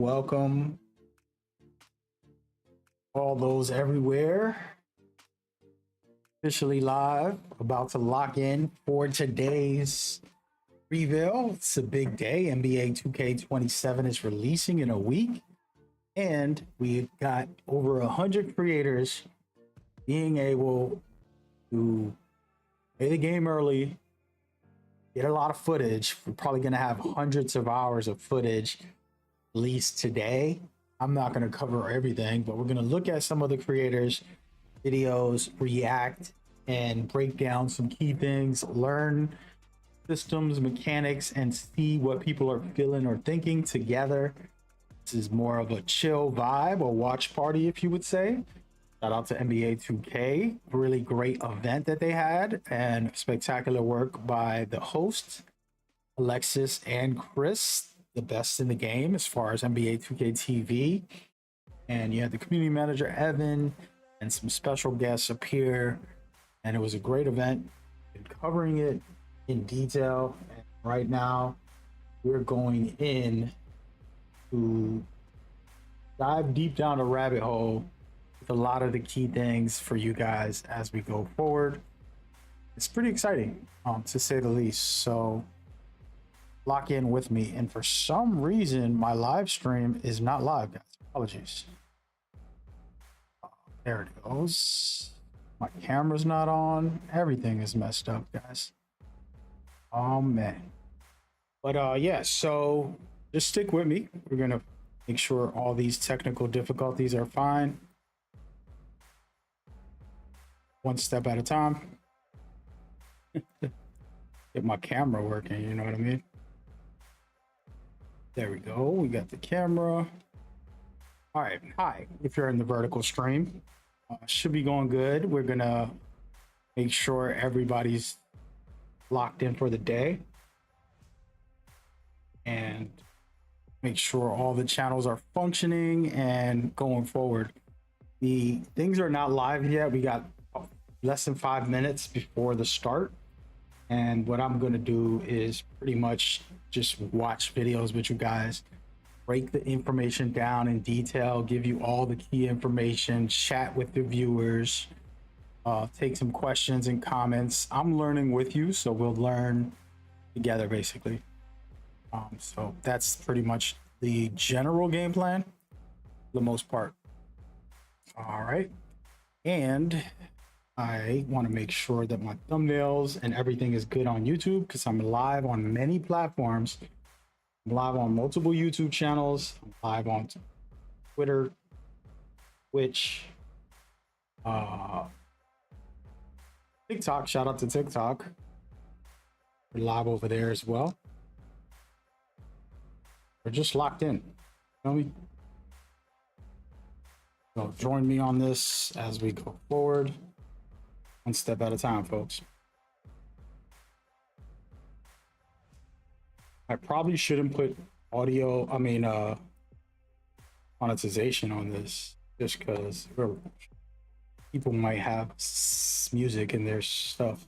Welcome, all those everywhere. Officially live, about to lock in for today's reveal. It's a big day. NBA 2K27 is releasing in a week, and we've got over 100 creators being able to play the game early, get a lot of footage. We're probably going to have hundreds of hours of footage released today. I'm not going to cover everything, but we're going to look at some of the creators' videos, react, and break down some key things, learn systems, mechanics, and see what people are feeling or thinking together. This is more of a chill vibe, a watch party, if you would say. Shout out to NBA2k, really great event that they had, and spectacular work by the hosts, Alexis and Chris, the best in the game as far as NBA 2K TV. And you had the community manager, Evan, and some special guests appear. And it was a great event, and covering it in detail. And right now, we're going in to dive deep down a rabbit hole with a lot of the key things for you guys as we go forward. It's pretty exciting, to say the least. So lock in with me. And for some reason, my live stream is not live, guys. Apologies. There it goes. My camera's not on. Everything is messed up, guys. Oh man. But yeah, so just stick with me. We're gonna make sure all these technical difficulties are fine. One step at a time. Get my camera working, you know what I mean? There we go. We got the camera. All right. Hi. If you're in the vertical stream, should be going good. We're going to make sure everybody's locked in for the day and make sure all the channels are functioning and going forward. The things are not live yet. We got less than 5 minutes before the start. And what I'm going to do is pretty much just watch videos with you guys, break the information down in detail, give you all the key information, chat with the viewers, take some questions and comments. I'm learning with you, so we'll learn together, basically. So that's pretty much the general game plan, for the most part. All right. And I want to make sure that my thumbnails and everything is good on YouTube because I'm live on many platforms. I'm live on multiple YouTube channels. I'm live on Twitter, Twitch, TikTok. Shout out to TikTok. We're live over there as well. We're just locked in. You know me? So join me on this as we go forward. One step at a time, folks. I probably shouldn't put audio, monetization on this just because people might have music in their stuff.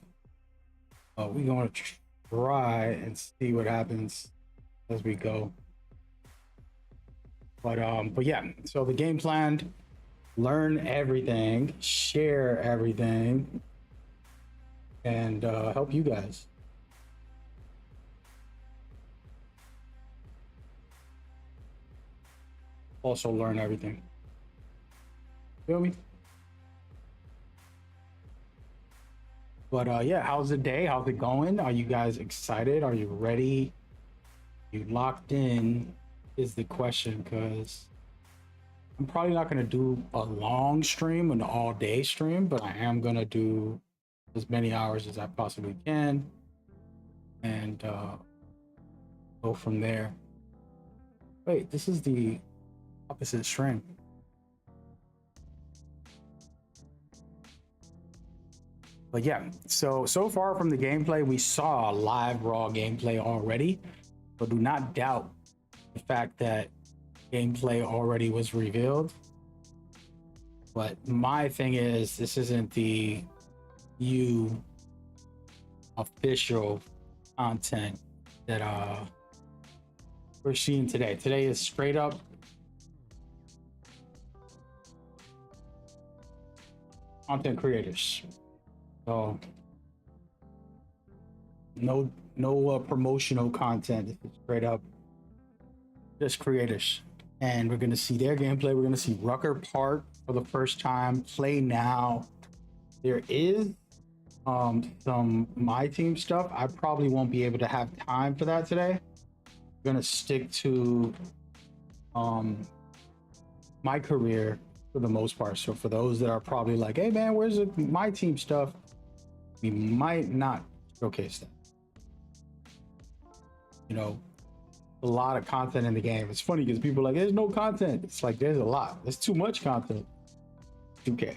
We're going to try and see what happens as we go. But yeah, so the game plan: learn everything, share everything, and help you guys. Also learn everything. Feel me? But yeah, how's the day? How's it going? Are you guys excited? Are you ready? You locked in is the question, because I'm probably not going to do a long stream, an all-day stream, but I am going to do as many hours as I possibly can and go from there. Wait, this is the opposite stream. But yeah, so far from the gameplay, we saw live raw gameplay already, but do not doubt the fact that gameplay already was revealed. But my thing is, this isn't the official content that we're seeing today. Today is straight up content creators. So no promotional content. It's straight up just creators. And we're gonna see their gameplay. We're gonna see Rucker Park for the first time. Play now. There is some my team stuff. I probably won't be able to have time for that today. I'm gonna stick to my career for the most part. So for those that are probably like, hey man, where's my team stuff? We might not showcase that. You know, a lot of content in the game. It's funny because people are like, there's no content. It's like there's a lot. There's too much content. 2K.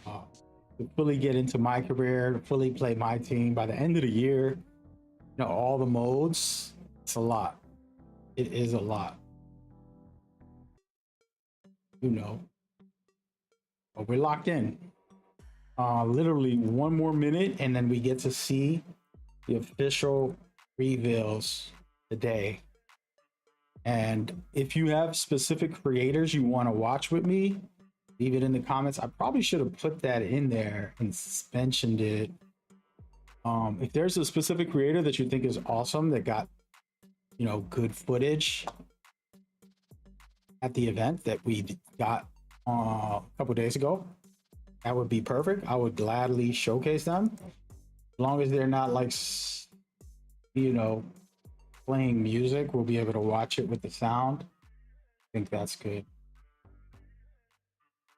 To fully get into my career, to fully play my team by the end of the year, you know, all the modes, it's a lot. It is a lot. You know, but we're locked in. Literally one more minute, and then we get to see the official reveals today. And if you have specific creators you want to watch with me, leave it in the comments. I probably should have put that in there and mentioned it. If there's a specific creator that you think is awesome that got, you know, good footage at the event that we got a couple days ago, that would be perfect. I would gladly showcase them, as long as they're not like, you know, playing music. We'll be able to watch it with the sound. I think that's good.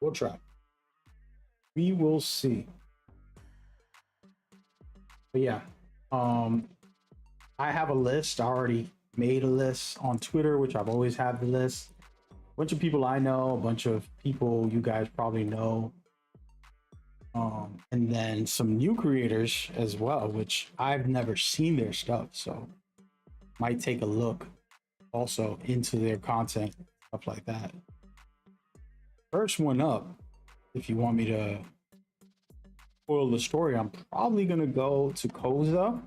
We'll try. We will see. But yeah, I have a list. I already made a list on Twitter, which I've always had the list. A bunch of people I know, a bunch of people you guys probably know, and then some new creators as well, which I've never seen their stuff, so might take a look also into their content, stuff like that. First one up, if you want me to spoil the story, I'm probably gonna go to Koza,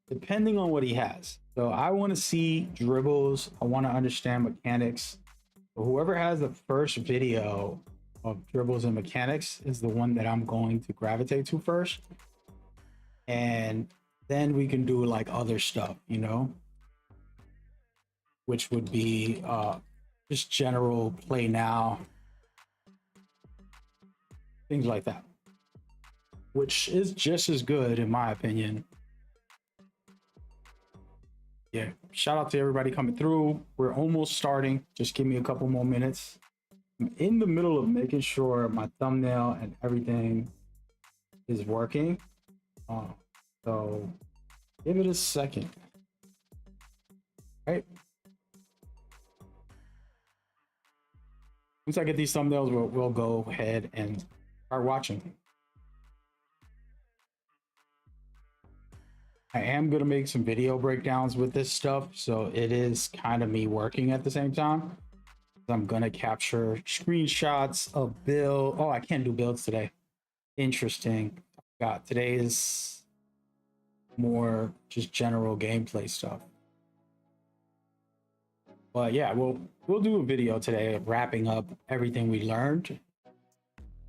depending on what he has. So I want to see dribbles. I want to understand mechanics. So whoever has the first video of dribbles and mechanics is the one that I'm going to gravitate to first. And then we can do like other stuff, you know, which would be just general play now, things like that, which is just as good in my opinion. Yeah, shout out to everybody coming through. We're almost starting. Just give me a couple more minutes. I'm in the middle of making sure my thumbnail and everything is working. So give it a second. All right. Once I get these thumbnails, we'll go ahead and start watching. I am going to make some video breakdowns with this stuff, so it is kind of me working at the same time. I'm going to capture screenshots of build. Oh, I can't do builds today. Interesting. Got today's more just general gameplay stuff. But yeah, we'll do a video today of wrapping up everything we learned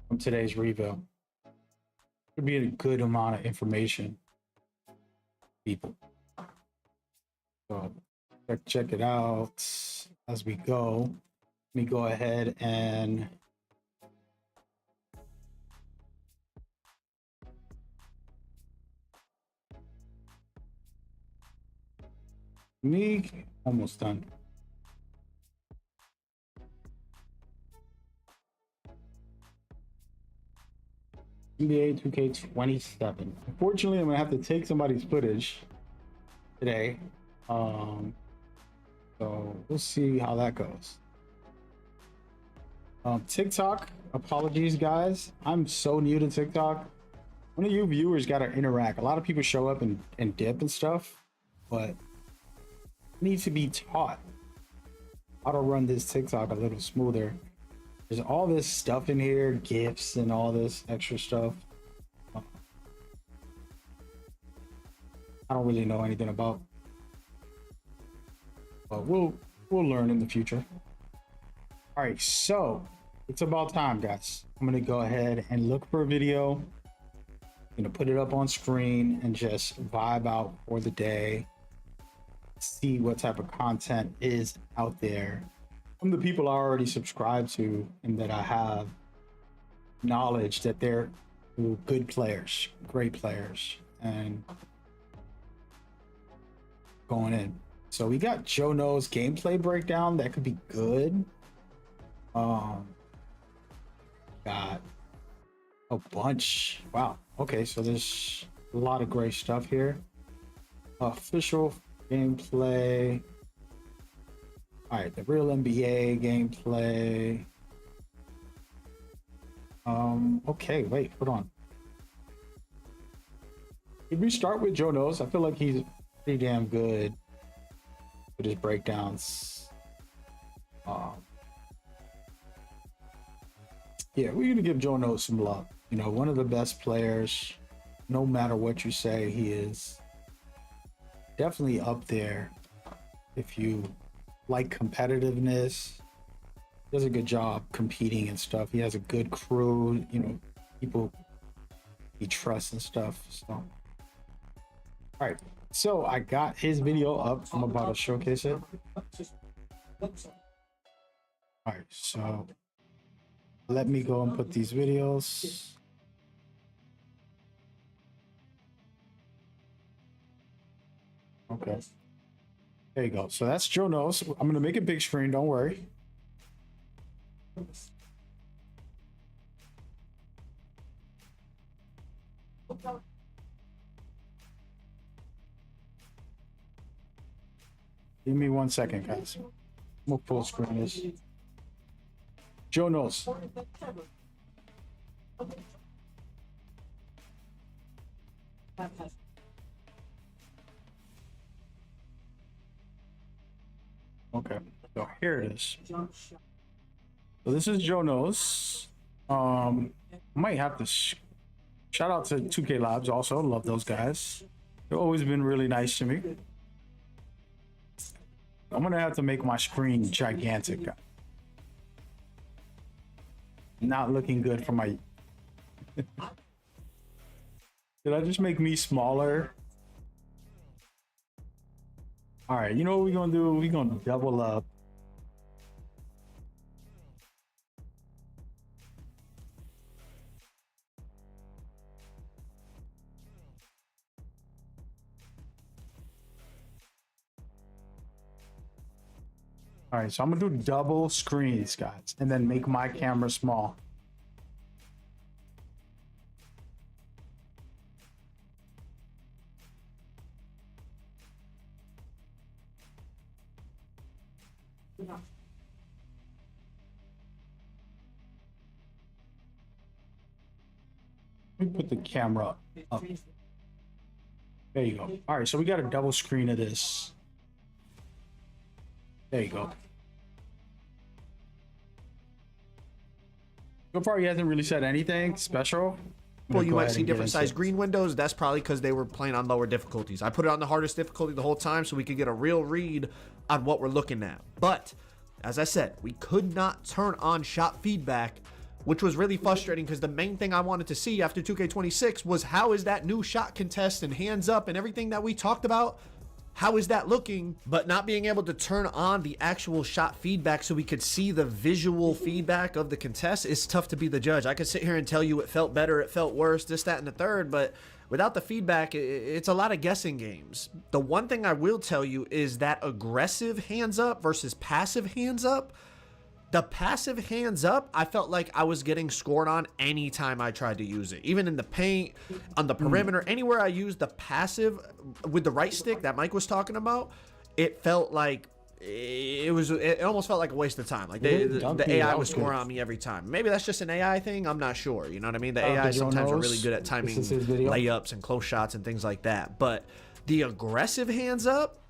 from today's reveal. Should be a good amount of information, people. So check it out as we go. Let me go ahead and almost done. NBA 2K 27. Unfortunately, I'm gonna have to take somebody's footage today. So we'll see how that goes. TikTok, apologies guys. I'm so new to TikTok. One of you viewers gotta interact. A lot of people show up and dip and stuff, but need to be taught how to run this TikTok a little smoother. There's all this stuff in here, GIFs and all this extra stuff. I don't really know anything about, but we'll learn in the future. All right, so it's about time, guys. I'm gonna go ahead and look for a video. I'm gonna put it up on screen and just vibe out for the day. See what type of content is out there from the people I already subscribe to and that I have knowledge that they're good players, great players, and going in. So we got Joe Knows gameplay breakdown that could be good. Got a bunch. Wow. Okay, so there's a lot of great stuff here. Official gameplay. All right, the real NBA gameplay. Okay, wait, hold on. Did we start with Joe Knows? I feel like he's pretty damn good with his breakdowns. Yeah, we're gonna give Joe Knows some love. You know, one of the best players, no matter what you say, he is definitely up there. If you like competitiveness, he does a good job competing and stuff. He has a good crew, you know, people he trusts and stuff. So, all right. So I got his video up. I'm about to showcase it. All right, so let me go and put these videos. Okay. There you go. So that's Joe Knows. I'm gonna make it big screen, don't worry. Give me 1 second, guys. I'm gonna full screen this. Joe Knows. Okay, so here it is. So this is Joe Knows. Might have to shout out to 2K Labs also. Love those guys. They've always been really nice to me. I'm gonna have to make my screen gigantic. Not looking good for my. Did I just make me smaller? All right, you know what we're gonna do? We're gonna double up. All right, so I'm gonna do double screens, guys, and then make my camera small. Let me put the camera up. There you go. All right, so we got a double screen of this. There you go. So far, he hasn't really said anything special. Well, you might see different size green windows. That's probably because they were playing on lower difficulties. I put it on the hardest difficulty the whole time so we could get a real read on what we're looking at. But, as I said, we could not turn on shot feedback, which was really frustrating because the main thing I wanted to see after 2K26 was how is that new shot contest and hands up and everything that we talked about, how is that looking? But not being able to turn on the actual shot feedback so we could see the visual feedback of the contest is tough to be the judge. I could sit here and tell you it felt better, it felt worse, this, that, and the third, but without the feedback, it's a lot of guessing games. The one thing I will tell you is that aggressive hands up versus passive hands up. The passive hands up, I felt like I was getting scored on anytime I tried to use it. Even in the paint, on the perimeter, anywhere I used the passive with the right stick that Mike was talking about, it felt like it almost felt like a waste of time. Like the AI was scoring on me every time. Maybe that's just an AI thing. I'm not sure. You know what I mean? The AI sometimes are really good at timing layups and close shots and things like that. But the aggressive hands up,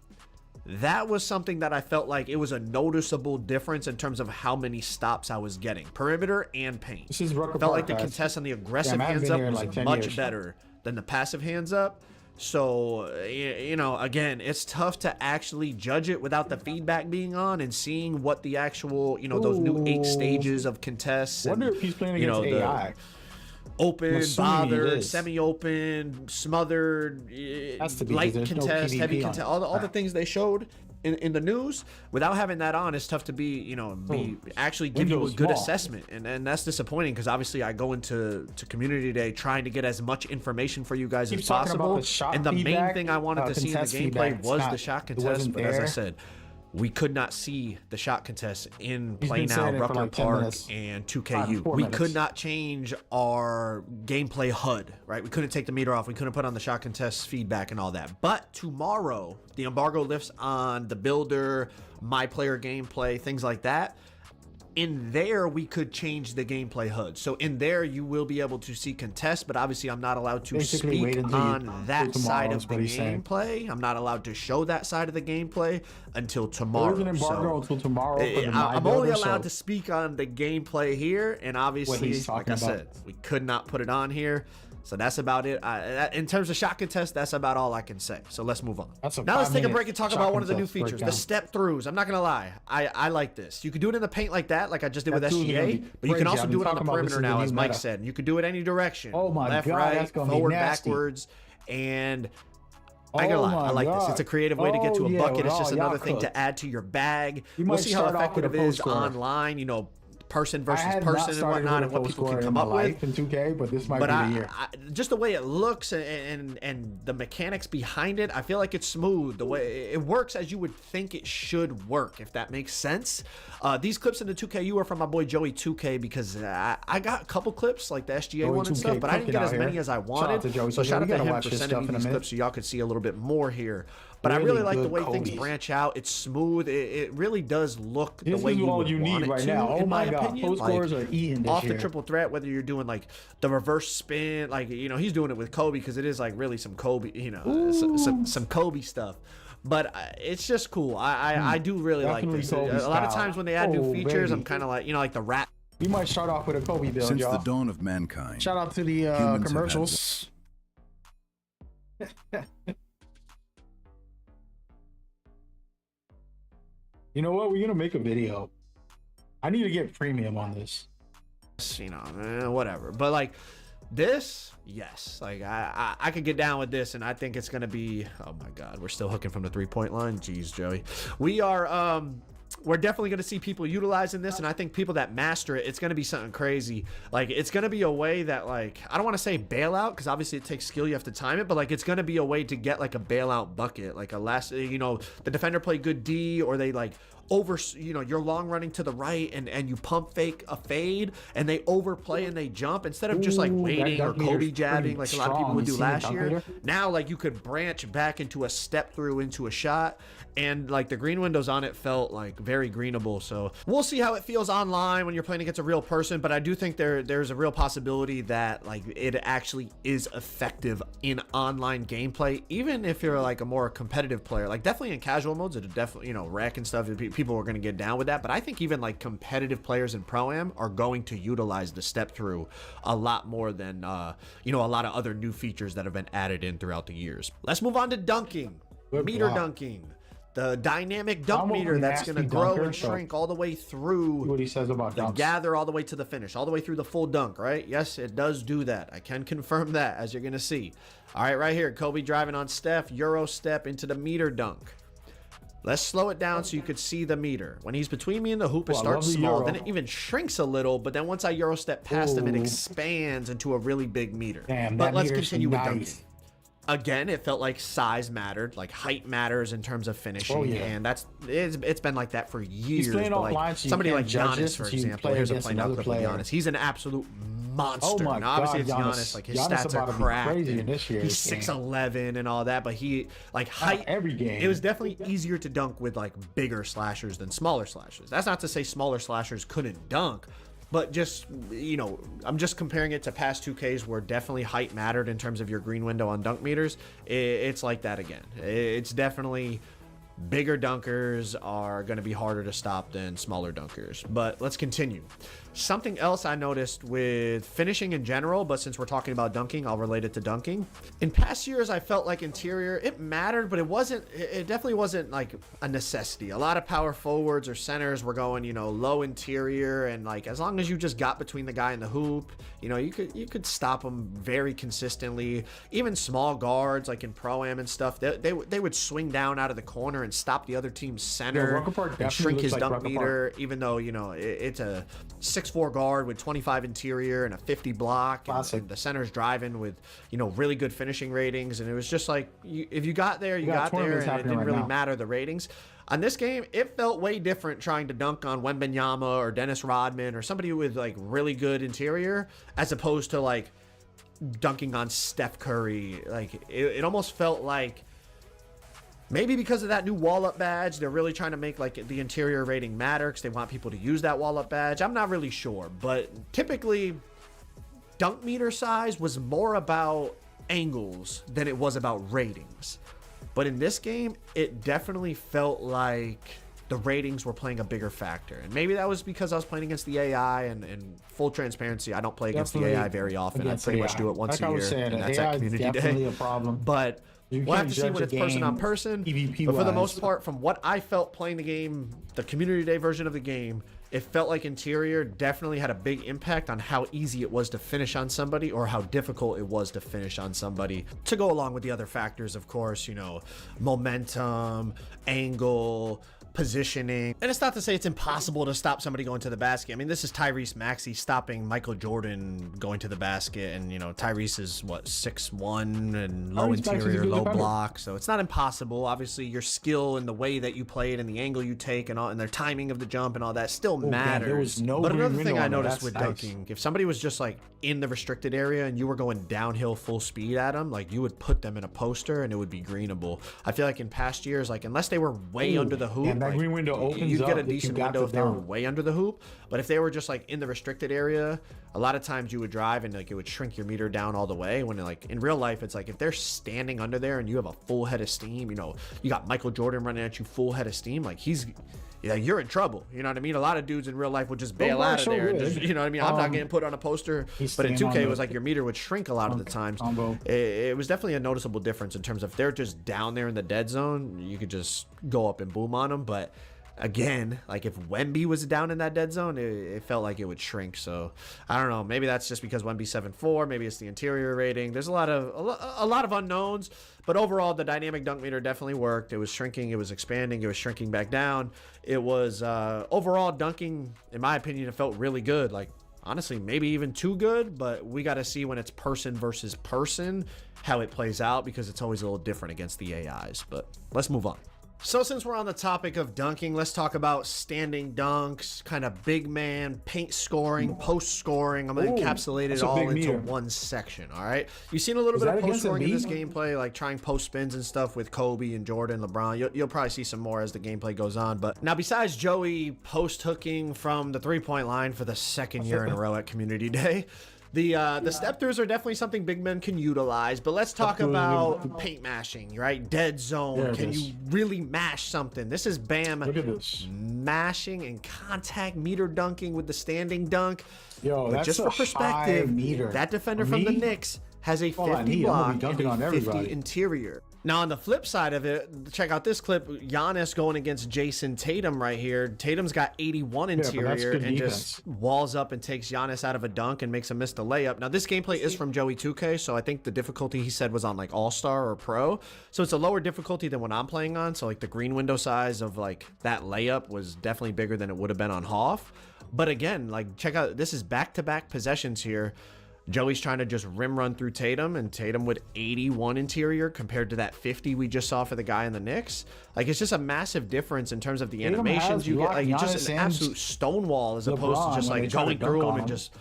that was something that I felt like it was a noticeable difference in terms of how many stops I was getting, perimeter and paint. This is Rucker felt Park, like the guys. contest on the aggressive hands up was like much better than the passive hands up. So, you know, again, it's tough to actually judge it without the feedback being on and seeing what the actual, you know, those new 8 stages of contests. Wonder and, if he's playing you know, against AI. Open, assuming it bothered, is. semi-open, smothered, Has to be, 'cause light there's no contest, heavy PvP on contest, it. all the things they showed in the news. Without having that on, it's tough to be, you know, actually give you a Window's good small. assessment, and that's disappointing because obviously I go into community day trying to get as much information for you guys as Keep talking about possible, the shot and the main feedback, thing I wanted to see in the contest gameplay feedback. was It's the shot it contest, wasn't but as I there. said, we could not see the shot contest in He's Play been Now, saying it for Rucker like 10 Park, minutes. and 4 2KU. We minutes. could not change our gameplay HUD, right? We couldn't take the meter off. We couldn't put on the shot contest feedback and all that. But tomorrow, the embargo lifts on the builder, my player gameplay, things like that. In there, we could change the gameplay HUD. So in there, you will be able to see contests, but obviously I'm not allowed to Basically, wait speak until on that tomorrow side is of the what he's saying. gameplay. I'm not allowed to show that side of the gameplay until tomorrow. There is an embargo So, until tomorrow. For the My I'm only Builder, allowed so to speak on the gameplay here, and obviously, he's like talking I said, about. we could not put it on here. So that's about it. In terms of shot contest, that's about all I can say. So let's move on. That's a Now let's take a 5-minute break and talk shot about one of the new contest features, the breakdown. step throughs. I'm not gonna lie, I like this. You could do it in the paint like that, like I just did with That's really gonna SGA, be but you can crazy. also I've do been it on the talking about this perimeter in the now, new as Mike meta. said. You could do it any direction. Oh my left, God, right, that's gonna be forward, nasty. backwards, and I ain't Oh gonna lie, my I like this. God. It's a creative way to get to a Oh, yeah, bucket. It's well, just y'all another thing cooked. to add to your bag. You We'll might see how start off effective with it a is post score. online, you know, person I versus had not person and started whatnot, with and a what post people score can in come my up with. life in 2K, but this might But be the year. just the way it looks and the mechanics behind it, I feel like it's smooth. The way it works as you would think it should work, if that makes sense. These clips in the 2KU are from my boy Joey 2K because I got a couple clips like the SGA Joey one and 2K stuff, but I didn't cooking get out as many here. as I Shout out wanted. to Joey So 2K. shout We out to gotta him watch for his sending stuff me in a these minute. clips so y'all could see a little bit more here. But I Really really like the good way things Kobe's. branch out. It's smooth. It really does look This the way is you all would you want need it right to, now. Oh in my my God, opinion. post scores are eating this off the year. triple threat, whether you're doing like the reverse spin, like, you know, he's doing it with Kobe because it is like really some Kobe, you know, some Kobe stuff. But it's just cool. I do really like Definitely this. Kobe A lot of style. times when they add new Oh, features, I'm baby. kind of like, you know, like the rap. We might start off with a Kobe build, Since the y'all. dawn of mankind, Shout out to the Humans have had commercials. You know what? We're gonna make a video. I need to get premium on this. You know, whatever. But like this, yes, like I could get down with this, and I think it's gonna be. Oh my God, we're still hooking from the 3-point line. Jeez, Joey, we are. We're definitely going to see people utilizing this, and I think people that master it, it's going to be something crazy. Like, it's going to be a way that, like, I don't want to say bailout, because obviously it takes skill, you have to time it, but, like, it's going to be a way to get, like, a bailout bucket. Like, you know, the defender play good D, or they, like, you know, you're long running to the right, and you pump fake a fade, and they overplay and they jump, instead of just, like, Ooh, waiting or that dunk meter's Kobe jabbing, pretty like a lot of people strong. would You do see the last dunk year. meter? Now, like, you could branch back into a step through into a shot, and like the green windows on it felt like very greenable. So we'll see how it feels online when you're playing against a real person, but I do think there's a real possibility that like it actually is effective in online gameplay, even if you're like a more competitive player. Like definitely in casual modes, it'll definitely, you know, rec and stuff, people are going to get down with that, but I think even like competitive players in Pro-Am are going to utilize the step through a lot more than you know, a lot of other new features that have been added in throughout the years. Let's move on to dunking. Good Meter block. dunking. The dynamic dunk I'm a meter that's going to nasty grow dunker, and so shrink all the way See through what he says about the dunks. gather, all the way to the finish, all the way through the full dunk, right? Yes, it does do that. I can confirm that, as you're going to see. All right, right here, Kobe driving on Steph, Euro step into the meter dunk. Let's slow it down so you could see the meter. When he's between me and the hoop, it Oh, I starts love the small. Euro. Then it even shrinks a little, but then once I Euro step past him, it Ooh. expands into a really big meter. Damn, But that let's meter's continue with nice. dunking. Again, it felt like size mattered, like height matters in terms of finishing, Oh, yeah. and it's been like that for years. playing But offline, like so you somebody can't like judge Giannis, this for until you example, play here's a against play now another clip with player. Giannis. He's an absolute monster. Oh my and obviously God, it's Giannis. Giannis. Like his Giannis stats are about to be cracked. crazy in and this year's he's game. 6'11" and all that, but he like height every game. It was definitely easier to dunk with like bigger slashers than smaller slashers. That's not to say smaller slashers couldn't dunk. But just, you know, I'm just comparing it to past 2Ks where definitely height mattered in terms of your green window on dunk meters. It's like that again. It's definitely bigger dunkers are going to be harder to stop than smaller dunkers. But let's continue. Something else I noticed with finishing in general, but since we're talking about dunking, I'll relate it to dunking. In past years, I felt like interior, it mattered, but it definitely wasn't like a necessity. A lot of power forwards or centers were going, you know, low interior, and like as long as you just got between the guy and the hoop, you know, you could stop them very consistently. Even small guards like in Pro-Am and stuff, they would swing down out of the corner and stop the other team's center and shrink his dunk meter, even though, you know, it's a 6'4" guard with 25 interior and a 50 block, and the center's driving with, you know, really good finishing ratings. And it was just like, if you got there, you got there, and it didn't really matter the ratings. On this game, it felt way different trying to dunk on Wembanyama or Dennis Rodman or somebody with like really good interior, as opposed to like dunking on Steph Curry. Like it almost felt like, maybe because of that new wall-up badge, they're really trying to make like the interior rating matter because they want people to use that wall-up badge. I'm not really sure, but typically dunk meter size was more about angles than it was about ratings. But in this game, it definitely felt like the ratings were playing a bigger factor. And maybe that was because I was playing against the AI, and full transparency, I don't play against the AI very often. I pretty much do it once a year, and that's at community day. But we'll have to see when it's person on person. But for the most part, from what I felt playing the game, the community day version of the game, it felt like interior definitely had a big impact on how easy it was to finish on somebody, or how difficult it was to finish on somebody, to go along with the other factors, of course, you know, momentum, angle, positioning. And it's not to say it's impossible to stop somebody going to the basket. I mean, this is Tyrese Maxey stopping Michael Jordan going to the basket, and you know, Tyrese is what, 6'1" and low interior, low block, so it's not impossible. Obviously your skill and the way that you play it and the angle you take and all, and their timing of the jump and all that still matters. But another thing I noticed with dunking, if somebody was just like in the restricted area and you were going downhill full speed at them, like you would put them in a poster and it would be greenable. I feel like in past years, like unless they were way under the hoop, that green window opens, you'd get a decent window if they were way under the hoop. But if they were just like in the restricted area, a lot of times you would drive and like it would shrink your meter down all the way. When like in real life, it's like if they're standing under there and you have a full head of steam, you know, you got Michael Jordan running at you full head of steam, like you're in trouble. You know what I mean? A lot of dudes in real life would just bail out of there. And just, you know what I mean? I'm not getting put on a poster, but in 2K it was like your meter would shrink a lot of the times. It was definitely a noticeable difference in terms of if they're just down there in the dead zone, you could just go up and boom on them. But again, like if Wemby was down in that dead zone, it felt like it would shrink. So I don't know. Maybe that's just because Wemby's 7'4". Maybe it's the interior rating. There's a lot of unknowns. But overall, the dynamic dunk meter definitely worked. It was shrinking, it was expanding, it was shrinking back down. It was overall dunking, in my opinion, it felt really good. Like honestly, maybe even too good. But we got to see when it's person versus person how it plays out, because it's always a little different against the AIs. But let's move on. So since we're on the topic of dunking, let's talk about standing dunks, kind of big man, paint scoring, post scoring. I'm going to encapsulate it all into one section, all right? You've seen a little bit of post scoring in this gameplay, like trying post spins and stuff with Kobe and Jordan, LeBron. You'll probably see some more as the gameplay goes on. But now, besides Joey post hooking from the 3-point line for the second year in a row at Community Day, the step throughs are definitely something big men can utilize, but let's talk about paint mashing, right? Dead zone. Can you really mash something? This is Bam mashing and contact meter dunking with the standing dunk. Yo, but just for perspective, that defender from the Knicks has a 50 block and a 50 interior. Now, on the flip side of it, check out this clip. Giannis going against Jason Tatum right here. Tatum's got 81 interior and just walls up and takes Giannis out of a dunk and makes him miss the layup. Now, this gameplay is from Joey 2K, so I think the difficulty he said was on like All-Star or Pro. So it's a lower difficulty than what I'm playing on. So like the green window size of like that layup was definitely bigger than it would have been on Hoff. But again, like check out, this is back-to-back possessions here. Joey's trying to just rim run through Tatum, and Tatum with 81 interior compared to that 50 we just saw for the guy in the Knicks. Like, it's just a massive difference in terms of the animations you get. Like, it's just an absolute stonewall as opposed to just like going through them and just,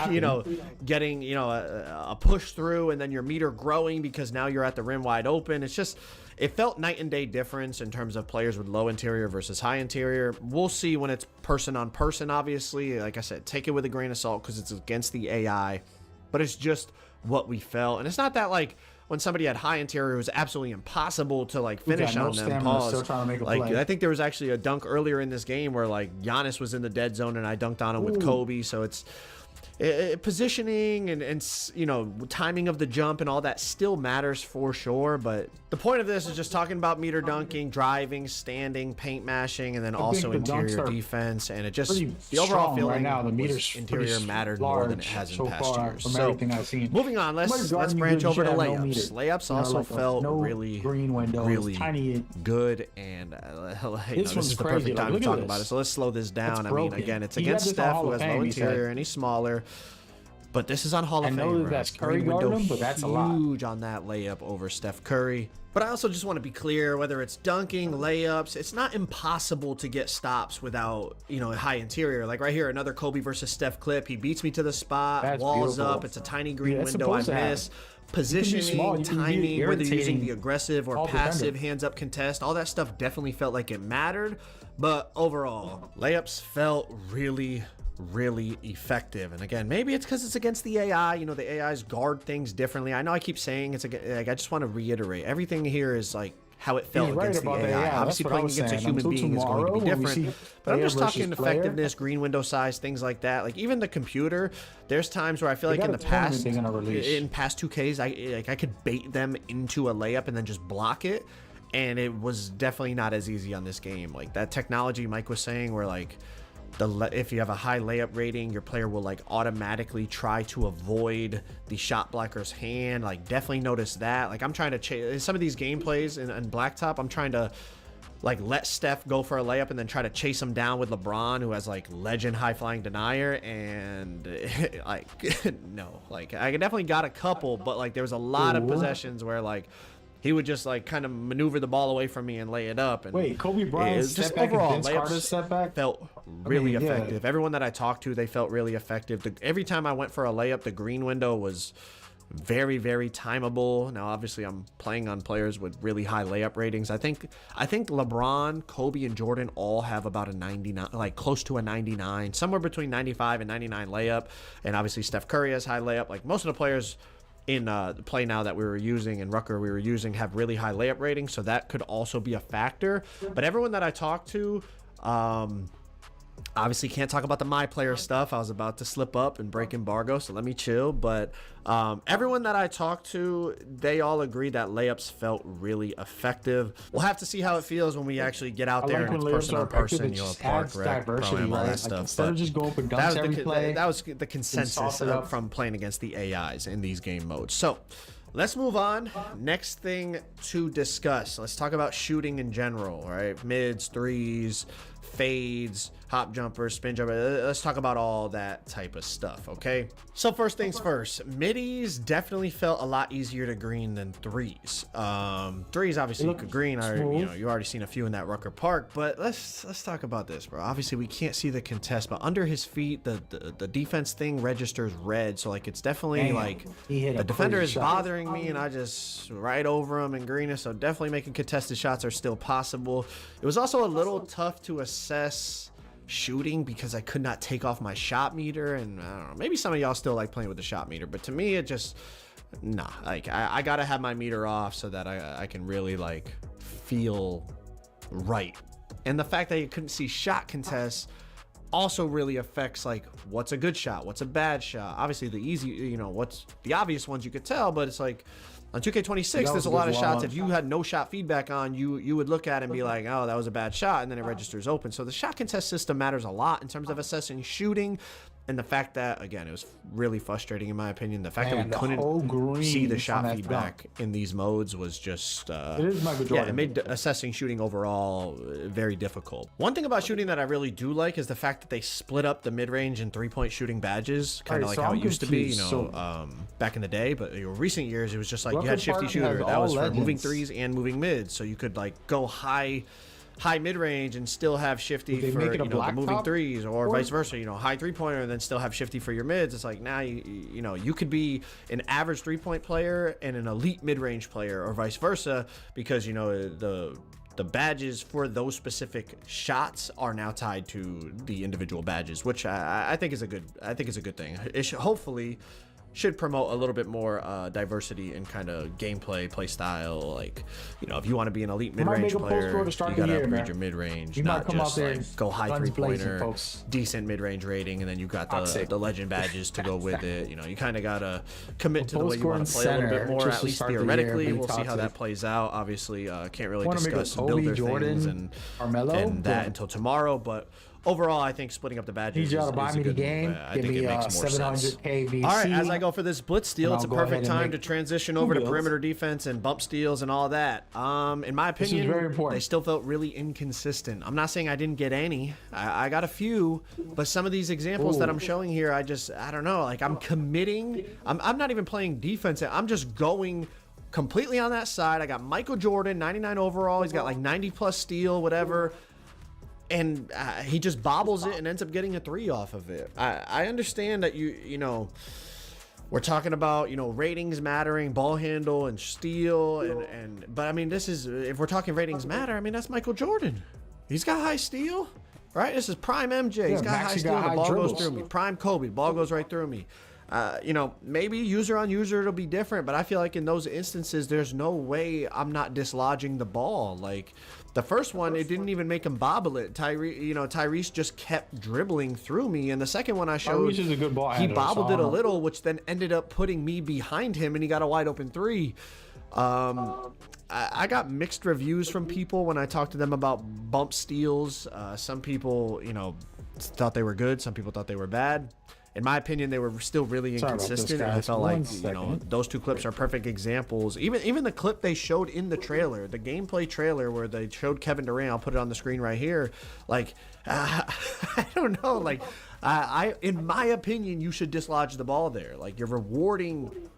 you know, getting, you know, a push through and then your meter growing because now you're at the rim wide open. It's just, it felt night and day difference in terms of players with low interior versus high interior. We'll see when it's person on person, obviously. Like I said, take it with a grain of salt because it's against the AI. But it's just what we felt. And it's not that like when somebody had high interior, it was absolutely impossible to like finish no on them. stamina, still trying to make a Like play. I think there was actually a dunk earlier in this game where like Giannis was in the dead zone and I dunked on him with Kobe. So it's positioning and you know, timing of the jump and all that still matters for sure. But the point of this is just talking about meter dunking, driving, standing, paint mashing, and then also interior defense. And it just, the overall feeling right now, the was interior mattered more than it has in past years. So moving on, let's branch over to layups. Layups also felt really good, and this is the perfect time to talk about it. So let's slow this down. I mean, again, it's against Steph, who has low interior and he's smaller. But this is on Hall of Fame. I know that's Curry guarding him, but that's a lot. Huge on that layup over Steph Curry. But I also just want to be clear, whether it's dunking, layups, it's not impossible to get stops without, you know, a high interior. Like right here, another Kobe versus Steph clip. He beats me to the spot, that's walls beautiful. up. It's a tiny green window I miss. Positioning, timing, whether you're using the aggressive or passive hands up contest, all that stuff definitely felt like it mattered. But overall, layups felt really effective. And again, maybe it's because it's against the AI. You know, the AIs guard things differently. I know I keep saying it's like, I just want to reiterate, everything here is like how it felt against the AI. Obviously playing against a human being is going to be different, but I'm just talking effectiveness, green window size, things like that. Like even the computer, there's times where I feel like in the past, in past 2Ks, I could bait them into a layup and then just block it, and it was definitely not as easy on this game. Like that technology Mike was saying, where like if you have a high layup rating, your player will like automatically try to avoid the shot blocker's hand. Like definitely notice that. Like I'm trying to chase some of these gameplays in Blacktop. I'm trying to like let Steph go for a layup and then try to chase him down with LeBron, who has like legend high flying denier, and like no, like I definitely got a couple, but like there was a lot of possessions where like he would just like kind of maneuver the ball away from me and lay it up. And wait, Kobe Bryant's just overall layups felt really effective. Everyone that I talked to, they felt really effective. Every time I went for a layup, the green window was very timeable. Now, obviously, I'm playing on players with really high layup ratings. I think LeBron, Kobe, and Jordan all have about a 99, like close to a 99, somewhere between 95 and 99 layup. And obviously, Steph Curry has high layup. Like most of the players in the play now that we were using and Rucker we were using have really high layup ratings, so that could also be a factor. But everyone that I talked to, obviously can't talk about the my player stuff. I was about to slip up and break embargo, so let me chill. But everyone that I talked to, they all agree that layups felt really effective. We'll have to see how it feels when we actually get out there and it's person on person, you know, park, rec, pro-am, all that stuff. But just going for dunks every play, that was the consensus from playing against the AIs in these game modes. So let's move on. Next thing to discuss. Let's talk about shooting in general, right? Mids, threes, fades, hop jumpers, spin jumper. Let's talk about all that type of stuff, okay? So first things first, middies definitely felt a lot easier to green than threes. Threes obviously you could green. You already seen a few in that Rucker Park, but let's talk about this, bro. Obviously we can't see the contest, but under his feet the defense thing registers red, so like it's definitely like the defender is bothering me and I just right over him and green it. So definitely making contested shots are still possible. It was also a little tough to assess shooting because I could not take off my shot meter, and I don't know, maybe some of y'all still like playing with the shot meter, but to me it just like I gotta have my meter off so that I can really like feel right. And the fact that you couldn't see shot contests also really affects like what's a good shot, what's a bad shot. Obviously the easy, you know, what's the obvious ones you could tell, but it's like on 2K26 there's a lot of shots if you had no shot feedback on, you would look at it and be like, oh, that was a bad shot, and then it registers open. So the shot contest system matters a lot in terms of assessing shooting. And the fact that, again, it was really frustrating in my opinion. The fact that we couldn't see the shot feedback in these modes was just, it made assessing shooting overall very difficult. One thing about shooting that I really do like is the fact that they split up the mid-range and three-point shooting badges, kind of like how it used to be, you know, back in the day. But in recent years, it was just like you had shifty shooter. That was for moving threes and moving mids. So you could like go high mid-range and still have shifty for, you know, the moving threes, or vice versa, you know, high three-pointer and then still have shifty for your mids. It's like now you know, you could be an average three-point player and an elite mid-range player, or vice versa, because, you know, the badges for those specific shots are now tied to the individual badges, which I think is a good thing. It should, hopefully should promote a little bit more diversity in kind of gameplay, play style. Like, you know, if you want to be an elite mid-range player, you gotta upgrade your mid-range, not just like go high three-pointer, decent mid-range rating, and then you got the legend badges to go with it. You know, you kind of gotta commit to the way you want to play a little bit more, at least theoretically. We'll see how that plays out. Obviously, can't really discuss builder things and that until tomorrow, but overall, I think splitting up the badges is a good move. I think it makes more sense. VC. All right, as I go for this blitz steal, it's a perfect time to transition over to perimeter defense and bump steals and all that. In my opinion, they still felt really inconsistent. I'm not saying I didn't get any. I got a few, but some of these examples that I'm showing here, I don't know. Like, I'm committing. I'm not even playing defense. I'm just going completely on that side. I got Michael Jordan, 99 overall. He's got like 90 plus steal, whatever. And he just bobbles it and ends up getting a 3 off of it. I understand that you know, we're talking about, you know, ratings mattering, ball handle and steal, but I mean, this is, if we're talking ratings matter, I mean, that's Michael Jordan. He's got high steal, right? This is prime MJ. He's got high steal. The ball goes through me. Prime Kobe. Ball goes right through me. You know, maybe user on user it'll be different, but I feel like in those instances, there's no way I'm not dislodging the ball. Like, the first one, it didn't even make him bobble it. Tyrese just kept dribbling through me. And the second one I showed, is a good ball he bobbled it a little, which then ended up putting me behind him, and he got a wide open 3. I got mixed reviews from people when I talked to them about bump steals. Some people, you know, thought they were good. Some people thought they were bad. In my opinion, they were still really inconsistent. And I felt like, you know, those two clips are perfect examples. Even the clip they showed in the trailer, the gameplay trailer where they showed Kevin Durant, I'll put it on the screen right here. Like, I don't know. Like, in my opinion, you should dislodge the ball there. Like, you're rewarding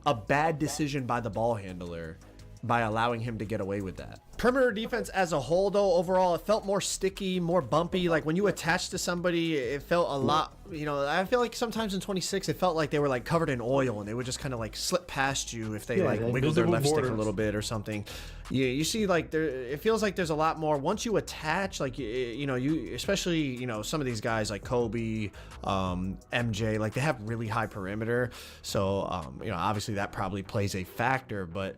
a bad decision by the ball handler by allowing him to get away with that. Perimeter defense as a whole, though, overall, it felt more sticky, more bumpy. Like, when you attach to somebody, it felt a lot, you know, I feel like sometimes in 26, it felt like they were, like, covered in oil, and they would just kind of, like, slip past you if they, like, wiggled their left stick a little bit or something. You see, like, it feels like there's a lot more. Once you attach, like, you know, especially, you know, some of these guys like Kobe, MJ, like, they have really high perimeter. So, you know, obviously that probably plays a factor, but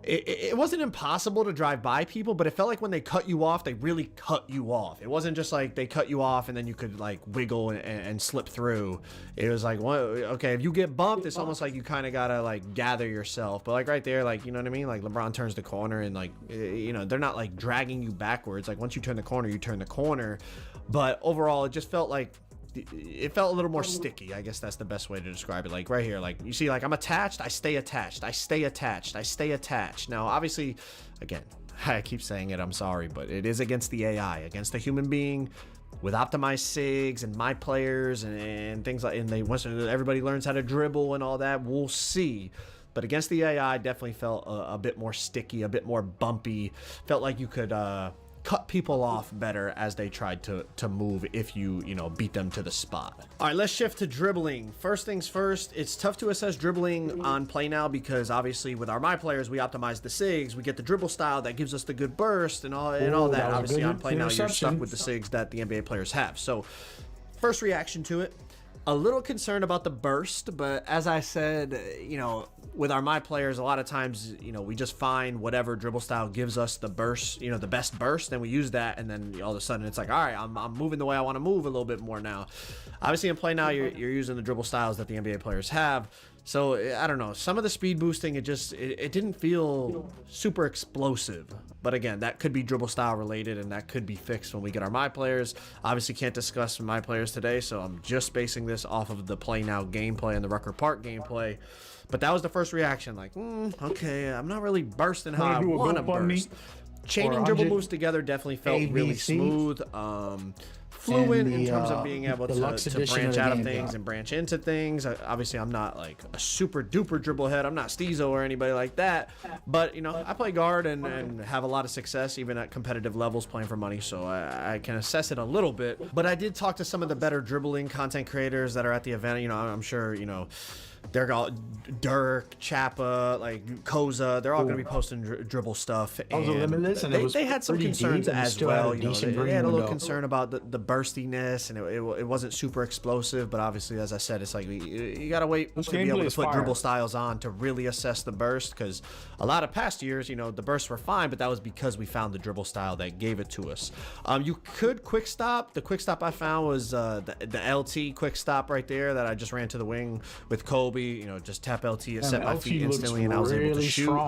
it wasn't impossible to drive by people, but it felt like when they cut you off, they really cut you off. It wasn't just like they cut you off and then you could like wiggle and slip through. It was like, well, okay, if you get bumped, it's almost like you kind of gotta like gather yourself. But like right there, like, you know what I mean? Like LeBron turns the corner and like, you know, they're not like dragging you backwards. Like once you turn the corner, you turn the corner. But overall, it just felt like, it felt a little more sticky. I guess that's the best way to describe it. Like right here, like you see, like I'm attached, I stay attached, I stay attached, I stay attached. Now, obviously, again, I keep saying it, I'm sorry, but it is against the AI, against a human being with optimized SIGs and my players and things like, and once everybody learns how to dribble and all that, we'll see. But against the AI, definitely felt a bit more sticky, a bit more bumpy. Felt like you could cut people off better as they tried to move if you know, beat them to the spot. All right, let's shift to dribbling. First things first, it's tough to assess dribbling on play now because obviously with our my players, we optimize the SIGs, we get the dribble style that gives us the good burst and all that. Obviously on play now, you're stuck with the SIGs that the NBA players have. So first reaction to it, a little concerned about the burst, but as I said, you know, with our my players, a lot of times, you know, we just find whatever dribble style gives us the burst, you know, the best burst, and we use that, and then all of a sudden it's like, all right, I'm moving the way I want to move a little bit more now. Obviously in play now, you're using the dribble styles that the NBA players have. So I don't know, some of the speed boosting, it didn't feel super explosive. But again, that could be dribble style related, and that could be fixed when we get our my players. Obviously can't discuss my players today, so I'm just basing this off of the play now gameplay and the Rucker Park gameplay. But that was the first reaction, like, okay, I'm not really bursting how I want to burst. Chaining dribble moves together definitely felt really smooth. Fluid in terms of being able to branch out of things and branch into things. Obviously, I'm not like a super duper dribble head. I'm not Steezo or anybody like that. But, you know, I play guard and have a lot of success even at competitive levels playing for money. So I can assess it a little bit. But I did talk to some of the better dribbling content creators that are at the event. You know, I'm sure, you know, they're all Dirk, Chappa, like Koza. They're all going to be posting dribble stuff. And limitless, and they had some concerns as well. You know, they had a little window. concern about the burstiness, and it wasn't super explosive. But obviously, as I said, it's like you got to wait to be able to put dribble styles on to really assess the burst. Because a lot of past years, you know, the bursts were fine, but that was because we found the dribble style that gave it to us. You could quick stop. The quick stop I found was the LT quick stop right there that I just ran to the wing with Kobe. You know, just tap LT, it set my feet instantly, and I was able to shoot.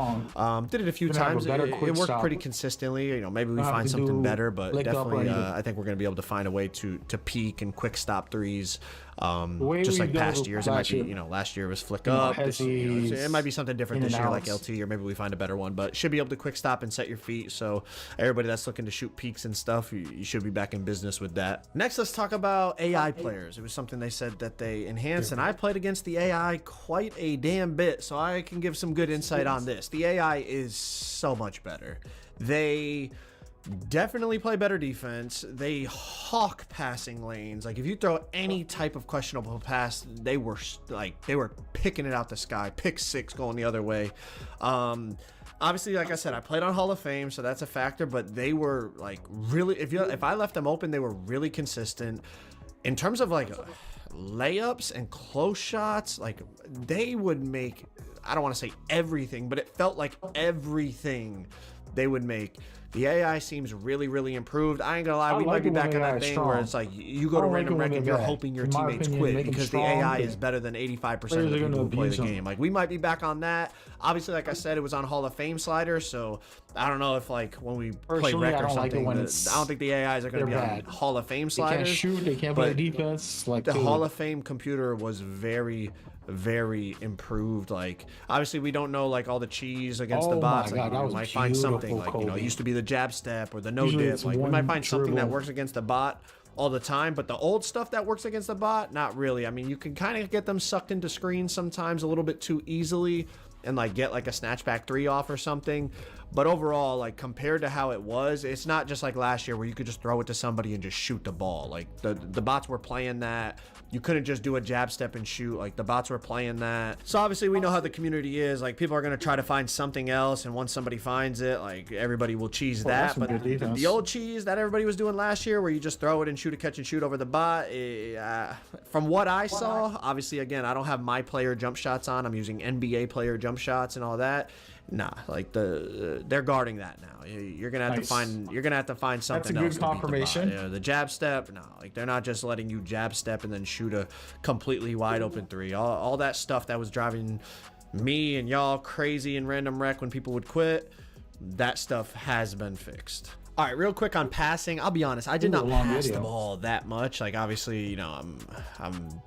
Did it a few times. It worked pretty consistently. You know, maybe we find something better, but definitely, I think we're going to be able to find a way to peak and quick stop threes. Just like past years, it might be, you know, last year was flick up. It might be something different this year, like LT, or maybe we find a better one. But should be able to quick stop and set your feet. So everybody that's looking to shoot peaks and stuff, you should be back in business with that. Next, let's talk about AI players. It was something they said that they enhanced, and I played against the AI quite a damn bit, so I can give some good insight on this. The AI is so much better. They definitely play better defense. They hawk passing lanes. Like if you throw any type of questionable pass, they were picking it out the sky. Pick six going the other way. Obviously, like I said, I played on Hall of Fame, so that's a factor. But they were like really, if I left them open, they were really consistent in terms of like layups and close shots. Like they would make, I don't want to say everything, but it felt like everything they would make. The AI seems really, really improved. I ain't gonna lie, we might be back on that thing where it's like you go to random rec and you're hoping your teammates quit because the AI is better than 85% of the people who play the game. Like we might be back on that. Obviously, like I said, it was on Hall of Fame slider, so I don't know if like when we play rec or something, I don't think the AIs are gonna be on Hall of Fame sliders. They can't shoot, they can't play defense. Like the Hall of Fame computer was very improved. Like obviously we don't know like all the cheese against the bots. Like, we might find something like, you know, it used to be the jab step or the no dip. Like we might find something that works against the bot all the time, but the old stuff that works against the bot, not really. I mean, you can kind of get them sucked into screens sometimes a little bit too easily and like get like a snatchback three off or something. But overall, like compared to how it was, it's not just like last year where you could just throw it to somebody and just shoot the ball. Like the bots were playing that. You couldn't just do a jab step and shoot. Like the bots were playing that. So obviously we know how the community is. Like people are going to try to find something else, and once somebody finds it, like everybody will cheese that. But the old cheese that everybody was doing last year where you just throw it and shoot a catch and shoot over the bot, from what I saw, obviously again, I don't have my player jump shots on. I'm using NBA player jump shots and all that. Nah, like they're guarding that now. You're gonna have to find something. That's a good confirmation. The jab step, no, like they're not just letting you jab step and then shoot a completely wide open three. All that stuff that was driving me and y'all crazy in random rec when people would quit, that stuff has been fixed. All right, real quick on passing. I'll be honest, I did not pass the ball that much. Like obviously, you know, I'm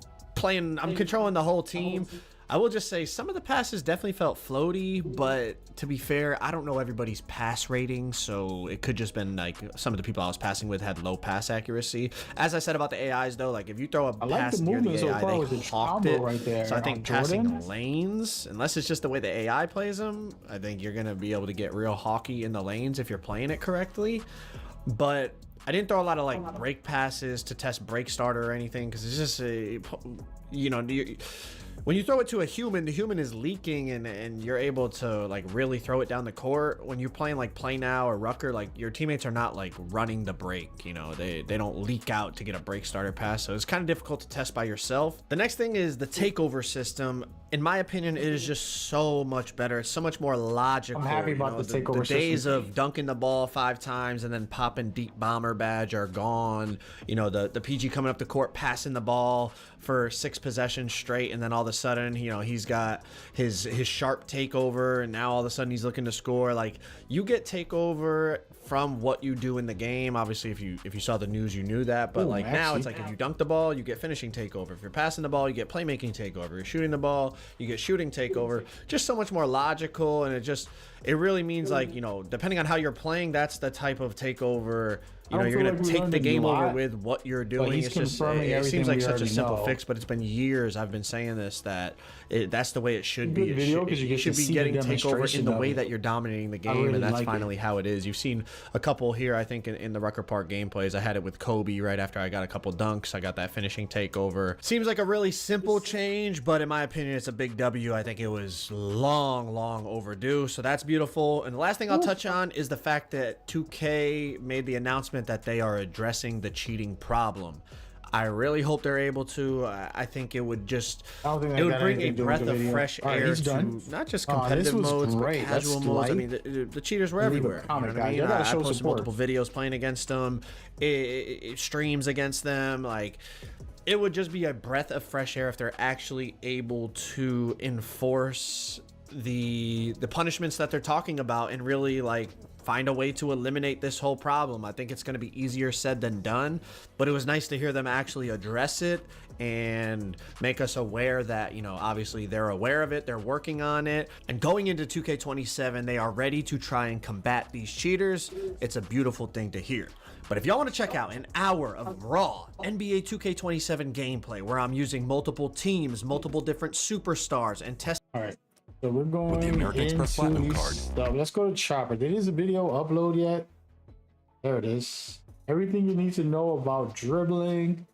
controlling the whole team. I will just say some of the passes definitely felt floaty, but to be fair, I don't know everybody's pass rating, so it could just been like some of the people I was passing with had low pass accuracy. As I said about the AIs though, like if you throw a pass near the AI, they hawked it. Right there. So I think passing lanes, unless it's just the way the AI plays them, I think you're gonna be able to get real hawky in the lanes if you're playing it correctly. But I didn't throw a lot of like break passes to test break starter or anything because it's just you know. When you throw it to a human, the human is leaking and you're able to like really throw it down the court. When you're playing like Play Now or Rucker, like your teammates are not like running the break, you know, they don't leak out to get a break starter pass. So it's kind of difficult to test by yourself. The next thing is the takeover system. In my opinion, it is just so much better. It's so much more logical. I'm happy about the takeover system. The days of dunking the ball 5 times and then popping deep bomber badge are gone. You know, the PG coming up the court, passing the ball for 6 possessions straight, and then all of a sudden, you know, he's got his sharp takeover, and now all of a sudden he's looking to score. Like, you get takeover from what you do in the game. Obviously, if you saw the news, you knew that. But like now, it's like if you dunk the ball, you get finishing takeover. If you're passing the ball, you get playmaking takeover. If you're shooting the ball, you get shooting takeover. Just so much more logical, and it really means like, you know, depending on how you're playing, that's the type of takeover. You know, I don't you're feel gonna like we take learned the a game over lot, with what you're but doing. he's It's just confirming it seems everything like we such a already simple know. fix, but it's been years I've been saying this, that that's the way it should be. Good video, 'cause you You get should to be see the getting takeover in demonstration the of way it. that you're dominating the I game, really and that's like it. finally how it is. You've seen a couple here, I think, in the Record Park gameplays. I had it with Kobe right after I got a couple dunks. I got that finishing takeover. Seems like a really simple change, but in my opinion, it's a big W. I think it was long overdue, so that's beautiful. And the last thing I'll touch on is the fact that 2K made the announcement that they are addressing the cheating problem. I really hope they're able to. I think it would just, it would bring a breath of fresh air to not just competitive modes, but casual modes. I mean, the cheaters were everywhere. You know what I mean? I posted multiple videos playing against them, streams against them. Like, it would just be a breath of fresh air if they're actually able to enforce the punishments that they're talking about and really like find a way to eliminate this whole problem. I think it's going to be easier said than done, but it was nice to hear them actually address it and make us aware that, you know, obviously they're aware of it, they're working on it, and going into 2K27, they are ready to try and combat these cheaters. It's a beautiful thing to hear. But if y'all want to check out an hour of raw NBA 2K27 gameplay where I'm using multiple teams, multiple different superstars, and test. All right. So we're going with the American Express Platinum card. Stuff. Let's go to Chopper. There is a video upload yet. There it is. Everything you need to know about dribbling.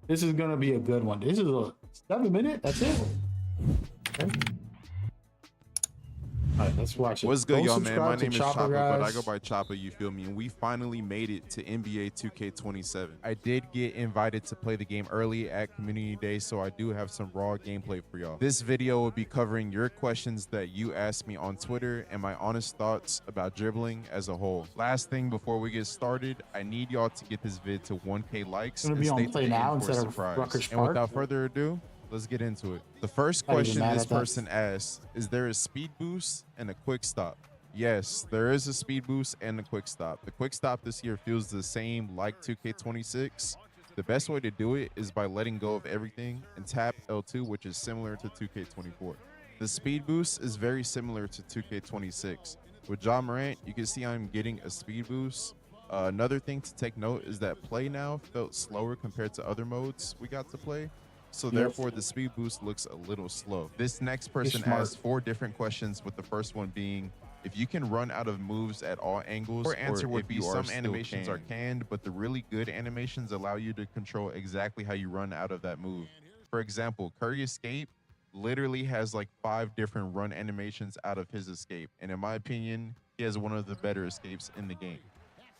This is gonna be a good one. This is a 7-minute. That's it. Okay. All right, let's watch it. What's good, y'all, man? My Subscribe to name is Chopper, guys. but I go by Chopper, you feel me? And we finally made it to NBA 2K27. I did get invited to play the game early at Community Day, so I do have some raw gameplay for y'all. This video will be covering your questions that you asked me on Twitter and my honest thoughts about dribbling as a whole. Last thing before we get started, I need y'all to get this vid to 1K likes and stay tuned for a surprise. And without further ado, let's get into it. The first question this person asked, is there a speed boost and a quick stop? Yes, there is a speed boost and a quick stop. The quick stop this year feels the same like 2K26. The best way to do it is by letting go of everything and tap L2, which is similar to 2K24. The speed boost is very similar to 2K26. With Ja Morant, you can see I'm getting a speed boost. Another thing to take note is that play now felt slower compared to other modes we got to play. So therefore, the speed boost looks a little slow. This next person asked 4 different questions, with the first one being, if you can run out of moves at all angles, or answer would be some animations are canned, but the really good animations allow you to control exactly how you run out of that move. For example, Curry Escape literally has like 5 different run animations out of his escape. And in my opinion, he has one of the better escapes in the game.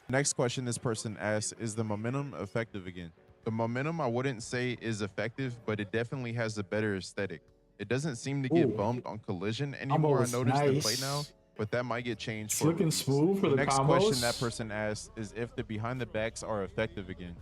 Next question this person asks, is the momentum effective again? The momentum, I wouldn't say is effective, but it definitely has a better aesthetic. It doesn't seem to get bumped on collision anymore. I noticed in play now, but that might get changed. It's looking smooth for the next combos. Question that person asked is if the behind the backs are effective again.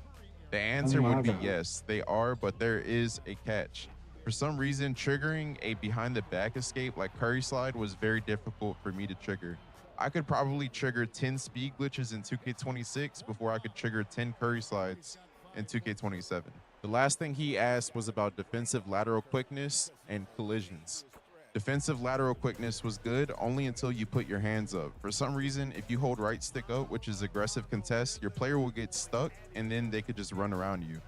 The answer would be yes, they are, but there is a catch. For some reason, triggering a behind the back escape like Curry Slide was very difficult for me to trigger. I could probably trigger 10 speed glitches in 2K26 before I could trigger 10 Curry Slides in 2K27. The last thing he asked was about defensive lateral quickness and collisions. Defensive lateral quickness was good only until you put your hands up. For some reason, if you hold right stick up, which is aggressive contest, your player will get stuck and then they could just run around you.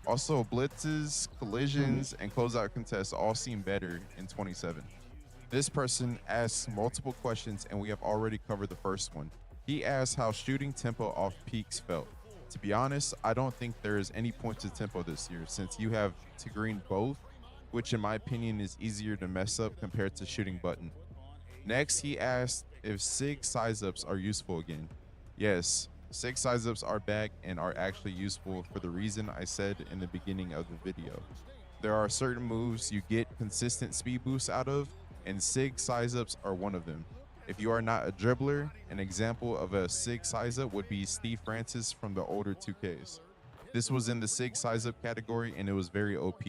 Also, blitzes, collisions, and closeout contests all seem better in 27. This person asks multiple questions and we have already covered the first one. He asked how shooting tempo off peaks felt. To be honest, I don't think there is any point to tempo this year since you have to green both, which in my opinion is easier to mess up compared to shooting button. Next, he asked if SIG size-ups are useful again. Yes, SIG size-ups are back and are actually useful for the reason I said in the beginning of the video. There are certain moves you get consistent speed boosts out of, and SIG size-ups are one of them. If you are not a dribbler, an example of a SIG size-up would be Steve Francis from the older 2Ks. This was in the SIG size-up category and it was very OP.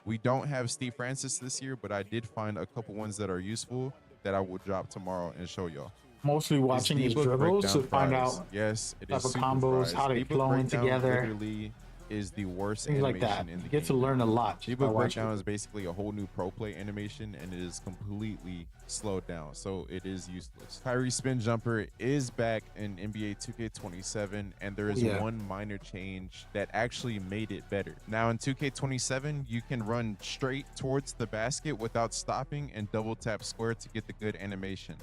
We don't have Steve Francis this year, but I did find a couple ones that are useful that I will drop tomorrow and show y'all. Mostly watching his dribbles to find out yes, it type is of combos, how they flowing together. Literally is the worst Things like animation that. in the You get to game. learn a lot. Speed boost breakdown is basically a whole new pro play animation, and it is completely slowed down, so it is useless. Kyrie's spin jumper is back in NBA 2K27, and there is one minor change that actually made it better. Now in 2K27, you can run straight towards the basket without stopping and double tap square to get the good animation.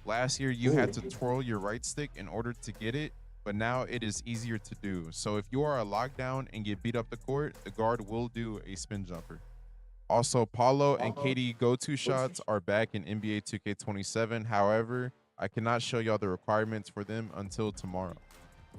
Last year, you had to twirl your right stick in order to get it, but now it is easier to do. So if you are a lockdown and get beat up the court, the guard will do a spin jumper. Also, Paulo and KD go-to shots are back in NBA 2K27. However, I cannot show y'all the requirements for them until tomorrow.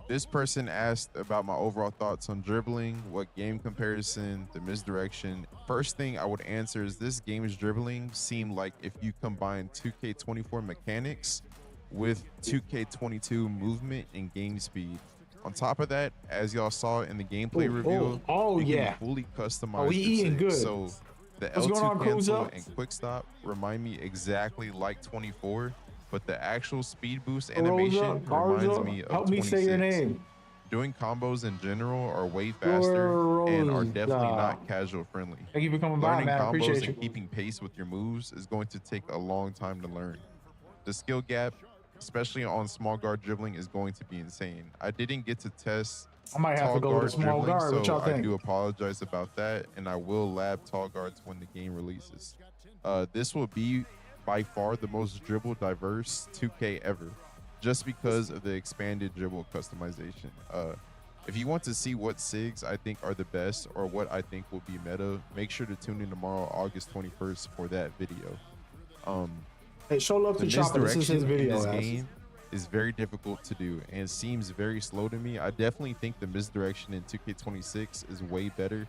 This person asked about my overall thoughts on dribbling, what game comparison, the misdirection. First thing I would answer is this game's dribbling seemed like if you combine 2K24 mechanics with 2K22 movement and game speed. On top of that, as y'all saw in the gameplay review, you can fully customize we eating good. So the What's L2 cancel and quick stop remind me exactly like 24, but the actual speed boost animation reminds me of 26. Help me say your name. Doing combos in general are way faster and are definitely not casual friendly. Thank you for coming by, man. I appreciate you. And keeping pace with your moves is going to take a long time to learn. The skill gap, especially on small guard dribbling, is going to be insane. I didn't get to test I might have to go with a small guard. What y'all think? I do apologize about that, and I will lab tall guards when the game releases. This will be by far the most dribble diverse 2K ever, just because of the expanded dribble customization. If you want to see what SIGs I think are the best or what I think will be meta, make sure to tune in tomorrow, August 21st, for that video. Hey, show love to Chopper. This is his video. This game is very difficult to do and seems very slow to me. I definitely think the misdirection in 2K26 is way better.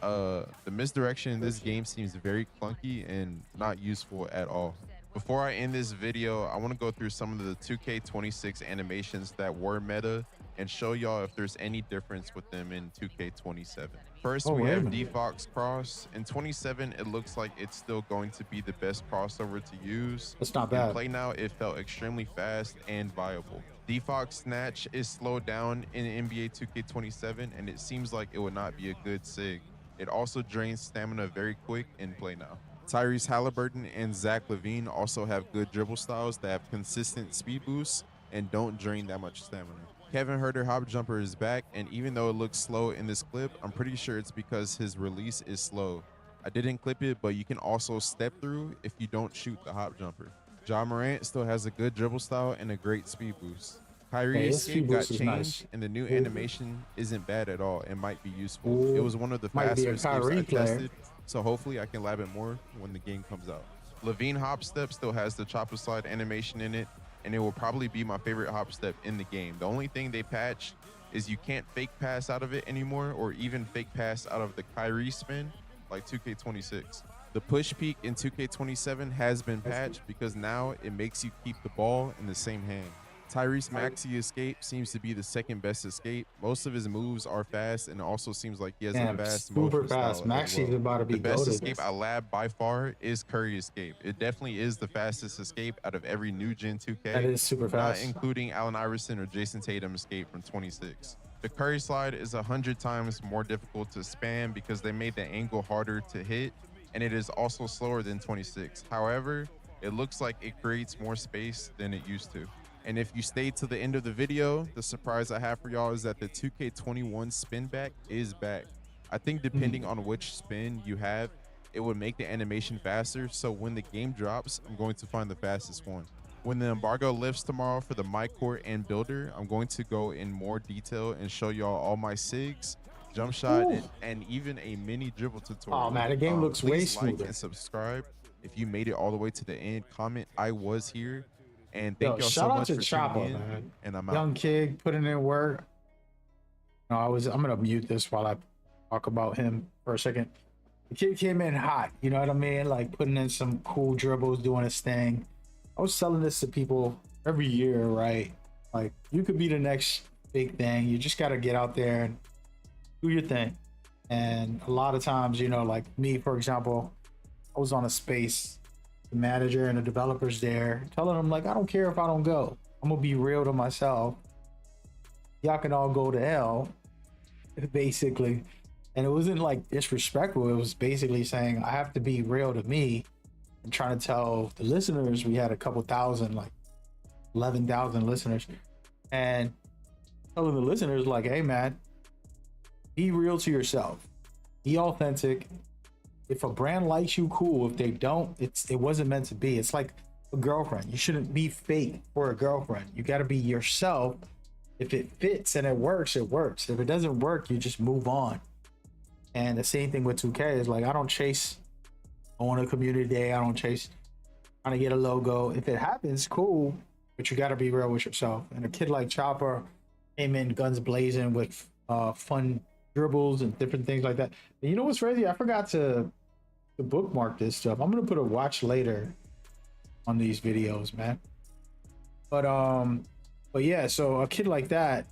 The misdirection in this game seems very clunky and not useful at all. Before I end this video, I want to go through some of the 2K26 animations that were meta and show y'all if there's any difference with them in 2K27. First, we have Defox Cross. In 27, it looks like it's still going to be the best crossover to use. It's not bad. In play now, it felt extremely fast and viable. Defox Snatch is slowed down in NBA 2K27, and it seems like it would not be a good SIG. It also drains stamina very quick in play now. Tyrese Halliburton and Zach LaVine also have good dribble styles that have consistent speed boosts and don't drain that much stamina. Kevin Huerter hop jumper is back, and even though it looks slow in this clip, I'm pretty sure it's because his release is slow. I didn't clip it, but you can also step through if you don't shoot the hop jumper. Ja Morant still has a good dribble style and a great speed boost. Kyrie's escape got changed, and the new animation isn't bad at all. It might be useful. It was one of the faster escapes I tested, so hopefully I can lab it more when the game comes out. LaVine hop step still has the chopper slide animation in it, and it will probably be my favorite hop step in the game. The only thing they patched is you can't fake pass out of it anymore, or even fake pass out of the Kyrie spin like 2K26. The push peek in 2K27 has been patched because now it makes you keep the ball in the same hand. Tyrese Maxey escape seems to be the second best escape. Most of his moves are fast, and it also seems like he has a fast motion style. Maxey's about to be the best escape I lab by far is Curry escape. It definitely is the fastest escape out of every new gen 2K. That is super fast. Not including Allen Iverson or Jason Tatum escape from 26. The Curry slide is 100 times more difficult to spam because they made the angle harder to hit, and it is also slower than 26. However, it looks like it creates more space than it used to. And if you stayed to the end of the video, the surprise I have for y'all is that the 2K21 spin back is back. I think depending on which spin you have, it would make the animation faster. So when the game drops, I'm going to find the fastest one. When the embargo lifts tomorrow for the My Court and Builder, I'm going to go in more detail and show y'all all my SIGs, jump shot, and even a mini dribble tutorial. Oh man, the game looks way smoother. Like and subscribe if you made it all the way to the end. Comment I was here. And thank y'all so much for tuning in, man. And I'm out. Young kid putting in work. No, I'm gonna mute this while I talk about him for a second. The kid came in hot, you know what I mean? Like putting in some cool dribbles, doing his thing. I was selling this to people every year, right? Like you could be the next big thing. You just gotta get out there and do your thing. And a lot of times, you know, like me, for example, I was on a space. The manager and the developers there telling them like, I don't care if I don't go. I'm gonna be real to myself. Y'all can all go to hell. basically. And it wasn't like disrespectful. It was basically saying I have to be real to me and trying to tell the listeners. We had a couple thousand, like 11,000 listeners, and telling the listeners like, hey man, be real to yourself, be authentic. If a brand likes you, cool. If they don't, it wasn't meant to be. It's like a girlfriend. You shouldn't be fake for a girlfriend. You got to be yourself. If it fits and it works, it works. If it doesn't work, you just move on. And the same thing with 2K is like, I don't chase on a community day. I don't chase trying to get a logo. If it happens, cool, but you got to be real with yourself. And a kid like Chopper came in guns blazing with fun dribbles and different things like that. And you know what's crazy? I forgot to bookmark this stuff. I'm gonna put a watch later on these videos, man. But yeah, so a kid like that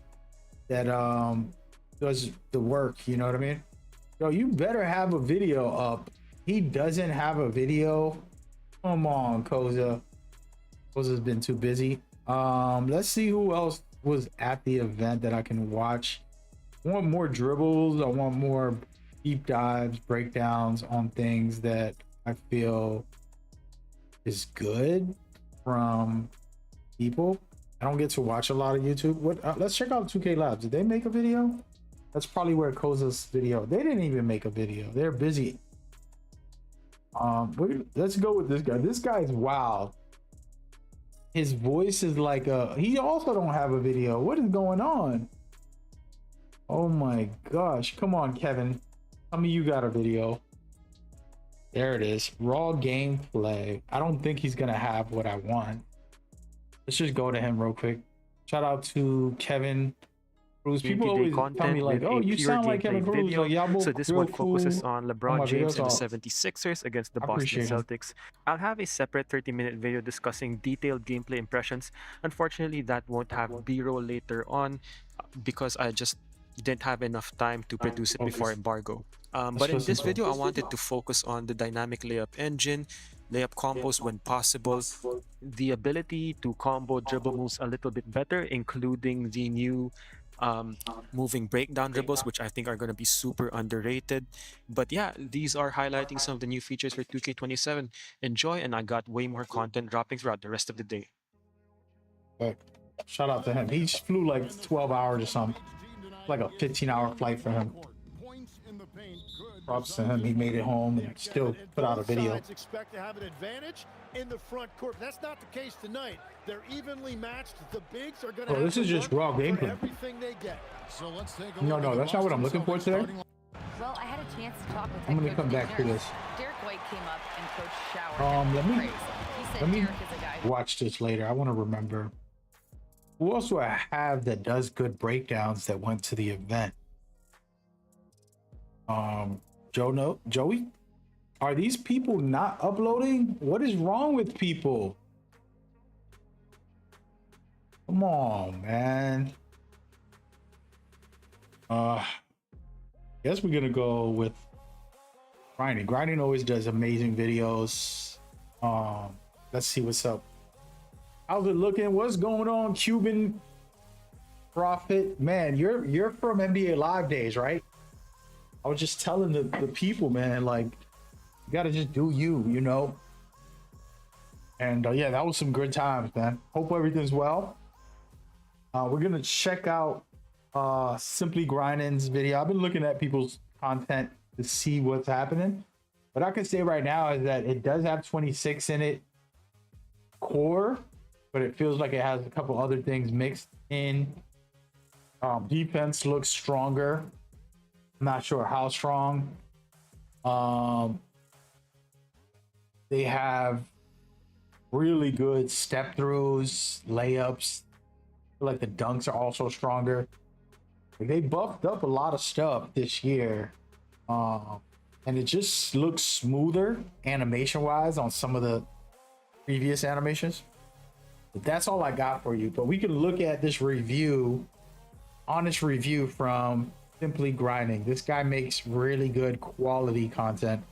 does the work, you know what I mean? Yo, you better have a video up. He doesn't have a video. Come on, Koza. Koza's been too busy. Let's see who else was at the event that I can watch. I want more dribbles. I want more deep dives, breakdowns on things that I feel is good from people. I don't get to watch a lot of YouTube. Let's check out 2K Labs. Did they make a video? That's probably where Koza's video. They didn't even make a video. They're busy. Let's go with this guy. This guy's wild. His voice is like he also don't have a video. What is going on? Oh my gosh. Come on, Kevin. Tell me you got a video. There it is. Raw gameplay. I don't think he's gonna have what I want. Let's just go to him real quick. Shout out to Kevin Cruz. People always tell me like, oh, you sound like Kevin Cruz. Like, y'all both so this real one cool. focuses on LeBron James and the videos. 76ers against the I Boston appreciate Celtics. I'll have a separate 30-minute video discussing detailed gameplay impressions. Unfortunately, that won't have B-roll later on because I just didn't have enough time to produce it before embargo. But in this video, I wanted to focus on the dynamic layup engine, layup combos when possible, the ability to combo dribble moves a little bit better, including the new moving breakdown dribbles, which I think are going to be super underrated. But yeah, these are highlighting some of the new features for 2K27. Enjoy, and I got way more content dropping throughout the rest of the day. Shout out to him. He flew like 12 hours or something. Like a 15-hour flight for him. Props to him. He made it home and still put out a video. Expect to have an advantage in the front court. That's not the case tonight. They're evenly matched. The bigs are going to. Oh, this is just raw gameplay. Everything they get. So let's take a No, that's not what I'm looking for today. Well, I had a chance to talk with I'm gonna come back to this. Derek White came up and Coach showered Let him me with praise. He said let me Derek is a guy who watch this later. I want to remember. Who else do I have that does good breakdowns that went to the event? Joey? Are these people not uploading? What is wrong with people? Come on, man. Guess we're gonna go with Grinding. Grinding always does amazing videos. Let's see what's up. How's it looking? What's going on, Cuban Prophet? Man, you're from NBA Live days, right? I was just telling the people, man, like, you gotta just do you know? And yeah, that was some good times, man. Hope everything's well. We're gonna check out Simply Grinding's video. I've been looking at people's content to see what's happening. What I can say right now is that it does have 26 in it core, but it feels like it has a couple other things mixed in. Defense looks stronger. I'm not sure how strong. They have really good step throughs, layups. I feel like the dunks are also stronger. Like, they buffed up a lot of stuff this year. And it just looks smoother animation wise on some of the previous animations. But that's all I got for you. But we can look at this review, honest review from Simply Grinding. This guy makes really good quality content.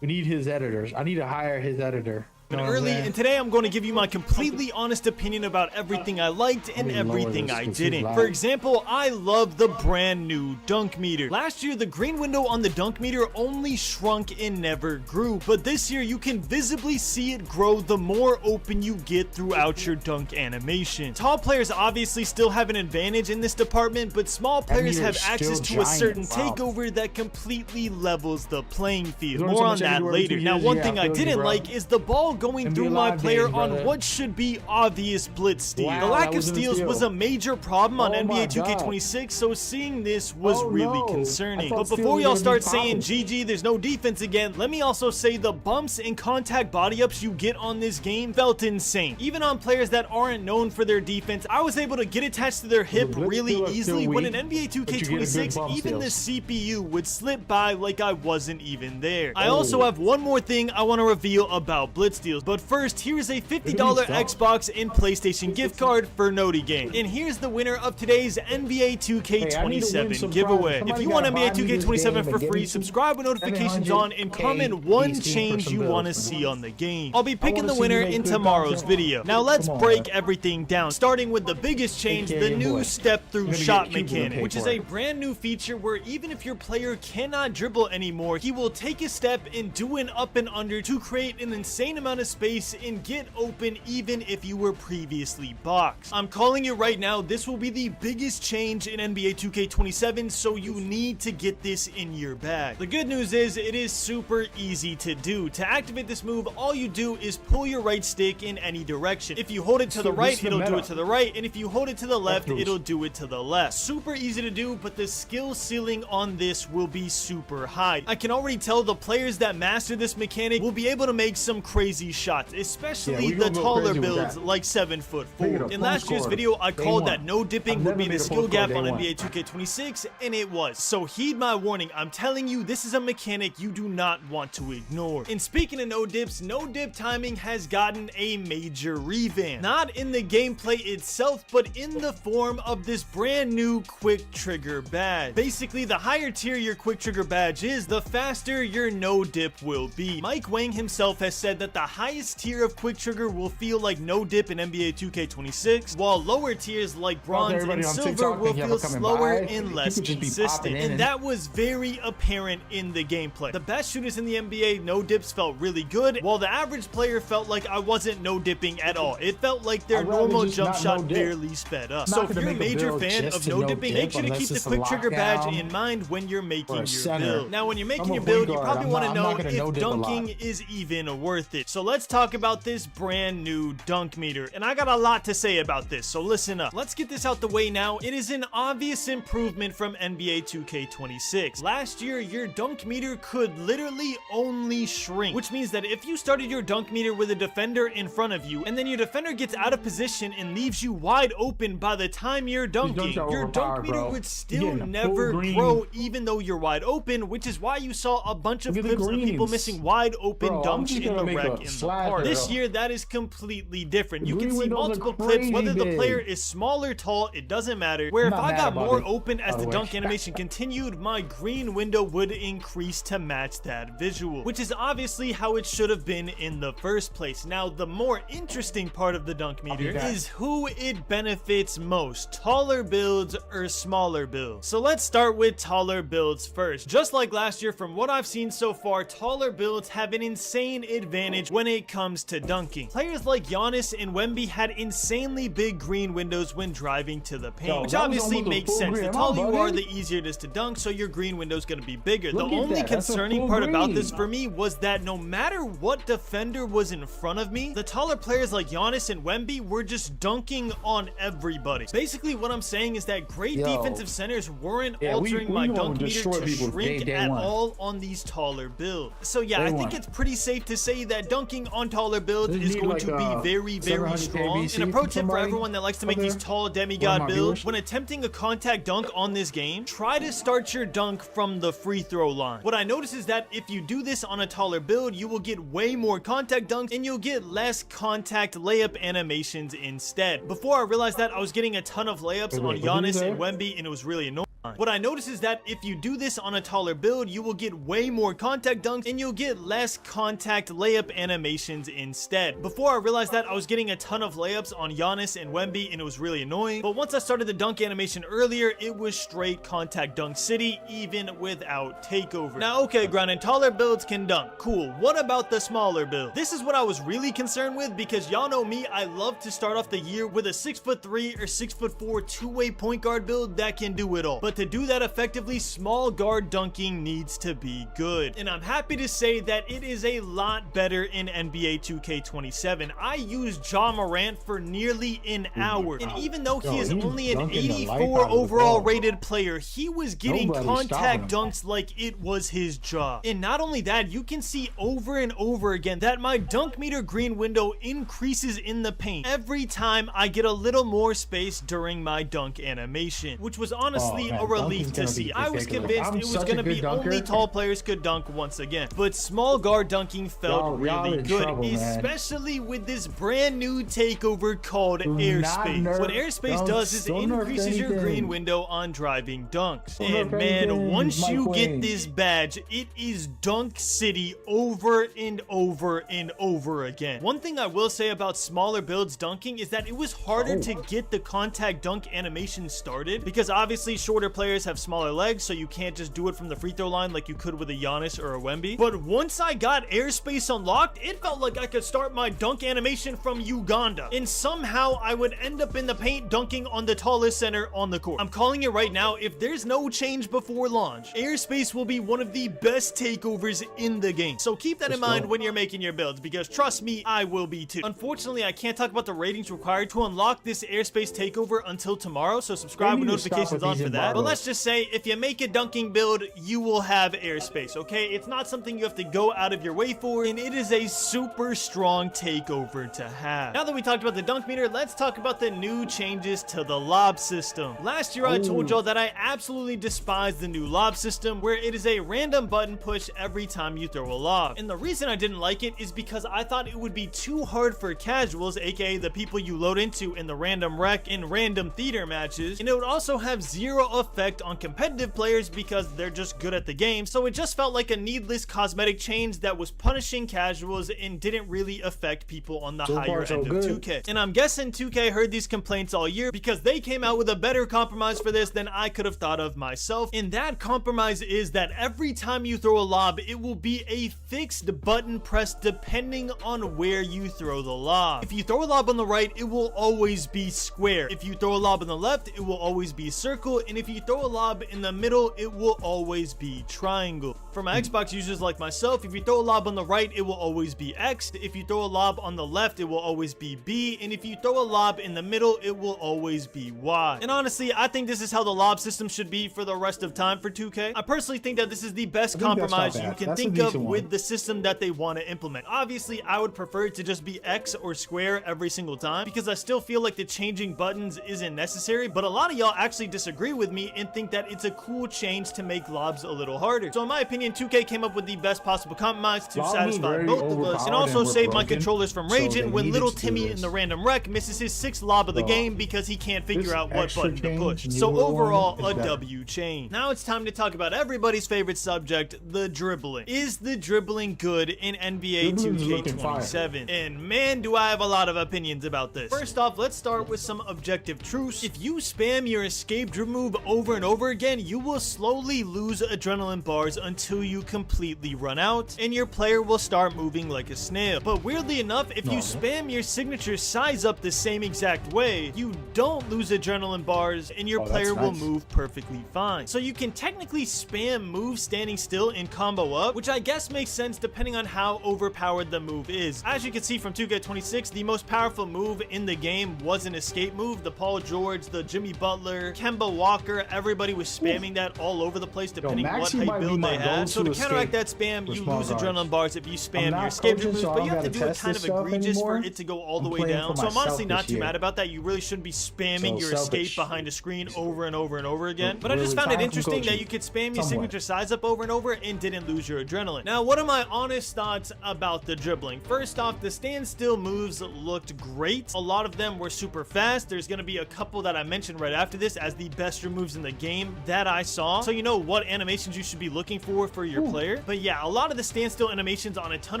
We need his editors. I need to hire his editor. early, and today I'm going to give you my completely honest opinion about everything I liked and everything I didn't. For example, I love the brand new dunk meter. Last year, the green window on the dunk meter only shrunk and never grew, but this year you can visibly see it grow the more open you get throughout your dunk animation. Tall players obviously still have an advantage in this department, but small players have access to a certain takeover that completely levels the playing field. More on that later. Now, one thing I didn't like is the ball going through my player on what should be obvious blitz steal. The lack of steals was a major problem on NBA 2K26, so seeing this was really concerning. But before y'all start saying GG, there's no defense again, let me also say the bumps and contact body ups you get on this game felt insane. Even on players that aren't known for their defense, I was able to get attached to their hip really easily. When in NBA 2K26, even the CPU would slip by like I wasn't even there. I also have one more thing I want to reveal about blitz steals, but first, here's a $50 Xbox and PlayStation gift card for Noti Gang. And here's the winner of today's NBA 2K27 giveaway. If you want NBA 2K27 for free, subscribe with notifications on and comment one change you want to see on the game. I'll be picking the winner in tomorrow's video. Now let's break everything down, starting with the biggest change, the new step-through shot mechanic, which is a brand new feature where even if your player cannot dribble anymore, he will take a step and do an up and under to create an insane amount of space and get open even if you were previously boxed. I'm calling it right now, this will be the biggest change in NBA 2K27, so you need to get this in your bag. The good news is it is super easy to do. To activate this move, all you do is pull your right stick in any direction. If you hold it to the right, it'll do it to the right, and if you hold it to the left, it'll do it to the left. Super easy to do, but the skill ceiling on this will be super high. I can already tell the players that master this mechanic will be able to make some crazy shots, especially the taller builds like 7'4". In last year's video, I called that no dipping would be the skill gap on NBA 2K26, and it was. So heed my warning, I'm telling you, this is a mechanic you do not want to ignore. And speaking of no dips, no dip timing has gotten a major revamp. Not in the gameplay itself, but in the form of this brand new quick trigger badge. Basically, the higher tier your quick trigger badge is, the faster your no dip will be. Mike Wang himself has said that the highest tier of quick trigger will feel like no dip in NBA 2K26, while lower tiers like bronze and silver will feel slower and less consistent. And that was very apparent in the gameplay. The best shooters in the NBA no dips felt really good, while the average player felt like I wasn't no dipping at all. It felt like their normal jump shot barely sped up. So if you're a major fan of no dipping, make sure to keep the quick trigger badge in mind when you're making your build. Now when you're making your build, you probably want to know if dunking is even worth it. So let's talk about this brand new dunk meter. And I got a lot to say about this, so listen up. Let's get this out the way now. It is an obvious improvement from NBA 2K26. Last year, your dunk meter could literally only shrink, which means that if you started your dunk meter with a defender in front of you, and then your defender gets out of position and leaves you wide open by the time you're dunking, your dunk meter would still never grow even though you're wide open, which is why you saw a bunch of clips of people missing wide open dunks in the rec in the park. This year, that is completely different. You can see multiple clips, whether the player is small or tall, it doesn't matter, where if I got more open as the dunk animation continued, my green window would increase to match that visual, which is obviously how it should have been in the first place. Now, the more interesting part of the dunk meter is who it benefits most, taller builds or smaller builds. So let's start with taller builds first. Just like last year, from what I've seen so far, taller builds have an insane advantage when it comes to dunking. Players like Giannis and Wemby had insanely big green windows when driving to the paint, which obviously makes sense. The taller you are, the easier it is to dunk, so your green window is going to be bigger. The only concerning part about this for me was that no matter what defender was in front of me, the taller players like Giannis and Wemby were just dunking on everybody. Basically, what I'm saying is that great defensive centers weren't altering my dunk meter to shrink at all on these taller builds. So yeah, I think it's pretty safe to say that dunking on taller builds is going to be very, very strong. And a pro tip for everyone that likes to make these tall demigod builds, when attempting a contact dunk on this game, try to start your dunk from the free throw line. What I noticed is that if you do this on a taller build, you will get way more contact dunks and you'll get less contact layup animations instead. Before I realized that, I was getting a ton of layups on Giannis and Wemby, and it was really annoying. What I noticed is that if you do this on a taller build, you will get way more contact dunks and you'll get less contact layup animations instead. Before I realized that, I was getting a ton of layups on Giannis and Wemby and it was really annoying. But once I started the dunk animation earlier, it was straight contact dunk city, even without takeover. Now, okay, granted, taller builds can dunk. Cool. What about the smaller build? This is what I was really concerned with because y'all know me, I love to start off the year with a 6'3" or 6'4" two-way point guard build that can do it all. But to do that effectively, small guard dunking needs to be good. And I'm happy to say that it is a lot better in NBA 2K27. I used Ja Morant for nearly an hour. And even though he is only an 84 overall rated player, he was getting contact dunks like it was his job. And not only that, you can see over and over again that my dunk meter green window increases in the paint every time I get a little more space during my dunk animation, which was honestly a relief to see. I was convinced it was going to be only tall players could dunk once again, but small guard dunking felt really good, especially with this brand new takeover called airspace. What airspace does is it increases your green window on driving dunks. And man, once you get this badge, it is dunk city over and over and over again. One thing I will say about smaller builds dunking is that it was harder to get the contact dunk animation started because obviously shorter players have smaller legs, so you can't just do it from the free throw line like you could with a Giannis or a Wemby. But once I got airspace unlocked, it felt like I could start my dunk animation from Uganda, and somehow I would end up in the paint dunking on the tallest center on the court. I'm calling it right now, if there's no change before launch, airspace will be one of the best takeovers in the game. So keep that in mind when you're making your builds, because trust me, I will be too. Unfortunately, I can't talk about the ratings required to unlock this airspace takeover until tomorrow, so subscribe with notifications on for that. But let's just say, if you make a dunking build, you will have airspace, okay? It's not something you have to go out of your way for, and it is a super strong takeover to have. Now that we talked about the dunk meter, let's talk about the new changes to the lob system. Last year, I told y'all that I absolutely despise the new lob system, where it is a random button push every time you throw a lob. And the reason I didn't like it is because I thought it would be too hard for casuals, aka the people you load into in the random rec and random theater matches, and it would also have zero effect on competitive players because they're just good at the game. So it just felt like a needless cosmetic change that was punishing casuals and didn't really affect people on the higher end of 2K. And I'm guessing 2K heard these complaints all year because they came out with a better compromise for this than I could have thought of myself. And that compromise is that every time you throw a lob, it will be a fixed button press depending on where you throw the lob. If you throw a lob on the right, it will always be square. If you throw a lob on the left, it will always be circle. And if you throw a lob in the middle, it will always be triangle. For my Xbox users like myself, if you throw a lob on the right, it will always be X. If you throw a lob on the left, it will always be B. And if you throw a lob in the middle, it will always be Y. And honestly, I think this is how the lob system should be for the rest of time for 2K. I personally think that this is the best compromise you can think of with the system that they want to implement. Obviously, I would prefer it to just be X or square every single time because I still feel like the changing buttons isn't necessary, but a lot of y'all actually disagree with me and think that it's a cool change to make lobs a little harder. So in my opinion, 2K came up with the best possible compromise to satisfy both of us and also save my controllers from raging when little Timmy in the random rec misses his 6th lob of the game because he can't figure out what button to push. So overall, a W chain. Now it's time to talk about everybody's favorite subject, the dribbling. Is the dribbling good in NBA 2K27? And man, do I have a lot of opinions about this. First off, let's start with some objective truths. If you spam your escape dribble move over and over again, you will slowly lose adrenaline bars until you completely run out, and your player will start moving like a snail. But weirdly enough, if you spam your signature size up the same exact way, you don't lose adrenaline bars, and your player will move perfectly fine. So you can technically spam moves standing still and combo up, which I guess makes sense depending on how overpowered the move is. As you can see from 2K26, the most powerful move in the game was an escape move. The Paul George, the Jimmy Butler, Kemba Walker, everybody was spamming that all over the place depending on what type build they had. Yeah, so to counteract that spam, you lose adrenaline bars if you spam your escape moves, but you have to do it kind of egregious for it to go all the way down. So I'm honestly not too mad about that. You really shouldn't be spamming your escape behind a screen over and over and over again. But I just found it interesting that you could spam your signature size up over and over and didn't lose your adrenaline. Now, what are my honest thoughts about the dribbling? First off, the standstill moves looked great. A lot of them were super fast. There's going to be a couple that I mentioned right after this as the best moves in the game that I saw. So you know what animations you should be looking for your player. But yeah, a lot of the standstill animations on a ton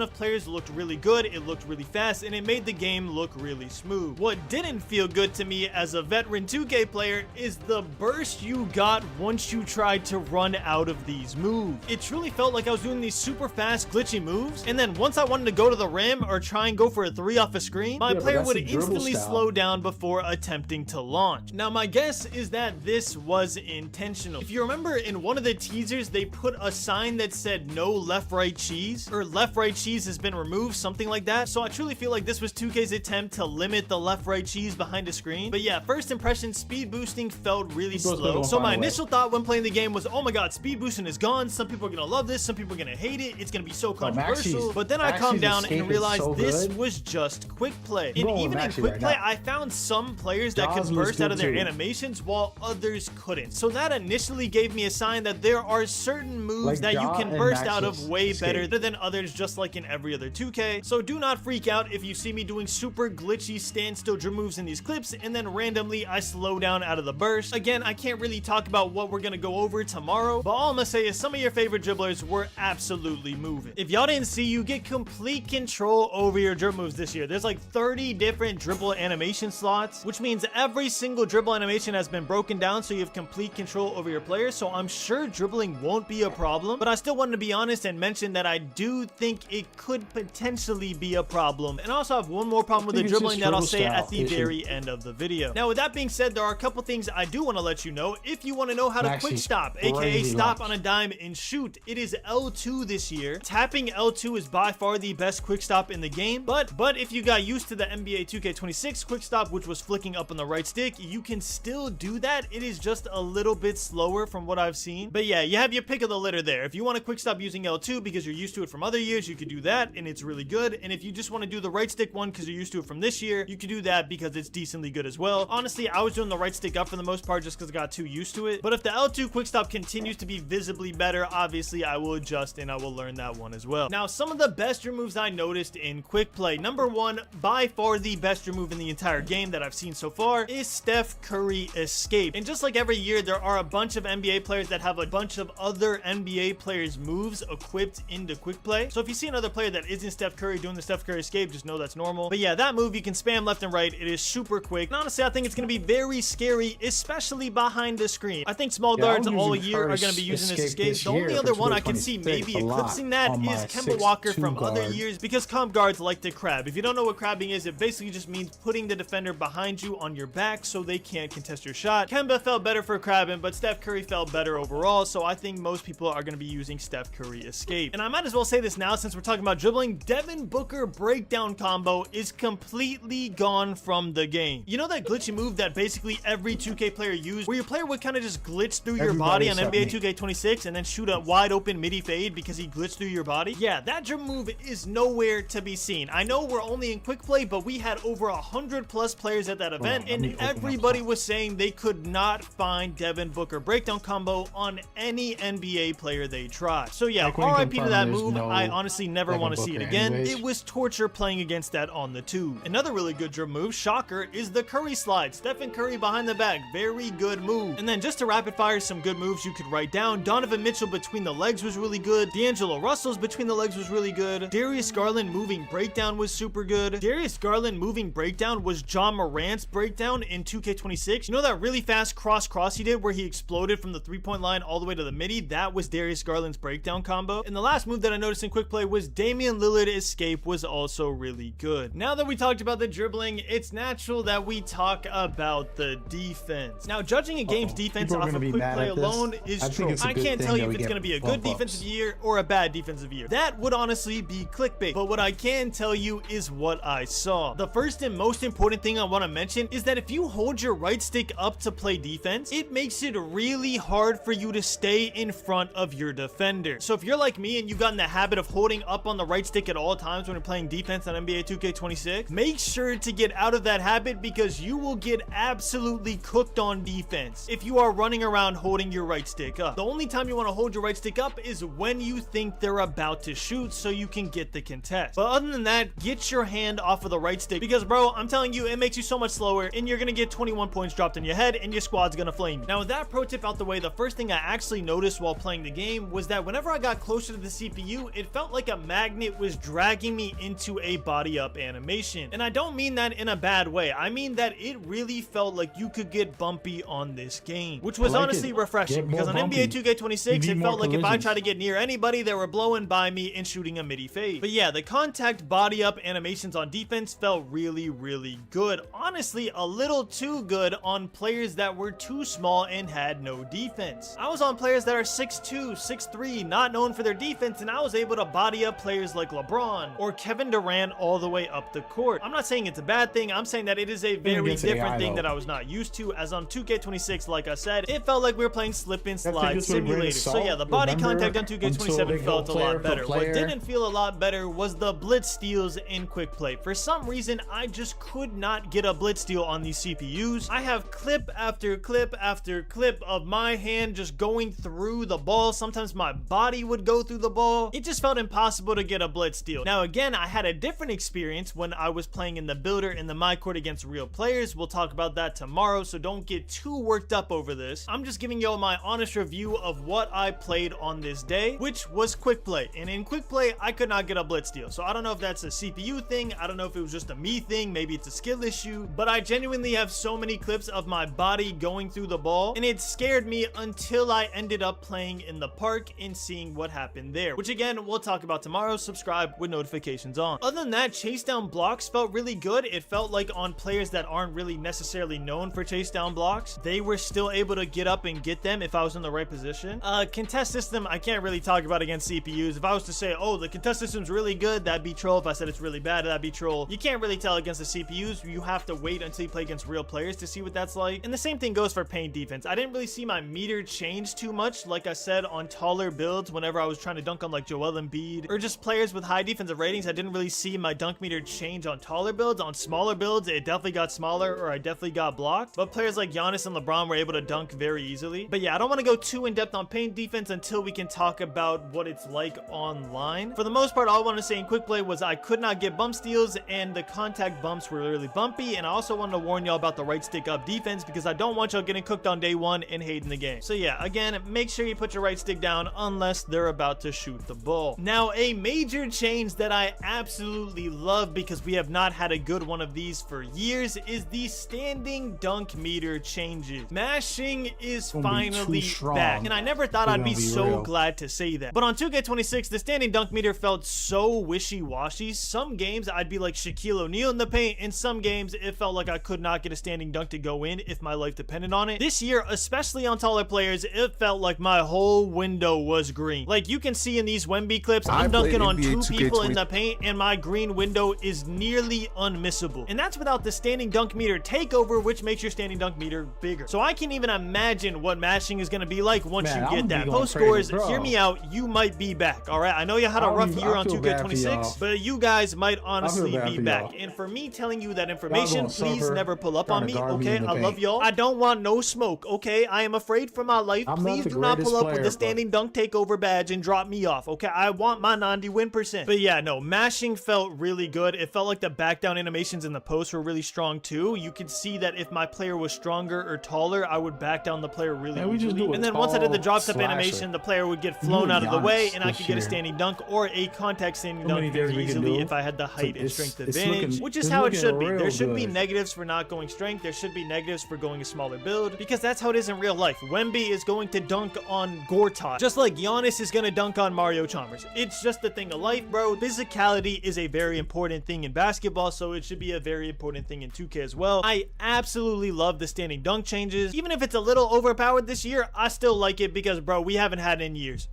of players looked really good. It looked really fast and it made the game look really smooth. What didn't feel good to me as a veteran 2K player is the burst you got once you tried to run out of these moves. It truly felt like I was doing these super fast glitchy moves, and then once I wanted to go to the rim or try and go for a 3 off a screen, my player would instantly slow down before attempting to launch. Now my guess is that this was intentional. If you remember in one of the teasers, they put a sign that said no left right cheese, or left right cheese has been removed, something like that. So I truly feel like this was 2K's attempt to limit the left right cheese behind a screen. But yeah, first impression, speed boosting felt really slow. So my initial thought when playing the game was, oh my god, speed boosting is gone. Some people are gonna love this, some people are gonna hate it. It's gonna be so controversial. But then I calmed down and realized this was just quick play. And even in quick play, I found some players that could burst out of their animations while others couldn't. So that initially gave me a sign that there are certain moves that you can burst out of way better than others, just like in every other 2K. So do not freak out if you see me doing super glitchy standstill dribble moves in these clips and then randomly I slow down out of the burst. Again, I can't really talk about what we're gonna go over tomorrow, but all I'm gonna say is some of your favorite dribblers were absolutely moving. If y'all didn't see, you get complete control over your dribble moves this year. There's like 30 different dribble animation slots, which means every single dribble animation has been broken down so you have complete control over your players. So I'm sure dribbling won't be a problem, but I still wanted to be honest and mention that I do think it could potentially be a problem. And I also have one more problem with the dribbling that I'll say at the very end of the video. Now with that being said, there are a couple things I do want to let you know. If you want to know how to quick stop, aka stop on a dime and shoot, it is L2 this year. Tapping L2 is by far the best quick stop in the game, but if you got used to the NBA 2K26 quick stop, which was flicking up on the right stick, you can still do that. It is just a little bit slower from what I've seen. But yeah, you have your pick of the litter there. If you want to quick stop using L2 because you're used to it from other years, you could do that and it's really good. And if you just want to do the right stick one because you're used to it from this year, you could do that because it's decently good as well. Honestly, I was doing the right stick up for the most part just because I got too used to it. But if the L2 quick stop continues to be visibly better, obviously I will adjust and I will learn that one as well. Now, some of the best removes I noticed in quick play. Number one, by far the best remove in the entire game that I've seen so far is Steph Curry escape. And just like every year, there are a bunch of NBA players that have a bunch of other NBA players moves equipped into quick play. So if you see another player that isn't Steph Curry doing the Steph Curry escape, just know that's normal. But yeah, that move you can spam left and right. It is super quick. And honestly, I think it's going to be very scary, especially behind the screen. I think small guards all year are going to be using this escape. The only other one I can see maybe eclipsing that is Kemba Walker from other years, because comp guards like to crab. If you don't know what crabbing is, it basically just means putting the defender behind you on your back so they can't contest your shot. Kemba felt better for crabbing, but Steph Curry felt better overall, so I think most people are going to be using Steph Curry escape. And I might as well say this now since we're talking about dribbling. Devin Booker breakdown combo is completely gone from the game. You know that glitchy move that basically every 2K player used, where your player would kind of just glitch through your body on NBA 2K26 and then shoot a wide open midi fade because he glitched through your body? Yeah, that dribble move is nowhere to be seen. I know we're only in quick play, but we had over 100+ players at that event, and everybody was saying they could not find Devin Booker breakdown combo on any NBA player they tried. So yeah, RIP to that move. I honestly never want to see it again. It was torture playing against that on the tube. Another really good dribble move, shocker, is the Curry slide. Stephen Curry behind the back, very good move. And then just to rapid fire some good moves you could write down, Donovan Mitchell between the legs was really good. D'Angelo Russell's between the legs was really good. Darius Garland moving breakdown was super good. Darius Garland moving breakdown was John Morant's breakdown in 2K26. You know that really fast cross he did where he exploded from the 3-point line all the way to the midi? That was Darius Garland's breakdown combo. And the last move that I noticed in quick play was Damian Lillard escape was also really good. Now that we talked about the dribbling, it's natural that we talk about the defense. Now, judging a game's defense off of quick play alone is true. I can't tell you if it's going to be a good defensive year or a bad defensive year. That would honestly be clickbait. But what I can tell you is what I saw. The first and most important thing I want to mention is that if you hold your right stick up to play defense, it makes it really hard for you to stay in front of your major defender. So if you're like me and you got in the habit of holding up on the right stick at all times when you're playing defense on NBA 2K26, make sure to get out of that habit because you will get absolutely cooked on defense if you are running around holding your right stick up. The only time you want to hold your right stick up is when you think they're about to shoot so you can get the contest. But other than that, get your hand off of the right stick because, bro, I'm telling you, it makes you so much slower and you're gonna get 21 points dropped on your head and your squad's gonna flame you. Now, with that pro tip out the way, the first thing I actually noticed while playing the game was that whenever I got closer to the CPU, it felt like a magnet was dragging me into a body up animation. And I don't mean that in a bad way. I mean that it really felt like you could get bumpy on this game, which was honestly refreshing because on NBA 2K26, it felt like if I tried to get near anybody, they were blowing by me and shooting a midi fade. But yeah, the contact body up animations on defense felt really, really good. Honestly, a little too good on players that were too small and had no defense. I was on players that are 6'2", 6'3", not known for their defense, and I was able to body up players like LeBron or Kevin Durant all the way up the court. I'm not saying it's a bad thing. I'm saying that it is a very different thing that I was not used to, as on 2K26, like I said, it felt like we were playing slip and slide simulator. So yeah, the body contact on 2K27 felt a lot better. What didn't feel a lot better was the blitz steals in quick play. For some reason, I just could not get a blitz steal on these CPUs. I have clip after clip after clip of my hand just going through the ball. Sometimes my body would go through the ball. It just felt impossible to get a blitz steal. Now again, I had a different experience when I was playing in the builder in the my court against real players. We'll talk about that tomorrow, so don't get too worked up over this. I'm just giving y'all my honest review of what I played on this day, which was quick play. And in quick play, I could not get a blitz steal. So I don't know if that's a CPU thing. I don't know if it was just a me thing. Maybe it's a skill issue, but I genuinely have so many clips of my body going through the ball, and it scared me until I ended up playing in the park and seeing what happened there, which again, we'll talk about tomorrow. Subscribe with notifications on. Other than that, chase down blocks felt really good. It felt like on players that aren't really necessarily known for chase down blocks, they were still able to get up and get them if I was in the right position. Contest system, I can't really talk about against CPUs. If I was to say, oh, the contest system's really good, that'd be troll. If I said it's really bad, that'd be troll. You can't really tell against the CPUs. You have to wait until you play against real players to see what that's like. And the same thing goes for paint defense. I didn't really see my meter change too much, like I said, on taller builds whenever I was trying to dunk on like Joel Embiid or just players with high defensive ratings. I didn't really see my dunk meter change on taller builds. On smaller builds, it definitely got smaller, or I definitely got blocked. But players like Giannis and LeBron were able to dunk very easily. But yeah, I don't want to go too in depth on paint defense until we can talk about what it's like online. For the most part, all I want to say in quick play was I could not get bump steals, and the contact bumps were really bumpy. And I also wanted to warn y'all about the right stick up defense because I don't want y'all getting cooked on day one and hating the game. So yeah, again, make sure you put your right stick down unless they're about to shoot the ball. Now, a major change that I absolutely love because we have not had a good one of these for years is the standing dunk meter changes. Mashing is finally back, and I never thought I'd be so glad to say that. But on 2K26, the standing dunk meter felt so wishy-washy. Some games I'd be like Shaquille O'Neal in the paint, and some games it felt like I could not get a standing dunk to go in if my life depended on it. This year, especially on taller players, it felt like my whole window was green. Like you can see in these Wemby clips, I'm dunking on 2 people in the paint, and my green window is nearly unmissable. And that's without the standing dunk meter takeover, which makes your standing dunk meter bigger. So I can even imagine what mashing is going to be like once you get that. Post scores, hear me out, you might be back. All right, I know you had a rough year on 2K26, but you guys might honestly be back. And for me telling you that information, please never pull up on me, okay? I love y'all. I don't want no smoke, okay? I am afraid for my life. Please do not pull up with the standing dunk takeover badge and drop me off, okay? I want my 90 win percent. But yeah, no, mashing felt really good. It felt like the back down animations in the post were really strong too. You could see that if my player was stronger or taller, I would back down the player really easily. And then once I did the drop step animation, the player would get flown out of the way, and I could get a standing dunk or a contact standing dunk very easily if I had the height and strength advantage, which is how it should be. There should be negatives for not going strength. There should be negatives for going a smaller build, because that's how it is in real life. Wemby is going to dunk on Gortat, just like Giannis is going to dunk on Mario Chalmers. It's just a thing of life, bro. Physicality is a very important thing in basketball, so it should be a very important thing in 2K as well. I absolutely love the standing dunk changes. Even if it's a little overpowered this year, I still like it because, bro, we haven't had it in years.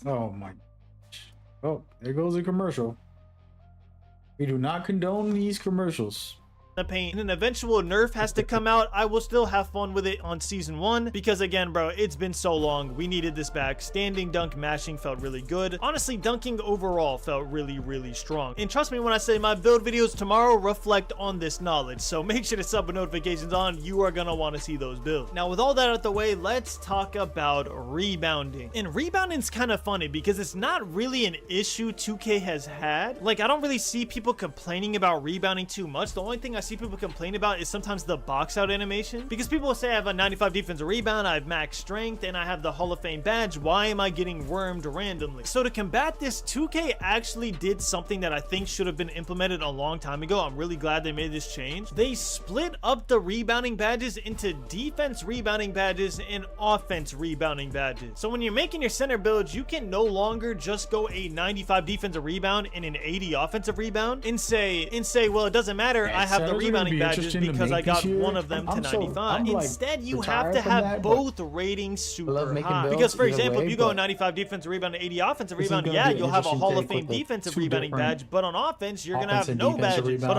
Oh my. Oh, there goes a commercial. We do not condone these commercials. the paint and an eventual nerf has to come out, I will still have fun with it on season 1 because again, bro, it's been so long. We needed this back. Standing dunk mashing felt really good. Honestly, dunking overall felt really strong. And trust me when I say my build videos tomorrow reflect on this knowledge. So make sure to sub with notifications on. You are gonna want to see those builds. Now, with all that out of the way, let's talk about rebounding. And rebounding's kind of funny because it's not really an issue 2K has had. Like, I don't really see people complaining about rebounding too much. The only thing I see people complain about is sometimes the box out animation, because people will say I have a 95 defensive rebound, I have max strength, and I have the Hall of Fame badge. Why am I getting wormed randomly? So to combat this, 2K actually did something that I think should have been implemented a long time ago. I'm really glad they made this change. They split up the rebounding badges into defense rebounding badges and offense rebounding badges. So when you're making your center builds, you can no longer just go a 95 defensive rebound and an 80 offensive rebound and say, well, it doesn't matter. I have the rebounding badges because I got one of them to 95. Instead, you have to have both ratings super high. Because, for example, if you go 95 defensive rebound and 80 offensive rebound, yeah, you'll have a Hall of Fame defensive rebounding badge, but on offense, you're gonna have no badges. But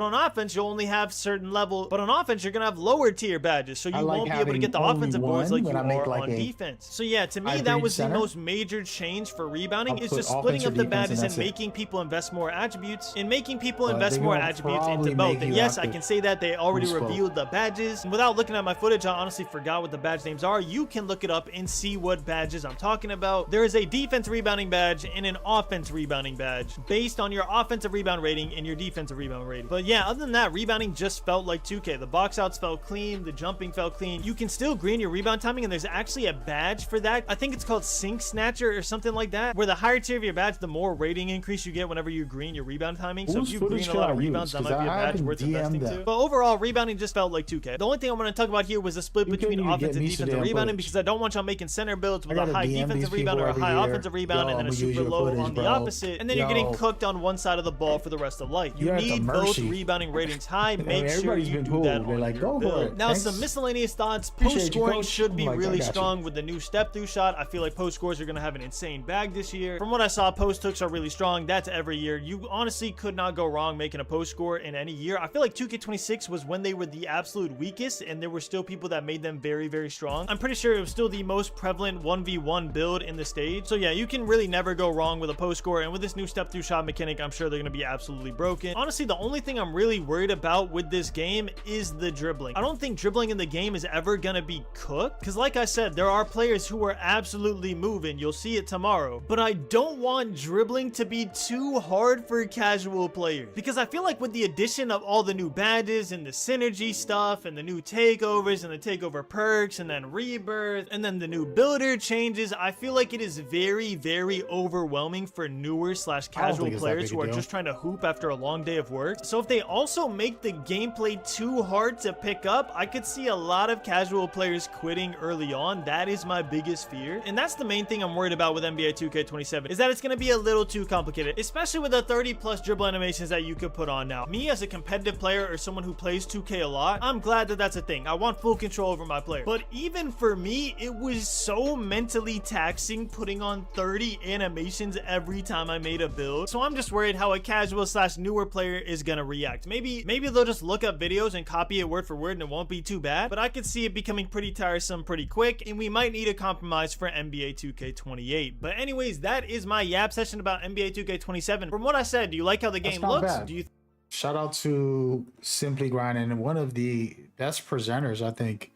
on offense, you'll only have certain level. But on offense, you're gonna have lower tier badges, so you won't be able to get the offensive boards like you are on defense. So yeah, to me, that was the most major change for rebounding, is just splitting up the badges and making people invest more attributes into both. And yes, I can say that they already revealed the badges. And without looking at my footage, I honestly forgot what the badge names are. You can look it up and see what badges I'm talking about. There is a defense rebounding badge and an offense rebounding badge based on your offensive rebound rating and your defensive rebound rating. But yeah, other than that, rebounding just felt like 2K. The box outs felt clean, the jumping felt clean. You can still green your rebound timing, and there's actually a badge for that. I think it's called Sink Snatcher or something like that, where the higher tier of your badge, the more rating increase you get whenever you green your rebound timing. So if you green a lot of rebounds, that might be a badge worth investing to. But overall, rebounding just felt like 2K. The only thing I want to talk about here was the split between offense and defensive rebounding, because I don't want y'all making center builds with a high defensive rebound or a high offensive rebound and then a super low on the opposite, and then you're getting cooked on one side of the ball for the rest of life. You need both rebounding ratings high. Make sure you do that on your build. Now, some miscellaneous thoughts. Post scoring should be really strong with the new step through shot. I feel like post scores are going to have an insane bag this year. From what I saw, post hooks are really strong. That's every year. You honestly could not go wrong making a post score in any year. I feel like 2K26 was when they were the absolute weakest, and there were still people that made them very strong. I'm pretty sure it was still the most prevalent 1v1 build in the stage. So yeah, you can really never go wrong with a post score, and with this new step through shot mechanic, I'm sure they're going to be absolutely broken. Honestly, the only thing I'm really worried about with this game is the dribbling. I don't think dribbling in the game is ever going to be cooked, because like I said, there are players who are absolutely moving. You'll see it tomorrow. But I don't want dribbling to be too hard for casual players, because I feel like with the addition of all the new badges and the synergy stuff and the new takeovers and the takeover perks and then rebirth and then the new builder changes, I feel like it is very overwhelming for newer / casual players who are just trying to hoop after a long day of work. So if they also make the gameplay too hard to pick up, I could see a lot of casual players quitting early on. That is my biggest fear, and that's the main thing I'm worried about with NBA 2K27, is that it's going to be a little too complicated, especially with the 30+ dribble animations that you could put on now. Me as a competitive player or someone who plays 2K a lot, I'm glad that that's a thing. I want full control over my player. But even for me, it was so mentally taxing putting on 30 animations every time I made a build. So I'm just worried how a casual / newer player is gonna react. Maybe they'll just look up videos and copy it word for word and it won't be too bad, but I could see it becoming pretty tiresome pretty quick, and we might need a compromise for NBA 2K28. But anyways, that is my yap session about NBA 2K27. From what I said, do you like how the game looks? Do you Shout out to Simply Grinding, one of the best presenters, I think.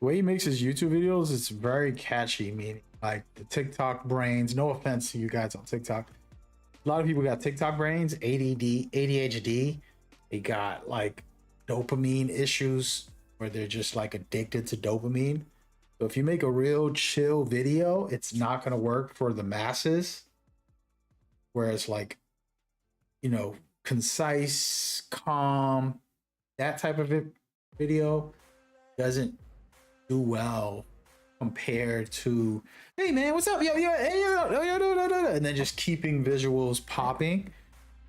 The way he makes his YouTube videos, it's very catchy, meaning like the TikTok brains. No offense to you guys on TikTok. A lot of people got TikTok brains, ADD, ADHD. They got like dopamine issues where they're just like addicted to dopamine. So if you make a real chill video, it's not going to work for the masses. Whereas like, you know, concise, calm, that type of video doesn't do well compared to, hey man, what's up, yo, hey, yo, and then just keeping visuals popping.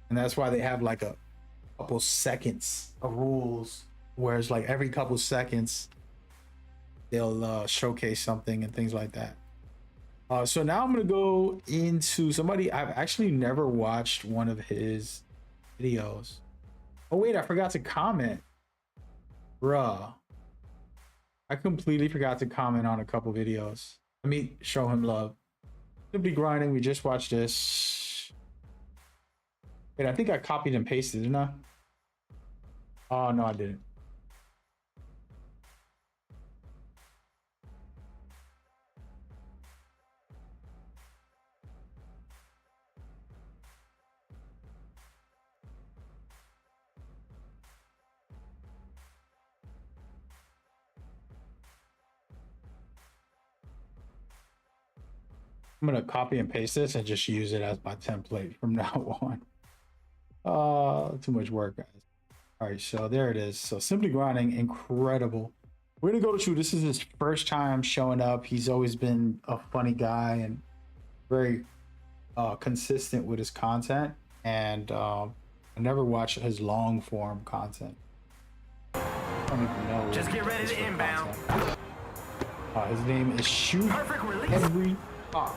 And that's why they have like a couple seconds of rules, whereas like every couple seconds they'll showcase something and things like that. So now I'm gonna go into somebody I've actually never watched one of his videos. Oh wait, I forgot to comment. Bruh. I completely forgot to comment on a couple videos. Let me show him love. Simply grinding. We just watched this. Wait, I think I copied and pasted, didn't I? Oh no, I didn't. I'm gonna copy and paste this and just use it as my template from now on. Too much work, guys. All right, so there it is. So Simply Grinding, incredible. We're gonna go to shoot. This is his first time showing up. He's always been a funny guy and very consistent with his content. And I never watched his long form content. I don't even know. Just get ready to inbound. His name is Shoot Every Pop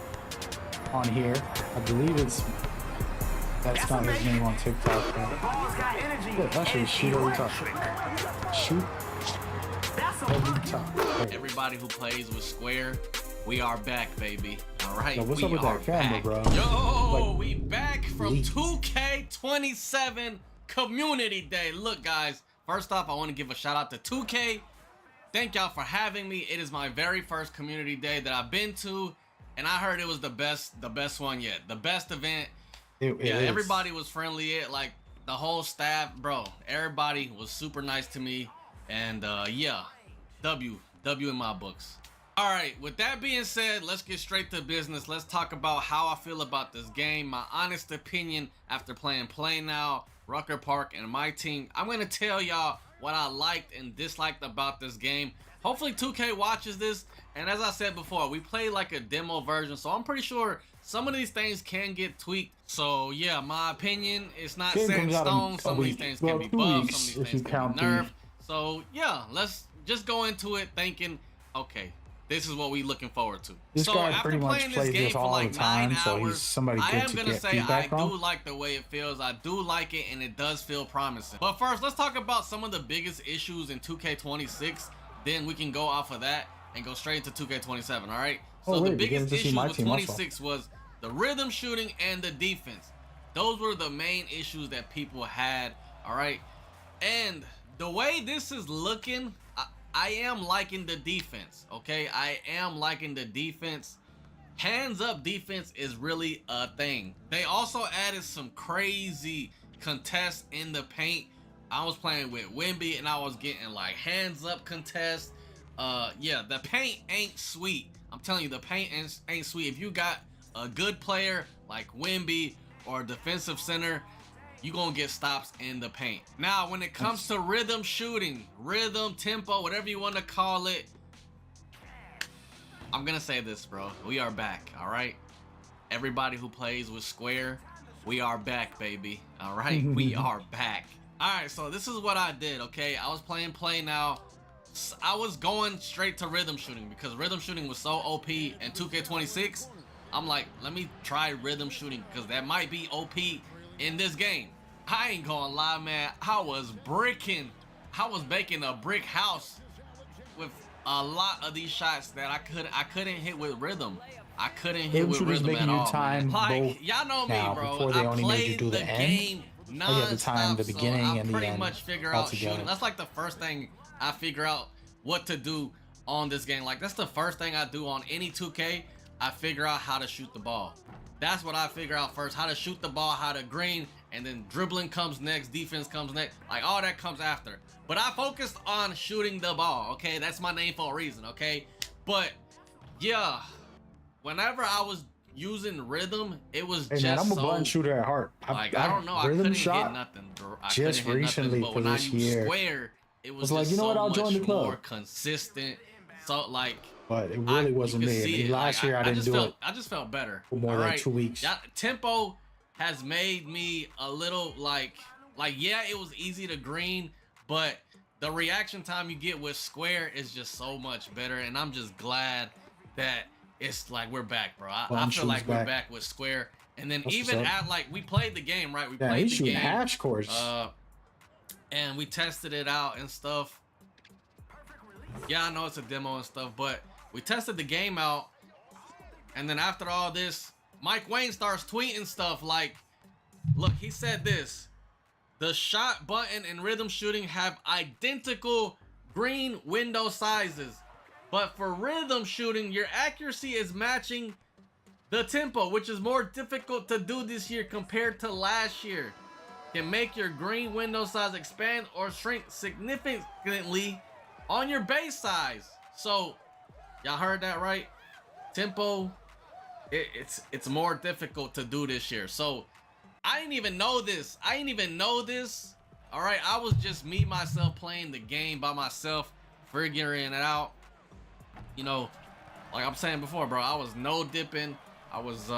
on here. I believe that's not his name on TikTok. Yeah, actually, Shoot Every Top. Shoot Every Top. Hey. Everybody who plays with Square, we are back, baby. All right, Yo, what's up with that camera, bro? Yo, Like, we back from 2K27 Community Day. Look, guys, first off, I want to give a shout out to 2K. Thank y'all for having me. It is my very first community day that I've been to, and I heard it was the best one yet. The best event. Yeah, everybody was friendly. Like the whole staff, bro. Everybody was super nice to me, and yeah, W in my books. All right, with that being said, let's get straight to business. Let's talk about how I feel about this game, my honest opinion after playing Play Now, Rucker Park, and my team. I'm gonna tell y'all what I liked and disliked about this game. Hopefully 2K watches this, and as I said before, we played like a demo version, so I'm pretty sure some of these things can get tweaked. So yeah, my opinion, it's not set in stone. Some of these things can be buffed, some of these things can be nerfed. So yeah, let's just go into it thinking, okay, this is what we looking forward to. This so guy after pretty much playing this plays game this for all like the time, 9 so he's hours, somebody I good am to gonna get say feedback I from. do like the way it feels. I do like it, and it does feel promising. But first, let's talk about some of the biggest issues in 2K26. Then we can go off of that and go straight into 2K27. All right. So Oh, wait, the biggest issue with team also. 26 was the rhythm shooting and the defense. Those were the main issues that people had. All right. And the way this is looking, I am liking the defense, okay? I am liking the defense. Hands up defense is really a thing. They also added some crazy contests in the paint. I was playing with Wimby and I was getting like hands up contests. Yeah, the paint ain't sweet. I'm telling you, the paint ain't sweet. If you got a good player like Wimby or a defensive center, you gonna get stops in the paint. Now, when it comes to rhythm shooting, rhythm, tempo, whatever you want to call it, I'm gonna say this, bro. We are back, all right? Everybody who plays with Square, we are back, baby. All right, we are back. All right, so this is what I did, okay? I was playing Play Now. I was going straight to rhythm shooting because rhythm shooting was so OP in 2K26. I'm like, let me try rhythm shooting because that might be OP in this game. I ain't gonna lie, man. I was bricking. I was making a brick house with a lot of these shots that I couldn't hit with rhythm. I couldn't hit with rhythm at all. Like, y'all know me, bro. I played the game non-stop, the beginning so I and the pretty end much figure out altogether. shooting. That's like the first thing I figure out what to do on this game. Like, that's the first thing I do on any 2K. I figure out how to shoot the ball. That's what I figure out first, how to shoot the ball, how to green, and then dribbling comes next, defense comes next, like all that comes after. But I focused on shooting the ball, okay? That's my name for a reason, okay? But yeah, whenever I was using rhythm, it was Hey just man, I'm a so, blind shooter at heart. like, I don't know, I couldn't hit nothing, bro. I couldn't just hit nothing, recently but for when I this used year. Square, it was It's like, just you know so what, I'll join the much club. more consistent. So like, But it really wasn't me. I mean, last year I didn't do it I just felt better for more than 2 weeks. Yeah, tempo has made me a little like yeah, it was easy to green, but the reaction time you get with Square is just so much better, and I'm just glad that it's like we're back, bro. I feel like we're back with Square. And then even at like, we played the game, right? We played the game. Hash course. and we tested it out and stuff. Yeah, I know it's a demo and stuff, but we tested the game out, and then after all this, Mike Wayne starts tweeting stuff like, look, he said this: the shot button and rhythm shooting have identical green window sizes, but for rhythm shooting, your accuracy is matching the tempo, which is more difficult to do this year compared to last year. Can make your green window size expand or shrink significantly on your base size. So, y'all heard that right? Tempo, it's more difficult to do this year. So, I didn't even know this. All right, I was just me, myself, playing the game by myself, figuring it out. You know, like I'm saying before, bro, I was no dipping. I was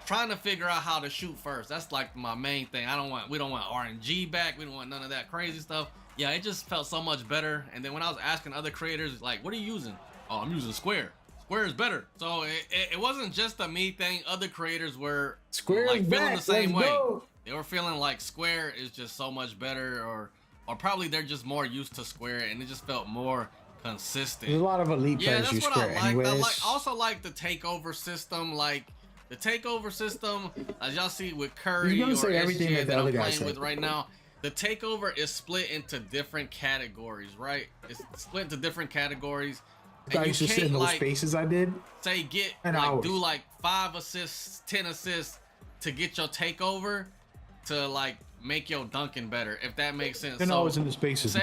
trying to figure out how to shoot first. That's like my main thing. We don't want RNG back. We don't want none of that crazy stuff. Yeah, it just felt so much better. And then when I was asking other creators, like, what are you using? Oh, I'm using Square. Square is better. So it wasn't just a me thing. Other creators were Square like is feeling back. the same Let's way. go. They were feeling like Square is just so much better, or probably they're just more used to Square, and it just felt more consistent. There's a lot of elite Yeah, players use that's what Square I like. anyways. I also like the takeover system. Like the takeover system, as y'all see with Curry You're or gonna say everything SGA that the that I'm other guy playing said. with right now. The takeover is split into different categories, right? It's split into different categories. I And you used to sit in can't those like spaces I did. say get And like hours. do like 5 assists, 10 assists to get your takeover to like make your dunking better, if that makes sense. And So always in the spaces now.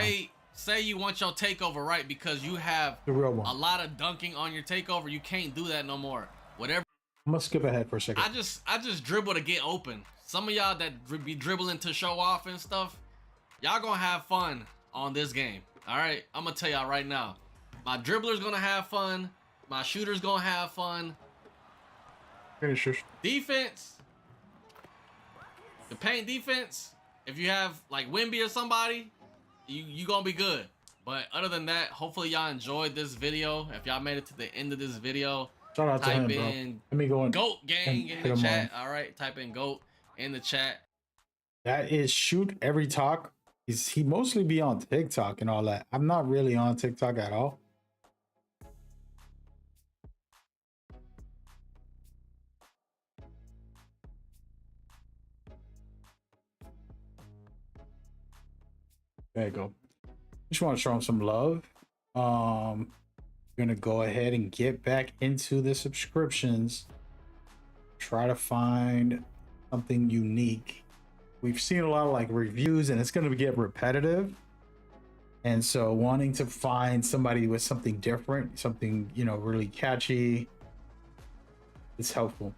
say you want your takeover right because you have The real one. a lot of dunking on your takeover. You can't do that no more. Whatever. I'm gonna skip ahead for a second. I just dribble to get open. Some of y'all that be dribbling to show off and stuff, y'all gonna have fun on this game. All right, I'm gonna tell y'all right now. My dribbler's gonna have fun. My shooter's gonna have fun. Finishers. Defense, the paint defense, if you have like Wimby or somebody, you gonna be good. But other than that, hopefully y'all enjoyed this video. If y'all made it to the end of this video, Shout out to him, type bro. in Let me go in. GOAT gang and in hit the him chat. All right, type in GOAT in the chat. That is Shoot Every Talk. He mostly be on TikTok and all that. I'm not really on TikTok at all. There you go. Just want to show him some love. Gonna go ahead and get back into the subscriptions. Try to find something unique. We've seen a lot of like reviews and it's gonna get repetitive. And so wanting to find somebody with something different, something, you know, really catchy, is helpful.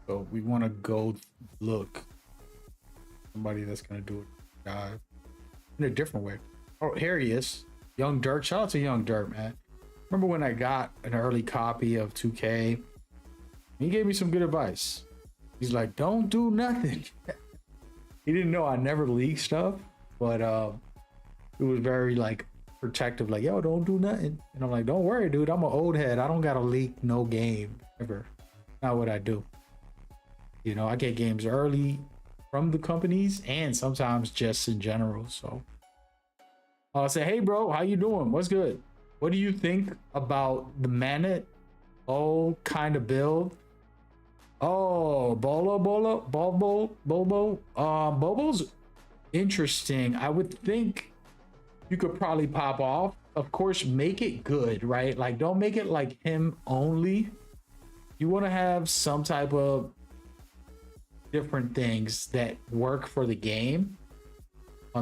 So we want to go look somebody that's gonna do it in a different way. Oh, here he is. Young Dirt. Shout out to Young Dirt, man. Remember when I got an early copy of 2K? He gave me some good advice. He's like, don't do nothing. He didn't know I never leak stuff, but it was very like protective, like, yo, don't do nothing. And I'm like, don't worry, dude. I'm an old head. I don't gotta leak no game ever. Not what I do. You know, I get games early from the companies and sometimes just in general. So I'll say, hey bro, how you doing? What's good? What do you think about the Manet kind of build? Oh, Bobo's interesting. I would think you could probably pop off. Of course, make it good, right? Like, don't make it like him only. You want to have some type of different things that work for the game.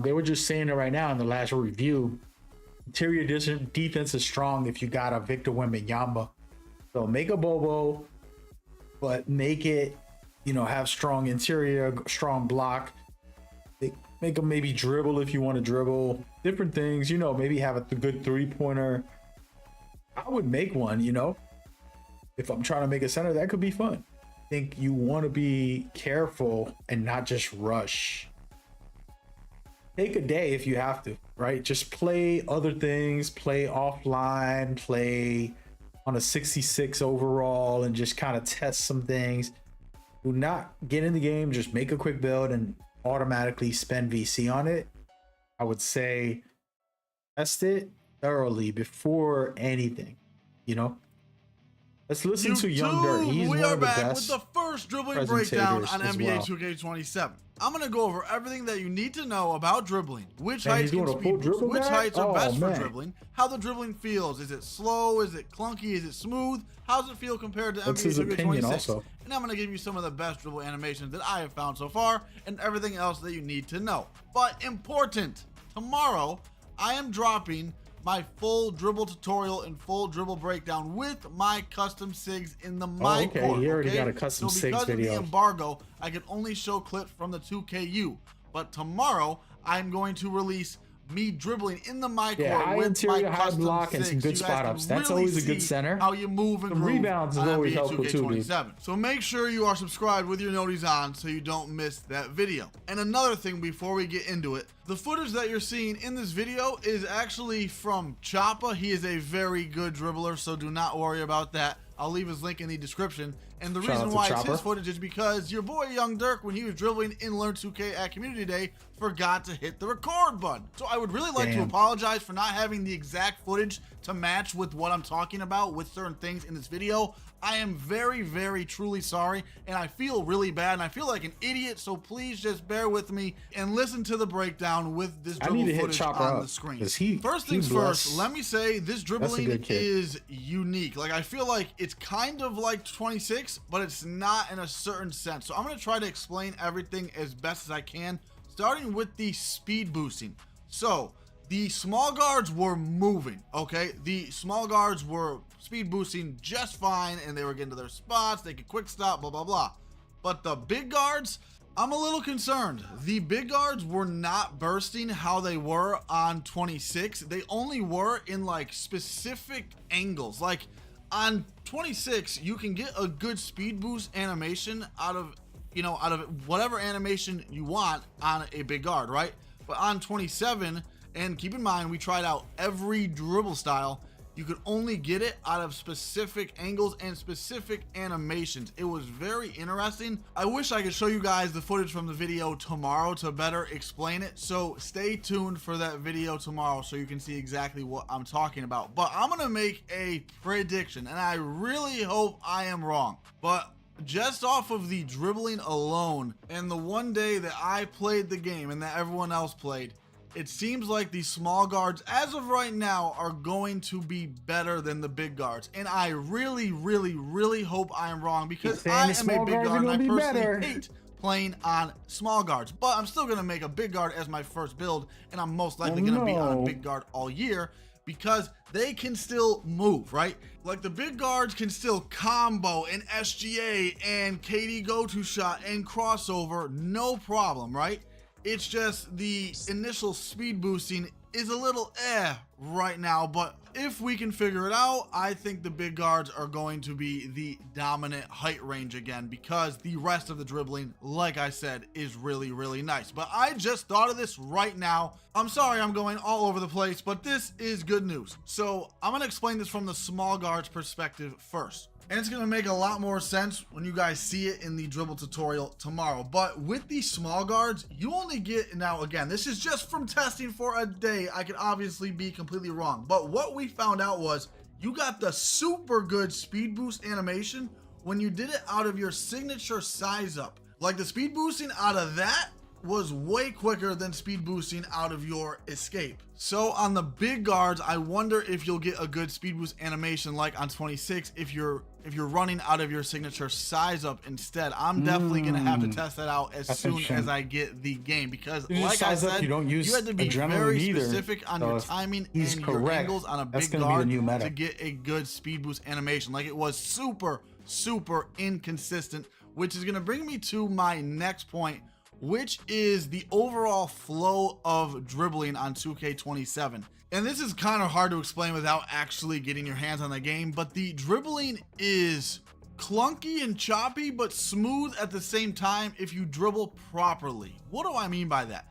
They were just saying it right now in the last review. Interior defense is strong if you got a Victor Wembanyama. So make a Bobo, but make it, you know, have strong interior, strong block. Make them maybe dribble if you want to dribble. Different things, you know, maybe have a good three-pointer. I would make one, you know. If I'm trying to make a center, that could be fun. I think you want to be careful and not just rush. Take a day if you have to, right? Just play other things, play offline, play on a 66 overall and just kind of test some things. Do not get in the game, just make a quick build and automatically spend VC on it. I would say test it thoroughly before anything, you know? Let's listen to Young Dirt. He's We one are of the back best with the first dribbling breakdown on presentators as NBA well. 2K27. I'm going to go over everything that you need to know about dribbling, which Man, heights he's can doing a speed full boost, dribble which back? heights are Oh, best man. for dribbling, how the dribbling feels. Is it slow? Is it clunky? Is it smooth? How does it feel compared to That's NBA his opinion 2K26? also. And I'm going to give you some of the best dribble animations that I have found so far and everything else that you need to know. But important, tomorrow I am dropping my full dribble tutorial and full dribble breakdown with my custom SIGs in the My okay. Court. He already got a custom so SIGs because video. of the embargo, I can only show clips from the 2KU. But tomorrow, I'm going to release me dribbling in the My Court high with interior, my high custom block, and some SIGs. good You guys spot can ups. That's really always a good see center. How you move and Some groove rebounds is on always NBA helpful too, dude. 2K27. So make sure you are subscribed with your noties on so you don't miss that video. And another thing before we get into it, the footage that you're seeing in this video is actually from Choppa. He is a very good dribbler, so do not worry about that. I'll leave his link in the description. And the Shout out reason to why it's Chopper. his footage is because your boy Young Dirk, when he was dribbling in Learn 2K at Community Day, forgot to hit the record button. So I would really like to Damn. apologize for not having the exact footage to match with what I'm talking about with certain things in this video. I am very, very truly sorry, and I feel really bad, and I feel like an idiot, so please just bear with me and listen to the breakdown with this I need dribble to hit footage Chopper on up, the screen. 'cause he First things blessed. first, let me say this dribbling good kid. is unique. Like, I feel like it's kind of like 26, but it's not in a certain sense. So I'm going to try to explain everything as best as I can, starting with the speed boosting. So the small guards were moving, okay? The small guards were speed boosting just fine, and they were getting to their spots. They could quick stop, blah, blah, blah. But the big guards, I'm a little concerned. The big guards were not bursting how they were on 26. They only were in like specific angles. Like on 26, you can get a good speed boost animation out of, out of whatever animation you want on a big guard, right? But on 27, and keep in mind, we tried out every dribble style. You could only get it out of specific angles and specific animations. It was very interesting. I wish I could show you guys the footage from the video tomorrow to better explain it. So stay tuned for that video tomorrow so you can see exactly what I'm talking about. But I'm gonna make a prediction, and I really hope I am wrong. But just off of the dribbling alone and the one day that I played the game and that everyone else played, it seems like the small guards, as of right now, are going to be better than the big guards. And I really, really, really hope I am wrong, because I am a big guard and I personally hate playing on small guards. But I'm still going to make a big guard as my first build, and I'm most likely going to be on a big guard all year, because they can still move, right? Like the big guards can still combo and SGA and KD go-to shot and crossover, no problem, right? It's just the initial speed boosting is a little right now, but if we can figure it out, I think the big guards are going to be the dominant height range again, because the rest of the dribbling, like I said, is really, really nice. But I just thought of this right now. I'm sorry I'm going all over the place, but this is good news. So I'm going to explain this from the small guards perspective first. And it's going to make a lot more sense when you guys see it in the dribble tutorial tomorrow. But with the small guards, you only get, now again, this is just from testing for a day. I could obviously be completely wrong. But what we found out was you got the super good speed boost animation when you did it out of your signature size up. Like the speed boosting out of that was way quicker than speed boosting out of your escape. So on the big guards, I wonder if you'll get a good speed boost animation like on 26 if you're running out of your signature size up instead. I'm definitely gonna have to test that out as soon as I get the game, because like I said, you don't use you had to be very specific on your timing and your angles on a big guard to get a good speed boost animation. Like it was super, super inconsistent, which is gonna bring me to my next point, which is the overall flow of dribbling on 2K27. And this is kind of hard to explain without actually getting your hands on the game, but the dribbling is clunky and choppy, but smooth at the same time if you dribble properly. What do I mean by that?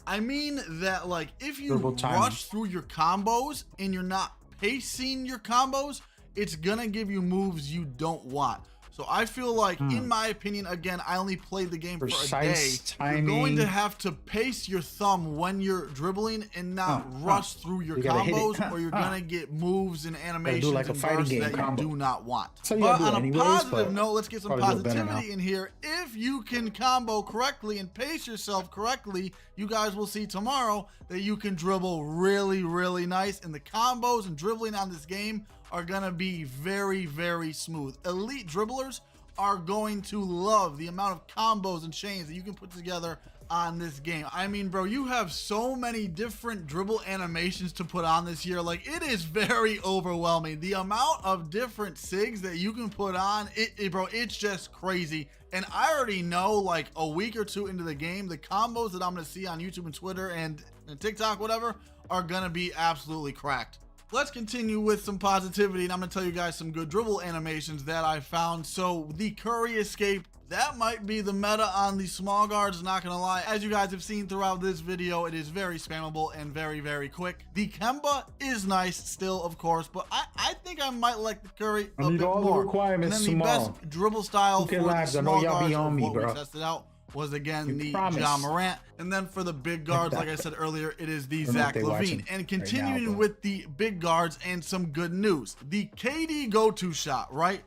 I mean that, like, if you rush through your combos and you're not pacing your combos, it's gonna give you moves you don't want. So I feel like, in my opinion, again, I only played the game for a day. Precise timing. You're going to have to pace your thumb when you're dribbling and not rush through your combos, or you're going to get moves and animations like a and fighting bursts game that combo. you do not want. So but on anyways, a positive note, let's get some probably do it better positivity now. in here. If you can combo correctly and pace yourself correctly, you guys will see tomorrow that you can dribble really, really nice. And the combos and dribbling on this game are going to be very, very smooth. Elite dribblers are going to love the amount of combos and chains that you can put together on this game. I mean, bro, you have so many different dribble animations to put on this year. Like, it is very overwhelming. The amount of different SIGs that you can put on, bro, it's just crazy. And I already know, like, a week or two into the game, the combos that I'm going to see on YouTube and Twitter and TikTok, whatever, are going to be absolutely cracked. Let's continue with some positivity, and I'm going to tell you guys some good dribble animations that I found. So the Curry escape, that might be the meta on the small guards, not going to lie. As you guys have seen throughout this video, it is very spammable and very, very quick. The Kemba is nice still, of course, but I think I might like the Curry a bit all more. the requirements And then the best dribble style for the small guards of what we tested out was, again, the Ja Morant. And then for the big guards, like I said earlier, it is the Zach LaVine. And continuing with the big guards and some good news, the KD go-to shot, right?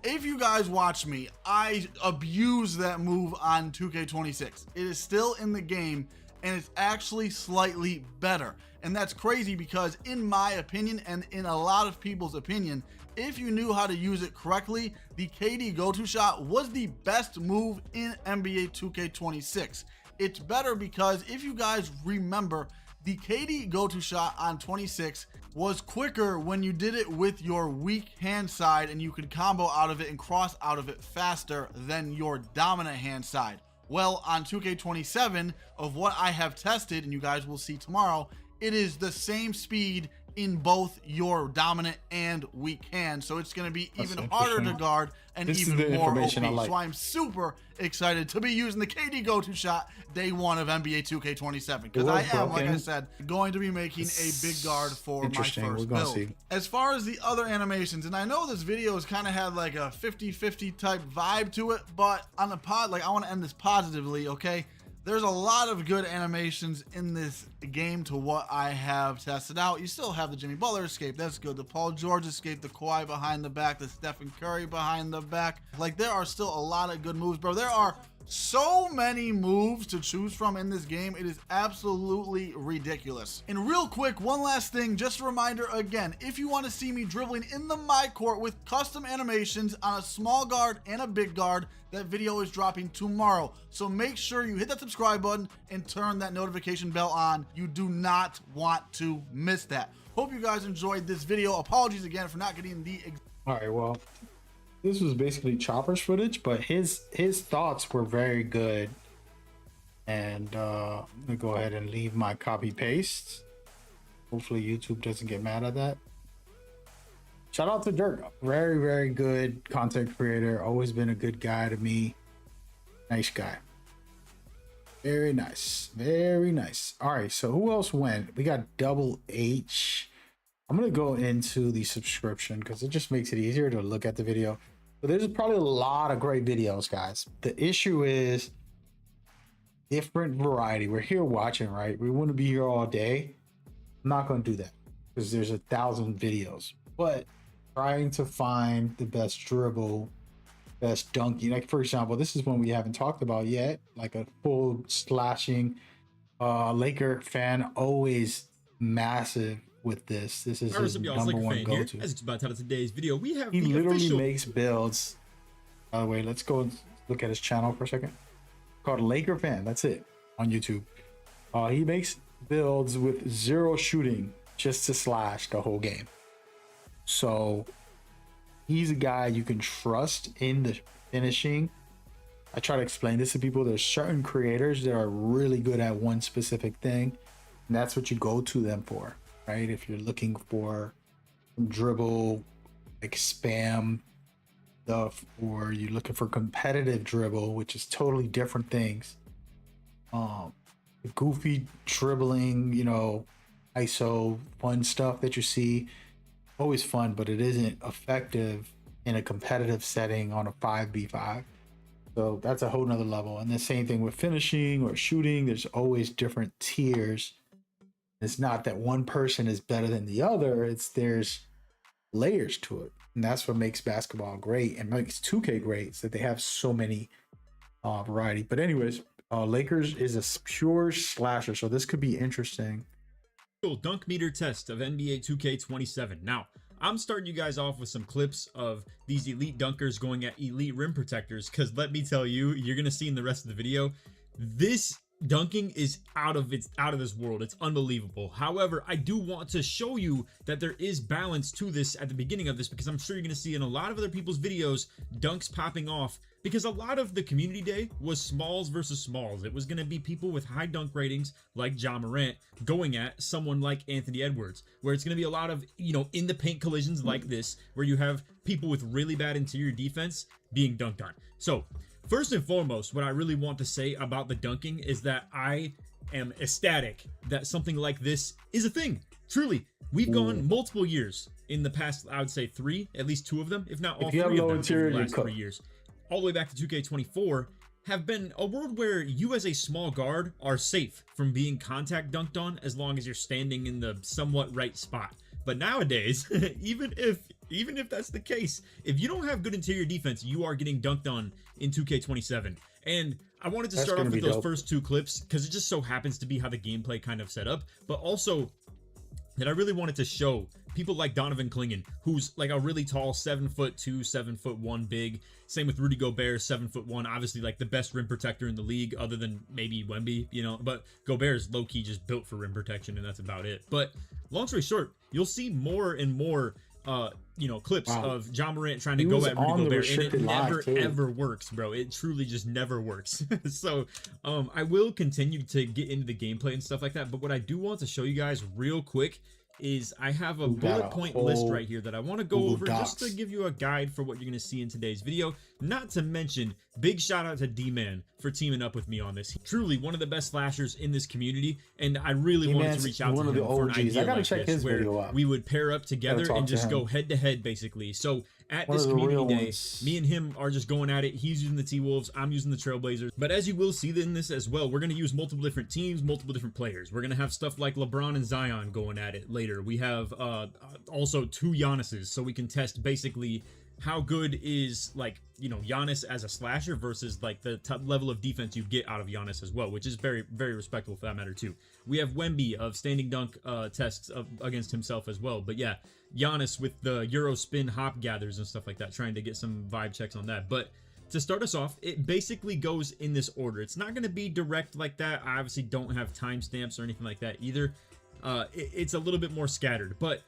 If you guys watch me, I abuse that move on 2K26. It is still in the game, and it's actually slightly better. And that's crazy because, in my opinion, and in a lot of people's opinion, if you knew how to use it correctly, the KD go-to shot was the best move in NBA 2K26. It's better because, if you guys remember, the KD go-to shot on 26 was quicker when you did it with your weak hand side, and you could combo out of it and cross out of it faster than your dominant hand side. Well, on 2K27, of what I have tested, and you guys will see tomorrow, it is the same speed in both your dominant and weak hand, so it's going to be even harder to guard and even more OP. So I'm super excited to be using the KD go-to shot day one of NBA 2K27, because I am, like I said, going to be making a big guard for my first build. As far as the other animations, and I know this video has kind of had like a 50-50 type vibe to it, but on the pod, like, I want to end this positively, okay? There's a lot of good animations in this game to what I have tested out. You still have the Jimmy Butler escape. That's good. The Paul George escape, the Kawhi behind the back, the Stephen Curry behind the back. Like, there are still a lot of good moves, bro. There are so many moves to choose from in this game. It is absolutely ridiculous. And real quick, one last thing, just a reminder again, if you want to see me dribbling in the my court with custom animations on a small guard and a big guard, that video is dropping tomorrow. So make sure you hit that subscribe button and turn that notification bell on. You do not want to miss that. Hope you guys enjoyed this video. Apologies again for not getting the... All right, well, this was basically Chopper's footage, but his thoughts were very good. And I'm gonna go ahead and leave my copy paste. Hopefully YouTube doesn't get mad at that. Shout out to Dirk, very, very good content creator. Always been a good guy to me. Nice guy. Very nice, very nice. All right, so who else went? We got Double H. I'm gonna go into the subscription because it just makes it easier to look at the video. But there's probably a lot of great videos, guys. The issue is different variety. We're here watching, right? We want to be here all day. I'm not gonna do that because there's 1,000 videos. But trying to find the best dribble, best dunking. Like, for example, this is one we haven't talked about yet. Like a full slashing. Laker fan, always massive with this. This is his number one go-to. As it's about time of today's video, we have he literally makes builds. By the way, let's go and look at his channel for a second. Called Laker Fan. That's it on YouTube. He makes builds with 0 shooting just to slash the whole game. So he's a guy you can trust in the finishing. I try to explain this to people. There's certain creators that are really good at one specific thing, and that's what you go to them for, right? If you're looking for dribble, like spam stuff, or you're looking for competitive dribble, which is totally different things. Goofy dribbling, you know, ISO fun stuff that you see, always fun, but it isn't effective in a competitive setting on a 5v5. So that's a whole nother level. And the same thing with finishing or shooting. There's always different tiers. It's not that one person is better than the other. There's layers to it. And that's what makes basketball great and makes 2K great, is that they have so many variety. But anyways, Lakers is a pure slasher. So this could be interesting. Dunk meter test of NBA 2K27. Now, I'm starting you guys off with some clips of these elite dunkers going at elite rim protectors, because let me tell you, you're gonna see in the rest of the video, this dunking is out of this world. It's unbelievable. However, I do want to show you that there is balance to this at the beginning of this, because I'm sure you're gonna see in a lot of other people's videos dunks popping off, because a lot of the community day was smalls versus smalls. It was going to be people with high dunk ratings like Ja Morant going at someone like Anthony Edwards, where it's going to be a lot of, in the paint collisions like this, where you have people with really bad interior defense being dunked on. So first and foremost, what I really want to say about the dunking is that I am ecstatic that something like this is a thing. Truly, we've gone multiple years in the past, I would say 3, at least 2 of them, if not all 3 of them over the last 3 years. All the way back to 2K24, have been a world where you as a small guard are safe from being contact dunked on as long as you're standing in the somewhat right spot. But nowadays, even if that's the case, if you don't have good interior defense, you are getting dunked on in 2K27. And I wanted to start off with those first 2 clips because it just so happens to be how the gameplay kind of set up, but also that I really wanted to show people like Donovan Clingan, who's like a really tall 7'2", 7'1" big. Same with Rudy Gobert, 7'1", obviously like the best rim protector in the league, other than maybe Wemby, But Gobert is low key just built for rim protection, and that's about it. But long story short, you'll see more and more, clips of Ja Morant trying to go at Rudy Gobert, and it never ever works, bro. It truly just never works. So I will continue to get into the gameplay and stuff like that. But what I do want to show you guys real quick is I have a bullet point list right here that I want to go over just to give you a guide for what you're going to see in today's video. Not to mention, big shout out to D-Man for teaming up with me on this. Truly one of the best slashers in this community, and I really wanted to reach out to him for an idea like this, where we would pair up together and just go head to head, basically. So at this community day, me and him are just going at it. He's using the T-Wolves, I'm using the Trailblazers. But as you will see in this as well, we're going to use multiple different teams, multiple different players. We're going to have stuff like LeBron and Zion going at it later. We have also 2 Giannis's, so we can test basically how good is, like, Giannis as a slasher versus like the top level of defense you get out of Giannis as well, which is very, very respectable for that matter too. We have Wemby of standing dunk tests against himself as well. But yeah, Giannis with the Euro spin hop gathers and stuff like that, trying to get some vibe checks on that. But to start us off, it basically goes in this order. It's not going to be direct like that. I obviously don't have timestamps or anything like that either. It's a little bit more scattered, but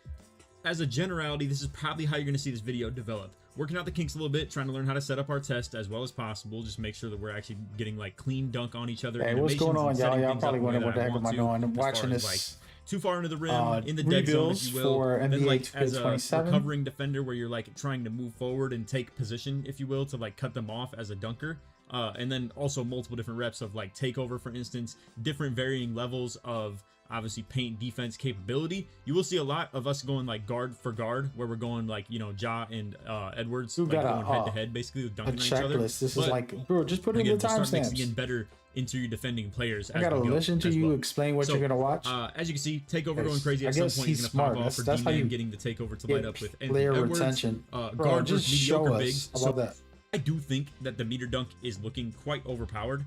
as a generality, this is probably how you're going to see this video develop. Working out the kinks a little bit, trying to learn how to set up our test as well as possible. Just make sure that we're actually getting like clean dunk on each other. Hey, what's going on, y'all? Y'all probably wondering what the heck am I doing? I'm watching this. Like, too far into the rim, in the dead zone, if you will. For NBA like as a recovering defender, where you're like trying to move forward and take position, if you will, to like cut them off as a dunker. And then also multiple different reps of like takeover, for instance, different varying levels of obviously paint defense capability. You will see a lot of us going like guard for guard, where we're going like, Ja and Edwards, like going head to head, basically with dunking on each other. This is like, bro, just put it in the timestamps. Getting better interior defending players. I gotta listen to you explain what you're gonna watch. As you can see, takeover going crazy at some point. He's gonna pop off for D-Man getting the takeover to light up with Anthony Edwards. Retention. Guard versus mediocre bigs. So that. I do think that the meter dunk is looking quite overpowered.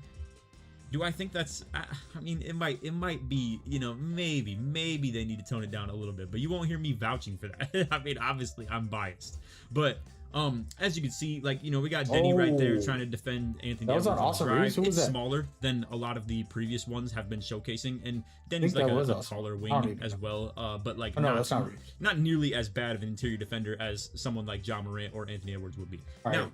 Do I think that's, I mean, it might be, maybe they need to tone it down a little bit, but you won't hear me vouching for that. I mean, obviously I'm biased, but as you can see, like, we got Denny right there trying to defend Anthony. That was an awesome read. Who was that? It's smaller than a lot of the previous ones have been showcasing, and Denny's like a taller wing as well, but like not nearly as bad of an interior defender as someone like Ja Morant or Anthony Edwards would be. Now,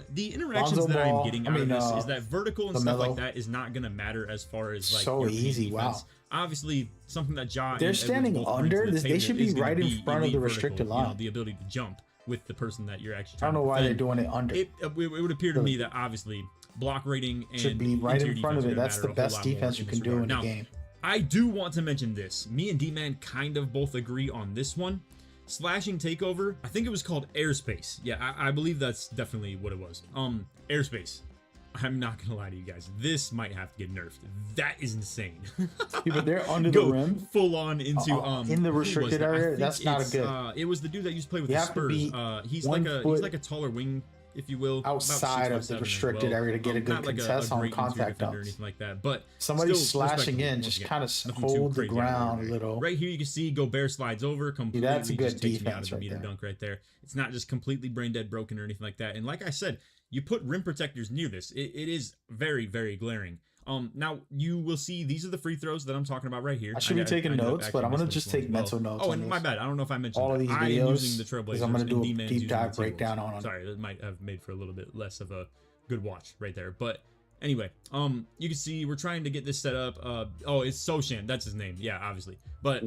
the interactions that I'm getting out of this is that vertical and stuff like that is not gonna matter as far as like so easy. Defense. Obviously, something that Ja they're standing under this. They should be right in front of the restricted line. The ability to jump with the person that you're actually I don't know why they're doing it under. It would appear to me that obviously block rating and should be right in front of it. That's the best defense you can do in the game. I do want to mention this. Me and D-Man kind of both agree on this one. slashing takeover. I think it was called airspace. Yeah, I believe that's definitely what it was. Airspace. I'm not gonna lie to you guys. This might have to get nerfed. That is insane. Yeah, but they're under the rim, full on into in the restricted area. That's not a good. It was the dude that used to play with You the have to Spurs. be He's like a taller wing, if you will, outside of the restricted area to get a good not like contest on great contact defender or dunks. anything like that. But Somebody still slashing in, respectable. just Once kind again, of nothing too hold the crazy ground a right little. Right here, you can see Gobert slides over completely. that's a good just takes me out defense of the right meter there. dunk right there. It's not just completely brain dead broken or anything like that. And like I said, you put rim protectors near this. It is very, very glaring. Now you will see these are the free throws that I'm talking about right here. I should be taking notes, but I'm gonna just take mental notes. Oh, and my bad. I don't know if I mentioned all of these I am videos using the Trailblazers. because I'm gonna do a D-Man's deep using dive the breakdown T-Wolves. on them. Sorry, that might have made for a little bit less of a good watch right there. But anyway, you can see we're trying to get this set up. Oh, it's Soshan. That's his name. Yeah, obviously. But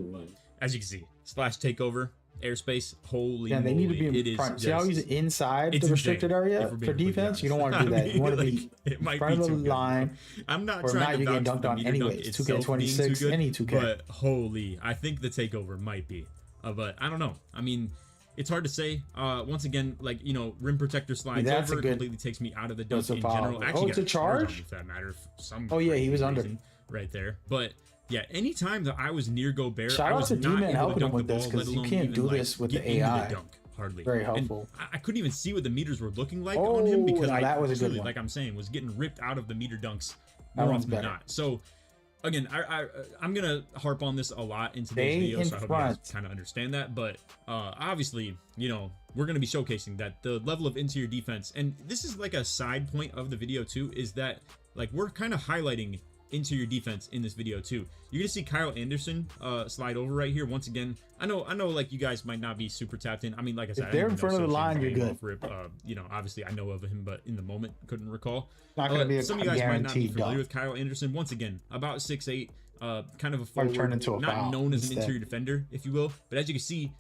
as you can see, slash takeover. Airspace, holy Yeah, they need to be moly, in front. See how he's inside the restricted area for defense? You don't want to do that. You want to be in front of the line. I'm not or trying not, to you're getting vouch for dunked the on meter anyways. dunk 2K26, itself being too good, any 2K. But holy, I think the takeover might be. But I don't know. I mean, it's hard to say. Once again, like, you know, rim protector slides over, completely takes me out of the dunk in general. Actually, it's a charge? If that matter. Oh yeah, he was under right there. But yeah, anytime that I was near Gobert, shout I out was to not D-Man able to helping him dunk the with this ball, because let you alone can't even, do like, this with get the into AI. the dunk. Hardly. Very And helpful. I couldn't even see what the meters were looking like on him because that was a good truly, one. like I'm saying, was getting ripped out of the meter dunks That more one's often than better. not. So again, I'm gonna harp on this a lot in today's video, so I hope you guys kind of understand that. But obviously, you know, we're gonna be showcasing that the level of interior defense, and this is like a side point of the video too, is that like we're kind of highlighting interior defense in this video too. You're gonna see Kyle Anderson slide over right here once again. I know like you guys might not be super tapped in. I mean, like I said, If they're in front of the line, you're good. You know, obviously I know of him, but in the moment couldn't recall. Not gonna be a some of you guys might not be guaranteed familiar dunk. with Kyle Anderson. Once again, about 6'8", kind of a Or turn forward, into a not foul known as an instead. interior defender, if you will. But as you can see,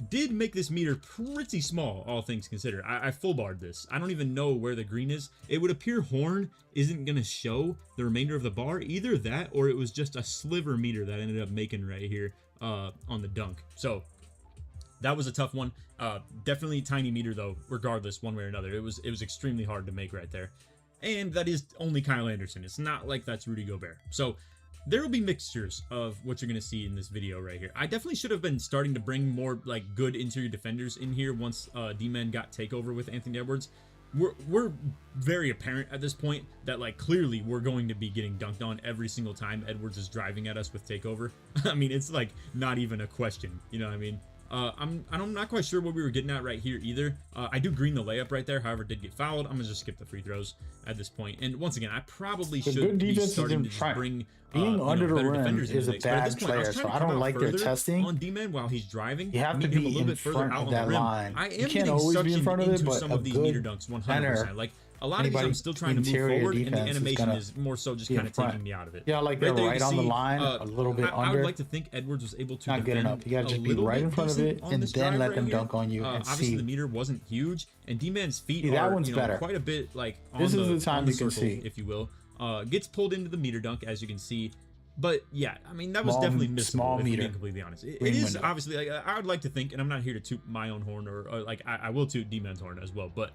did make this meter pretty small, all things considered. I full barred this. I don't even know where the green is. It would appear horn isn't going to show the remainder of the bar. Either that or it was just a sliver meter that ended up making right here on the dunk. So that was a tough one. Definitely tiny meter though, regardless, one way or another. It was extremely hard to make right there. And that is only Kyle Anderson. It's not like that's Rudy Gobert. So there will be mixtures of what you're going to see in this video right here. I definitely should have been starting to bring more like good interior defenders in here once D-Man got takeover with Anthony Edwards. We're very apparent at this point that like clearly we're going to be getting dunked on every single time Edwards is driving at us with takeover. I mean, it's like not even a question. You know what I mean? I'm not quite sure what we were getting at right here either. I do green the layup right there, however, did get fouled. I'm gonna just skip the free throws at this point. And once again, I probably should be starting to just bring being under the better rim defenders is into a the mix. But at this bad point, player, so I don't like their testing on D-Man while he's driving. You have to meet him be a little in bit further front out of on the that rim. line. I You am can't getting always be in suctioned front of it, into but some a of these good meter dunks 100%. Like a lot of these I'm still trying to move interior forward, and the defense is animation gonna is more so just be in kind of front. taking me out of it. Yeah, like they're there you right can on the see, line, a little bit I would under. like to think Edwards was able to Not good defend enough. You gotta a just be little right bit in front of decent it on and this then drive let right them here. dunk on you and Obviously, see. the meter wasn't huge, and D-Man's feet See, that are one's better. quite a bit like on This is the on time the you can circle, see. if you will. Gets pulled into the meter dunk, as you can see. But yeah, I mean, that was Small- definitely missable, small if we're meter. being completely honest. It Green is window. obviously, like, I would like to think, and I'm not here to toot my own horn or like I will toot D-Man's horn as well, but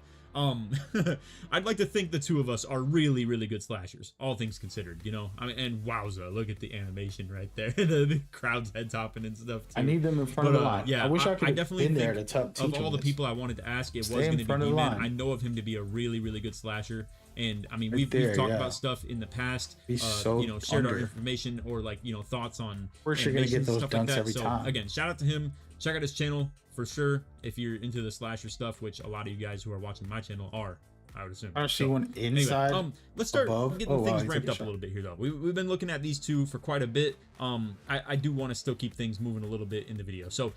I'd like to think the two of us are really, really good slashers, all things considered, you know. I mean, and wowza, look at the animation right there, the crowd's head topping and stuff too. I need them in front of the line. Yeah, I wish I could have definitely been there to think teach of them all the this. people I wanted to ask, it Stay was in going to be front of the D-Man. line. I know of him to be a really, really good slasher. And I mean, Right we've there, talked yeah. about stuff in the past, He's so you know, shared our under. information or like, you know, thoughts on We're sure gonna get animations, those stuff like dunks that. every So, time. again, shout out to him. Check out his channel for sure if you're into the slasher stuff, which a lot of you guys who are watching my channel are, I would assume. I don't see one inside. Anyway, let's start above. getting Oh, wow, things he took ramped a up a shot. little bit here, though. We've been looking at these two for quite a bit. I do want to still keep things moving a little bit in the video. So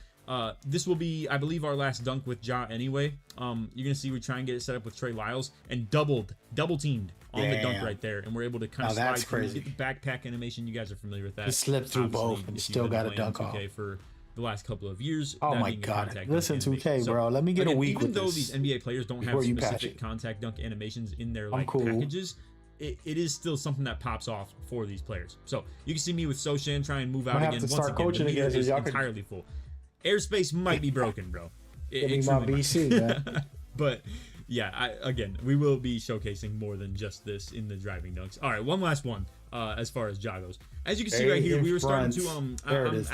this will be, I believe, our last dunk with Ja anyway. You're gonna see we try and get it set up with Trey Lyles and double teamed on the dunk Damn. right there, and we're able to kind Now of slide that's through, crazy. get the backpack animation. You guys are familiar with that. He slipped through Obviously, both and if still you've been got a playing dunk 2K off. for the last couple of years. Oh that my being a God. contact Listen, dunk 2K, animation. bro. Let me get a again, week even with though this these NBA players don't have before you patch specific it. contact dunk animations in their I'm like cool. packages, it is still something that pops off for these players. So you can see me with Soshan try and move out I'm gonna again. have to Once start again, coaching the meter again so is y'all can entirely full. airspace might be broken, bro. Give me my BC, man. But yeah, again, we will be showcasing more than just this in the driving dunks. All right, one last one as far as Ja goes. As you can see right here, we were starting to I'm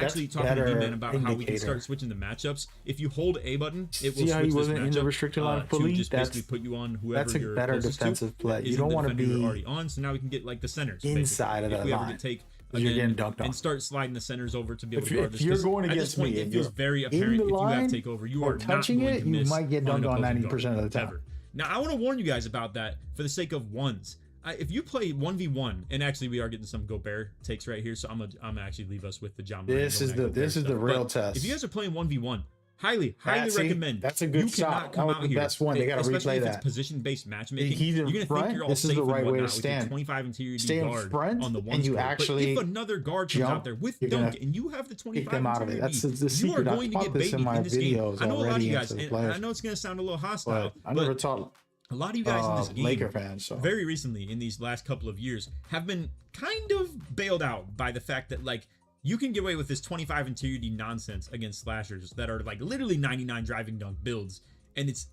actually talking to D-Man about how we can start switching the matchups. If you hold A button, it will switch this matchup in the restricted line fully? to just basically put you on whoever that's a you're better closest defensive to. play. You don't want to be already on, so now we can get like the centers inside of if the we ever line. get take You're getting again dunked on. and start sliding the centers over to be able to guard this. If you're going at against this point, me, it feels very apparent if you have takeover, you are touching not going it, to you miss might get dunked on 90% of the time. ever. Now, I want to warn you guys about that for the sake of ones. If you play 1v1, and actually we are getting some Gobert takes right here, so I'm gonna actually leave us with the John. This is the real test. If you guys are playing 1v1, highly recommend. That's a good shot. That was the best one. They got to replay that. It's position-based matchmaking. He's in you're gonna front. think you're all This is safe the right and way to whatnot with your stand. 25 interior Stay in guard front, on the one and you score. actually But if another guard comes out there with dunk and you have the 25 them out of it. interior That's D, the you are secret. I've going to taught get this in babied my in this game. videos I know a lot of you already guys, into the and players. I know it's gonna sound a little hostile, I never taught a lot of you guys in this game, Laker fans, so. very recently in these last couple of years, have been kind of bailed out by the fact that like you can get away with this 25 interior D nonsense against slashers that are like literally 99 driving dunk builds, and it's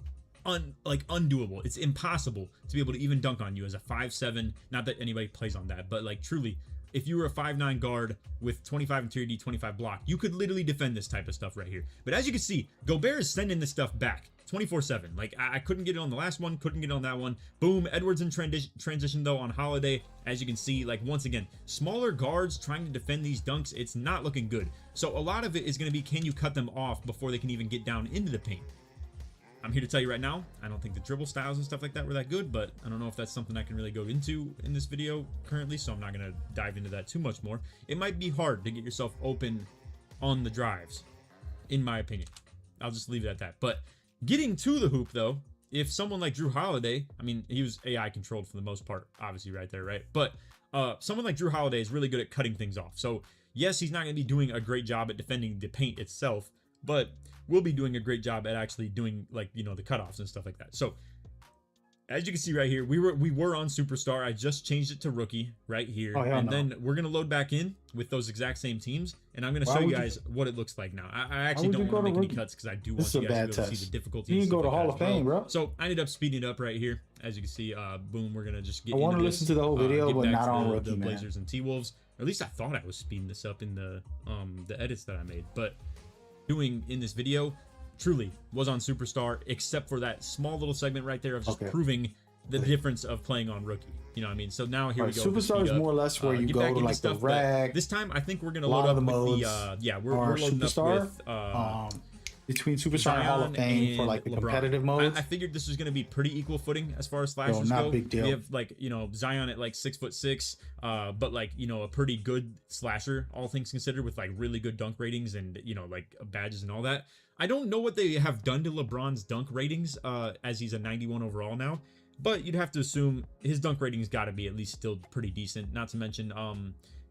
undoable. It's impossible to be able to even dunk on you as a 5'7". Not that anybody plays on that, but like truly, if you were a 5'9" guard with 25 interior D, 25 block, you could literally defend this type of stuff right here. But as you can see, Gobert is sending this stuff back 24/7. Like I couldn't get it on the last one, couldn't get it on that one. Boom, Edwards in transition though on Holiday. As you can see, like once again, smaller guards trying to defend these dunks, it's not looking good. So a lot of it is going to be, can you cut them off before they can even get down into the paint? I'm here to tell you right now, I don't think the dribble styles and stuff like that were that good, but I don't know if that's something I can really go into in this video currently, so I'm not going to dive into that too much more. It might be hard to get yourself open on the drives, in my opinion. I'll just leave it at that. But getting to the hoop, though, if someone like Drew Holiday, I mean, he was AI controlled for the most part, obviously right there, right? But someone like Drew Holiday is really good at cutting things off. So yes, he's not going to be doing a great job at defending the paint itself, but we'll be doing a great job at actually doing, like, you know, the cutoffs and stuff like that. So as you can see right here, we were on Superstar. I just changed it to Rookie right here. And then we're going to load back in with those exact same teams. And I'm going to show you guys what it looks like now. I actually don't want to make any cuts because I do want you guys to be able to see the difficulty. You can go to Hall of Fame, bro. So I ended up speeding it up right here. As you can see, boom, we're going to just get I want to listen to the whole video, but not on Rookie, the man. Blazers and T-Wolves. Or at least I thought I was speeding this up in the edits that I made. But doing in this video truly was on Superstar, except for that small little segment right there of just proving the difference of playing on Rookie. You know what I mean? So now here we go. Superstar is more or less where you go to like the rag. This time I think we're gonna load up with the we're loading Superstar, up with between Superstar and Hall of Fame for like the competitive modes. I figured this was going to be pretty equal footing as far as slashers go. Big deal. We have like, you know, Zion at like 6'6", but like, you know, a pretty good slasher, all things considered, with like really good dunk ratings and, you know, like badges and all that. I don't know what they have done to LeBron's dunk ratings as he's a 91 overall now, but you'd have to assume his dunk rating's got to be at least still pretty decent. Not to mention,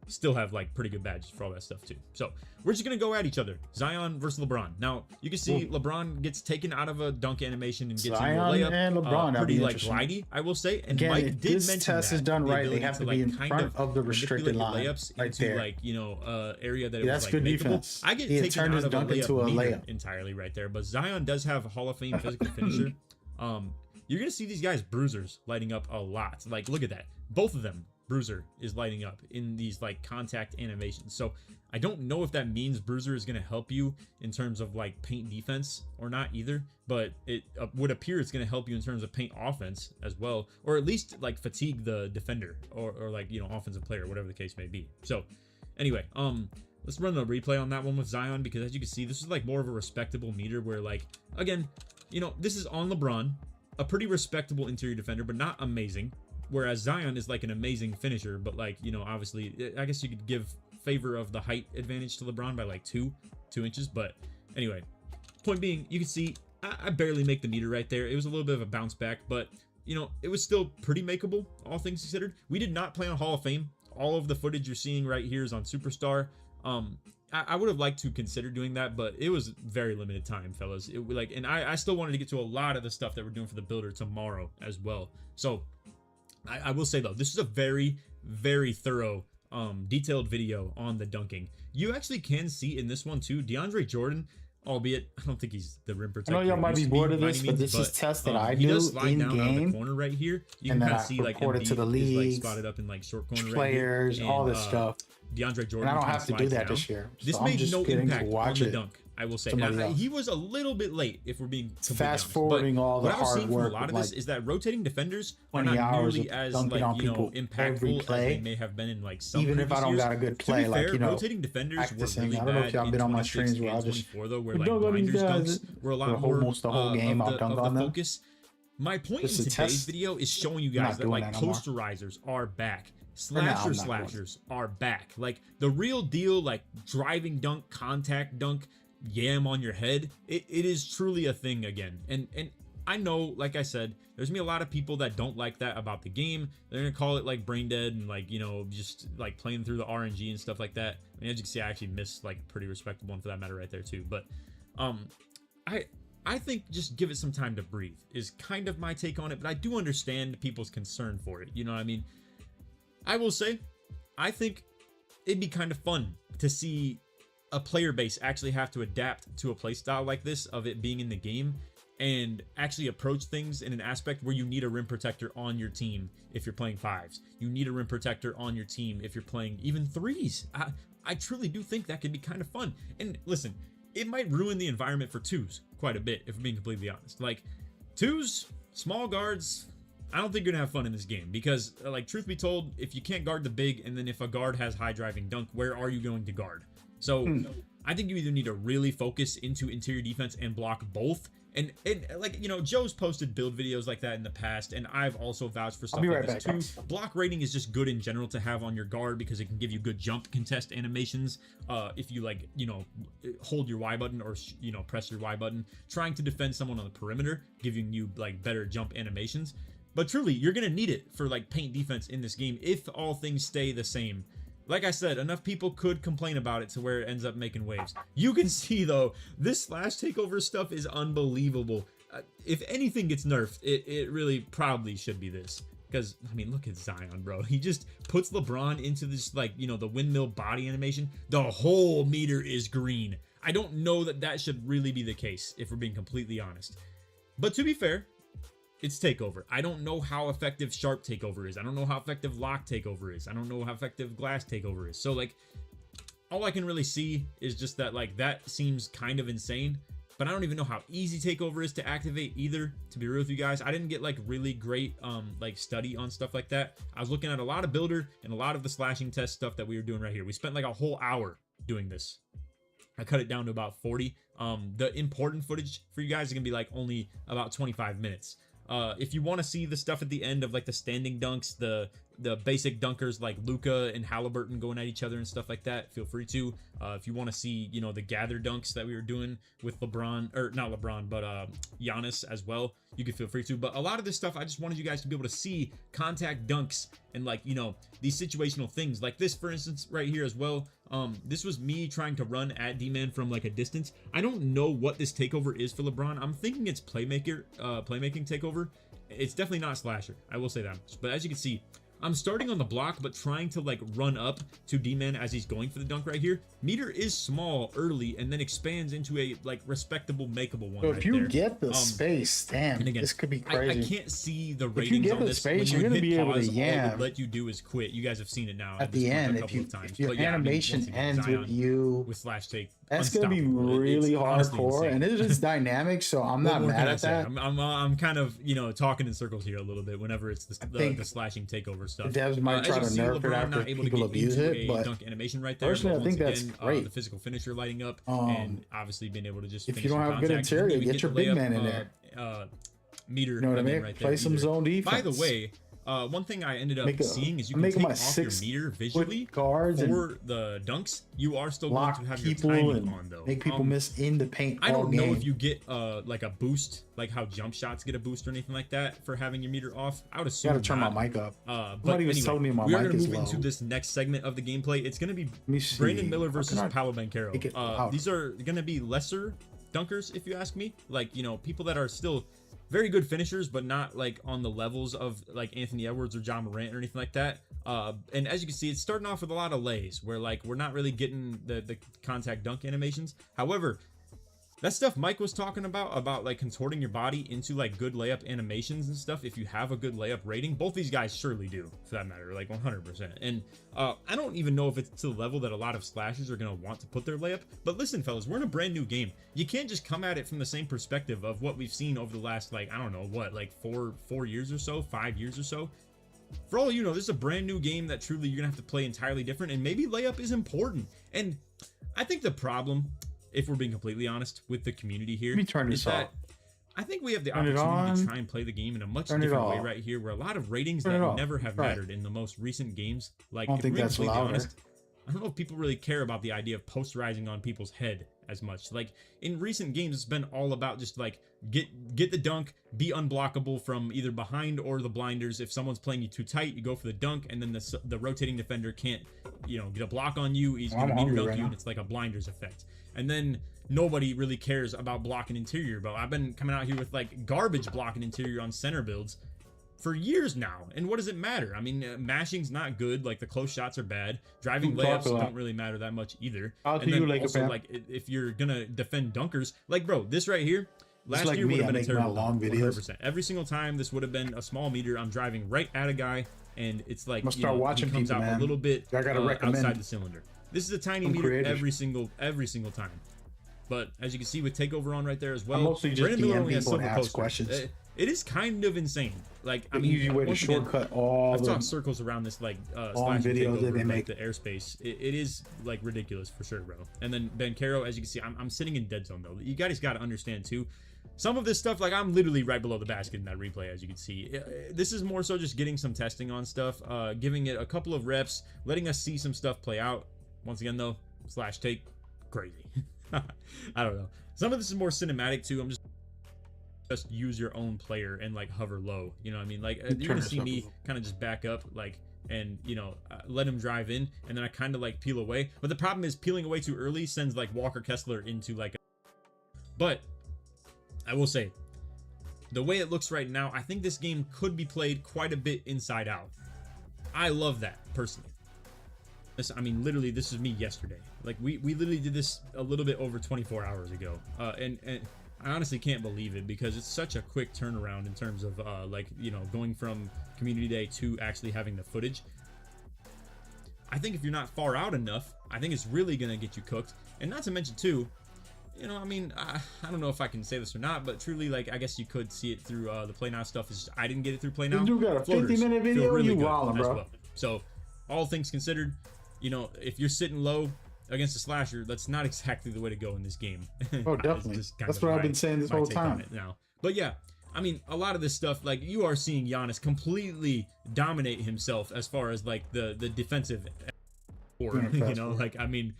still have like pretty good badges for all that stuff too. So we're just gonna go at each other. Zion versus LeBron. Now you can see LeBron gets taken out of a dunk animation and gets Zion into a layup. and LeBron, pretty like glidey, I will say. And again, Mike did this mention test that, is done right. They have to like be in front of the restricted line, layups right into there. like, you know, area that it That's was like good makeable. defense. I get He had taken turned out his of dunk a into a layup layup entirely right there. But Zion does have Hall of Fame physical finisher. You're gonna see these guys bruisers lighting up a lot. Like, look at that. Both of them. Bruiser is lighting up in these like contact animations. So I don't know if that means Bruiser is going to help you in terms of like paint defense or not either, but it would appear it's going to help you in terms of paint offense as well, or at least like fatigue the defender or like, you know, offensive player, whatever the case may be. So anyway, let's run a replay on that one with Zion, because as you can see, this is like more of a respectable meter where, like, again, you know, this is on LeBron, a pretty respectable interior defender, but not amazing. Whereas Zion is like an amazing finisher, but like, you know, obviously, I guess you could give favor of the height advantage to LeBron by like 2 inches. But anyway, point being, you can see I barely make the meter right there. It was a little bit of a bounce back, but, you know, it was still pretty makeable, all things considered. We did not play on Hall of Fame. All of the footage you're seeing right here is on Superstar. I would have liked to consider doing that, but it was very limited time, fellas. And I still wanted to get to a lot of the stuff that we're doing for the builder tomorrow as well. So I will say though, this is a very, very thorough, detailed video on the dunking. You actually can see in this one too, DeAndre Jordan, albeit I don't think he's the rim I protector. know y'all he might be used to bored of by this, any but means, this is tests that I he do does slide in down out of the game, corner right here. You and can then kind I of see like report it to the Embiid is like leagues, spotted up in like short corner players, right here, all and, this stuff. DeAndre Jordan. And I don't kinda have to do slides that down. this year. This So I'm made just no getting to impact on watch the it. dunk, I will say. Somebody Now, else. he was a little bit late, if we're being completely Fast honest. forwarding But all the what I was hard seeing from a work lot of, of this like, is that rotating defenders are 20 not hours nearly of as dunking like on you know people every impactful as play. they may have been in like some Even if I previous don't years. got a good To play, be like, fair, you know, rotating defenders were practicing. really I don't know if bad y'all in been on my 26 streams where and I'll just 24 though, where we like dunk on these blinders guys dunks were a lot for more almost the whole game. of I'll the, dunk of on the them. focus. My point in Just to today's test. video is showing you I'm not guys that doing like that no more. posterizers are back. For now, I'm not doing Slashers are back. Like the real deal, like driving dunk, contact dunk, yam on your head. It is truly a thing again. And I know, like I said, there's gonna be a lot of people that don't like that about the game. They're gonna call it like brain dead and like, you know, just like playing through the RNG and stuff like that. I mean, as you can see, I actually missed like a pretty respectable one for that matter right there too. But I think just give it some time to breathe is kind of my take on it, but I do understand people's concern for it. You know what I mean? I will say, I think it'd be kind of fun to see a player base actually have to adapt to a play style like this of it being in the game and actually approach things in an aspect where you need a rim protector on your team if you're playing fives. You need a rim protector on your team if you're playing even threes. I truly do think that could be kind of fun. And listen, it might ruin the environment for twos quite a bit, if I'm being completely honest. Like, twos, small guards, I don't think you're gonna have fun in this game because, like, truth be told, if you can't guard the big, and then if a guard has high driving dunk, where are you going to guard? So I think you either need to really focus into interior defense and block both. And like, you know, Joe's posted build videos like that in the past, and I've also vouched for stuff like this too. Block rating is just good in general to have on your guard because it can give you good jump contest animations. If you like, you know, hold your Y button or you know, press your Y button, trying to defend someone on the perimeter, giving you like better jump animations. But truly, you're gonna need it for like paint defense in this game if all things stay the same. Like I said, enough people could complain about it to where it ends up making waves. You can see though, this slash takeover stuff is unbelievable. If anything gets nerfed, it really probably should be this. Because, I mean, look at Zion, bro. He just puts LeBron into this, like, you know, the windmill body animation. The whole meter is green. I don't know that that should really be the case, if we're being completely honest. But to be fair, it's takeover. I don't know how effective sharp takeover is. I don't know how effective lock takeover is. I don't know how effective glass takeover is. So like, all I can really see is just that like that seems kind of insane, but I don't even know how easy takeover is to activate either, to be real with you guys. I didn't get like really great like study on stuff like that. I was looking at a lot of builder and a lot of the slashing test stuff that we were doing right here. We spent like a whole hour doing this. I cut it down to about 40. The important footage for you guys is gonna be like only about 25 minutes. If you want to see the stuff at the end of like the standing dunks, the basic dunkers like Luka and Halliburton going at each other and stuff like that, feel free to. If you want to see, you know, the gather dunks that we were doing with LeBron, or not LeBron, but Giannis as well, you can feel free to. But a lot of this stuff, I just wanted you guys to be able to see contact dunks and like, you know, these situational things like this, for instance, right here as well. This was me trying to run at D-Man from like a distance. I don't know what this takeover is for LeBron. I'm thinking it's playmaking takeover. It's definitely not slasher. I will say that much. But as you can see, I'm starting on the block, but trying to like run up to D-Man as he's going for the dunk right here. Meter is small early and then expands into a like respectable, makeable one. So right if you there. get the space, damn, and again, this could be crazy. I can't see the If you ratings get on the this. space, When you're you gonna hit be able to pause, all it yam would let you do is quit. You guys have seen it now at the end. If your animation ends with you with slash take, that's gonna be really hardcore, and it is dynamic. So I'm not mad at that. I'm kind of, you know, talking in circles here a little bit whenever it's the slashing takeover stuff. The devs might try to nerf it after people abuse it, but dunk animation right there. personally, I think that's again, great. The physical finisher lighting up, and obviously being able to just if you don't have good interior, get your big man in there. Meter, you know what I mean? Right Play some zone defense. By the way, one thing I ended up seeing is you can take off your meter visually guards for the dunks. You are still going to have your people timing and on though. make people miss in the paint. I don't all know game. if you get like a boost, like how jump shots get a boost or anything like that for having your meter off. I would assume. Gotta turn not. my mic up. But anyway, anyway, told me my we are mic gonna is move low. into this next segment of the gameplay. It's gonna be see. Brandon Miller How versus can I Paolo Banchero. make it louder? These are gonna be lesser dunkers, if you ask me. Like, you know, people that are still very good finishers, but not like on the levels of like Anthony Edwards or John Morant or anything like that. And as you can see, it's starting off with a lot of lays where like we're not really getting the contact dunk animations. However, that stuff Mike was talking about like contorting your body into like good layup animations and stuff. If you have a good layup rating, both these guys surely do, for that matter, like 100%. And I don't even know if it's to the level that a lot of slashers are gonna want to put their layup. But listen, fellas, we're in a brand new game. You can't just come at it from the same perspective of what we've seen over the last, like, I don't know what, like four years or so, 5 years or so. For all you know, this is a brand new game that truly you're gonna have to play entirely different, and maybe layup is important. And I think the problem, if we're being completely honest, with the community here, is that I think we have the opportunity to try and play the game in a much different way right here, where a lot of ratings that never have mattered in the most recent games, like, if we're completely honest, I don't know if people really care about the idea of posterizing on people's head as much. Like, in recent games, it's been all about just like get the dunk, be unblockable from either behind or the blinders. If someone's playing you too tight, you go for the dunk, and then the rotating defender can't, you know, get a block on you. He's gonna meter dunk you, and it's like a blinders effect. And then nobody really cares about blocking interior, but I've been coming out here with like garbage blocking interior on center builds for years now, and what does it matter? I mean, mashing's not good. Like, the close shots are bad. Driving layups don't really matter that much either. And then also, like, if you're gonna defend dunkers, like, bro, this right here, last year would have been a terrible long 100%. Every single time, this would have been a small meter. I'm driving right at a guy, and it's like, you know, it comes out a little bit outside the cylinder. This is a tiny meter every single time. But as you can see with takeover on right there as well, Brandon Miller only has silver poster. It is kind of insane. Like, I mean, easy way to shortcut all I've talked circles around this, like, videos that they make, the airspace. It is like ridiculous for sure, bro. And then Ben Caro, as you can see, I'm sitting in dead zone though. You guys got to understand too, some of this stuff, like, I'm literally right below the basket in that replay, as you can see. This is more so just getting some testing on stuff, giving it a couple of reps, letting us see some stuff play out. Once again though, slash take, crazy. I don't know. Some of this is more cinematic too. I'm just use your own player and like hover low, you know what I mean? Like, you're gonna see me kind of just back up, like, and, you know, let him drive in, and then I kind of like peel away. But the problem is peeling away too early sends like Walker Kessler into like but I will say, the way it looks right now, I think this game could be played quite a bit inside out. I love that personally. I mean, literally, this is me yesterday. Like, we literally did this a little bit over 24 hours ago, and I honestly can't believe it, because it's such a quick turnaround in terms of like, you know, going from community day to actually having the footage. I think if you're not far out enough, I think it's really gonna get you cooked. And not to mention too, you know, I mean, I don't know if I can say this or not, but truly, like, I guess you could see it through the Play Now stuff. Is I didn't get it through Play Now. You do got a 50-minute video, really you wildin', bro. well. So, all things considered, you know, if you're sitting low against a slasher, that's not exactly the way to go in this game. Oh, definitely. That's what I've been saying this whole time now. But yeah, I mean, a lot of this stuff, like, you are seeing Giannis completely dominate himself as far as like the defensive, or you know, like, I mean,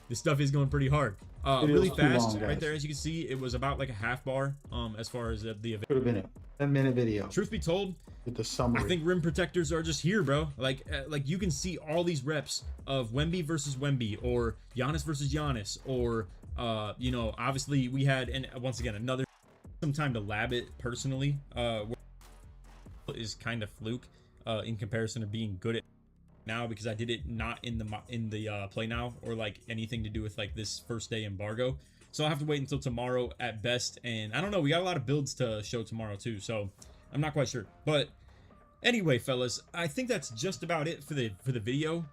this stuff is going pretty hard. Really fast right there, as you can see. It was about like a half bar as far as the event. Could have been a 10-minute video. Truth be told, with the summary, I think rim protectors are just here, bro. Like you can see all these reps of Wemby versus Wemby, or Giannis versus Giannis, or you know, obviously we had, and once again, another some time to lab it personally, is kind of fluke in comparison to being good at now, because I did it not in the Play Now, or like anything to do with like this first day embargo. So I'll have to wait until tomorrow at best, and I don't know, we got a lot of builds to show tomorrow too, so I'm not quite sure. But anyway, fellas, I think that's just about it for the video.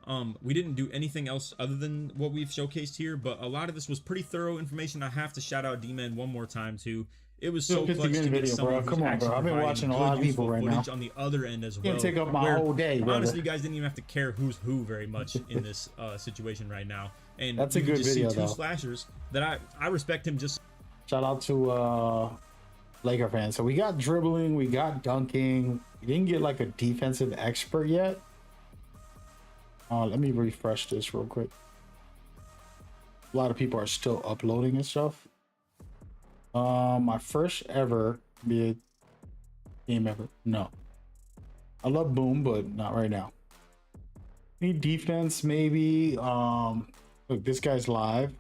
We didn't do anything else other than what we've showcased here, but a lot of this was pretty thorough information. I have to shout out D-Man one more time too. It was so clutch to get someone who's actually I've been watching a lot of people right now on the other end as well. Can't take up my whole day, brother. Honestly, you guys didn't even have to care who's who very much in this situation right now. And that's a good video, though. Two slashers that I respect him. Just shout out to Laker fans. So we got dribbling, we got dunking. We didn't get like a defensive expert yet. Let me refresh this real quick. A lot of people are still uploading and stuff. My first ever be a game ever. No, I love Boom, but not right now. Need defense, maybe. Look, this guy's live.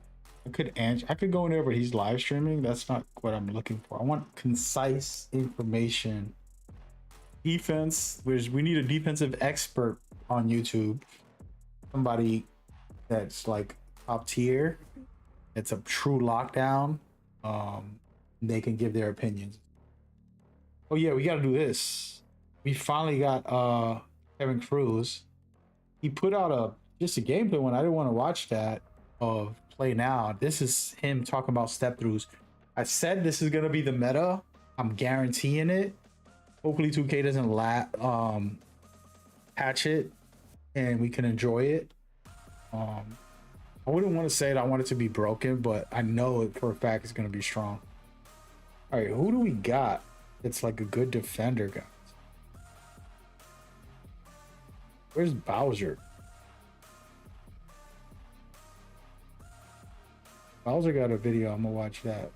I could go in there, but he's live streaming. That's not what I'm looking for. I want concise information. Defense, which we need a defensive expert on YouTube. Somebody that's like top tier. It's a true lockdown. They can give their opinions. Oh yeah, we got to do this. We finally got Kevin Cruz. He put out just a gameplay one. I didn't want to watch that of play now. This is him talking about step throughs. I said this is gonna be the meta. I'm guaranteeing it. Hopefully 2K doesn't patch it and we can enjoy it. I wouldn't want to say it. I want it to be broken, but I know it for a fact it's gonna be strong. All right, who do we got? It's like a good defender, guys. Where's Bowser? Bowser got a video. I'm gonna watch that.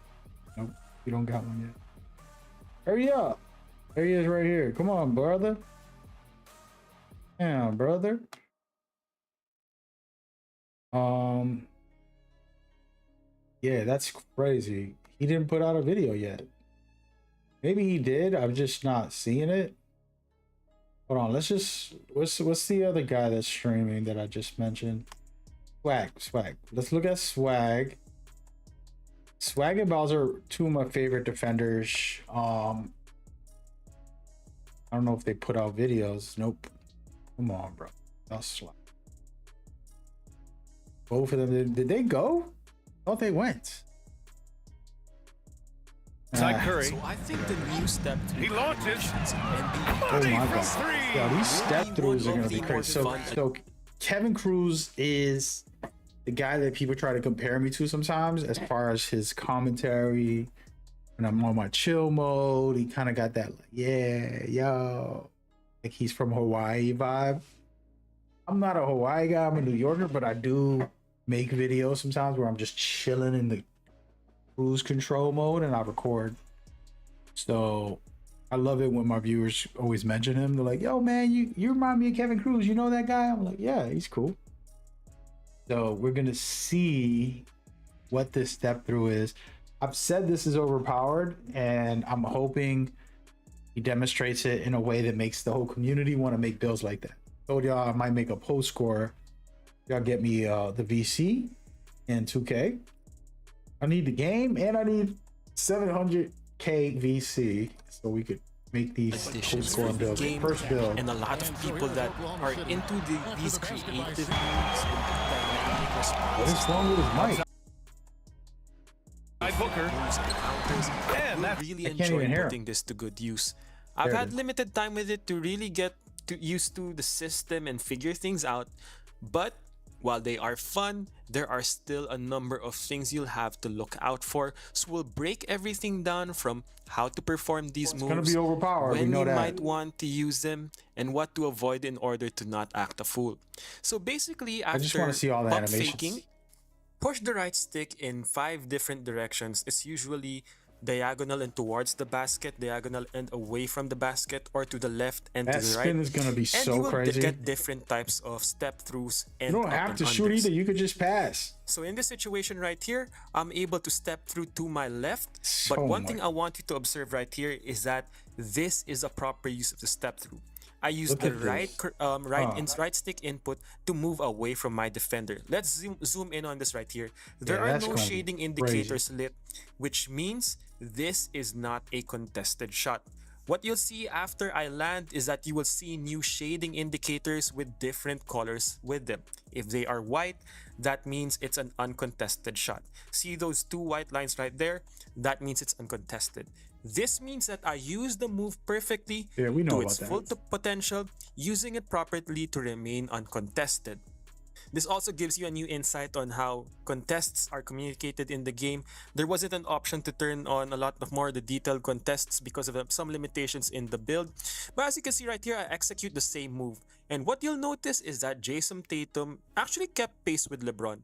Nope, you don't got one yet. Hurry up! There he is right here. Come on, brother. Yeah, brother. Yeah, that's crazy. He didn't put out a video yet. Maybe he did. I'm just not seeing it. Hold on. Let's just. What's the other guy that's streaming that I just mentioned? Swag. Let's look at Swag. Swag and Bowser, two of my favorite defenders. I don't know if they put out videos. Nope. Come on, bro. That's like both of them. Did they go? I thought they went. Curry. So I think the new step He launches. Oh my god. Yeah, these step throughs are gonna be crazy. So Kevin Cruz is the guy that people try to compare me to sometimes as far as his commentary. When I'm on my chill mode, he kind of got that like, yeah, yo, like he's from Hawaii vibe. I'm not a Hawaii guy, I'm a New Yorker, but I do make videos sometimes where I'm just chilling in the cruise control mode and I record. So I love it when my viewers always mention him. They're like, yo man, you remind me of Kevin Cruz, you know that guy? I'm like, yeah, he's cool. So we're gonna see what this step through is. I've said this is overpowered and I'm hoping he demonstrates it in a way that makes the whole community want to make builds like that. Told y'all I might make a post score. Y'all get me the VC in 2K. I need the game and I need 700k VC so we could make these post score builds. First build. And a lot of people that are into these creative moves. What is wrong with his mic? Booker. And I really enjoy putting this to good use. I've had limited time with it to really get used to the system and figure things out, but while they are fun, there are still a number of things you'll have to look out for. So we'll break everything down from how to perform these moves, gonna be overpowered. when you might want to use them, and what to avoid in order to not act a fool. So basically, after I just want to see all the pump animations. faking, push the right stick in 5 different directions. It's usually diagonal and towards the basket, diagonal and away from the basket, or to the left and to the right. That spin is gonna be so you will crazy. Get different types of step throughs and you don't have to shoot either. You could just pass. So in this situation right here, I'm able to step through to my left. So But one thing I want you to observe right here is that this is a proper use of the step through. I use the right stick input to move away from my defender. Let's zoom in on this right here. There are no shading indicators lit, which means this is not a contested shot. What you'll see after I land is that you will see new shading indicators with different colors with them. If they are white, that means it's an uncontested shot. See those 2 white lines right there? That means it's uncontested. This means that I use the move perfectly to its full potential, using it properly to remain uncontested. This also gives you a new insight on how contests are communicated in the game. There wasn't an option to turn on a lot of more the detailed contests because of some limitations in the build. But as you can see right here, I execute the same move. And what you'll notice is that Jason Tatum actually kept pace with LeBron.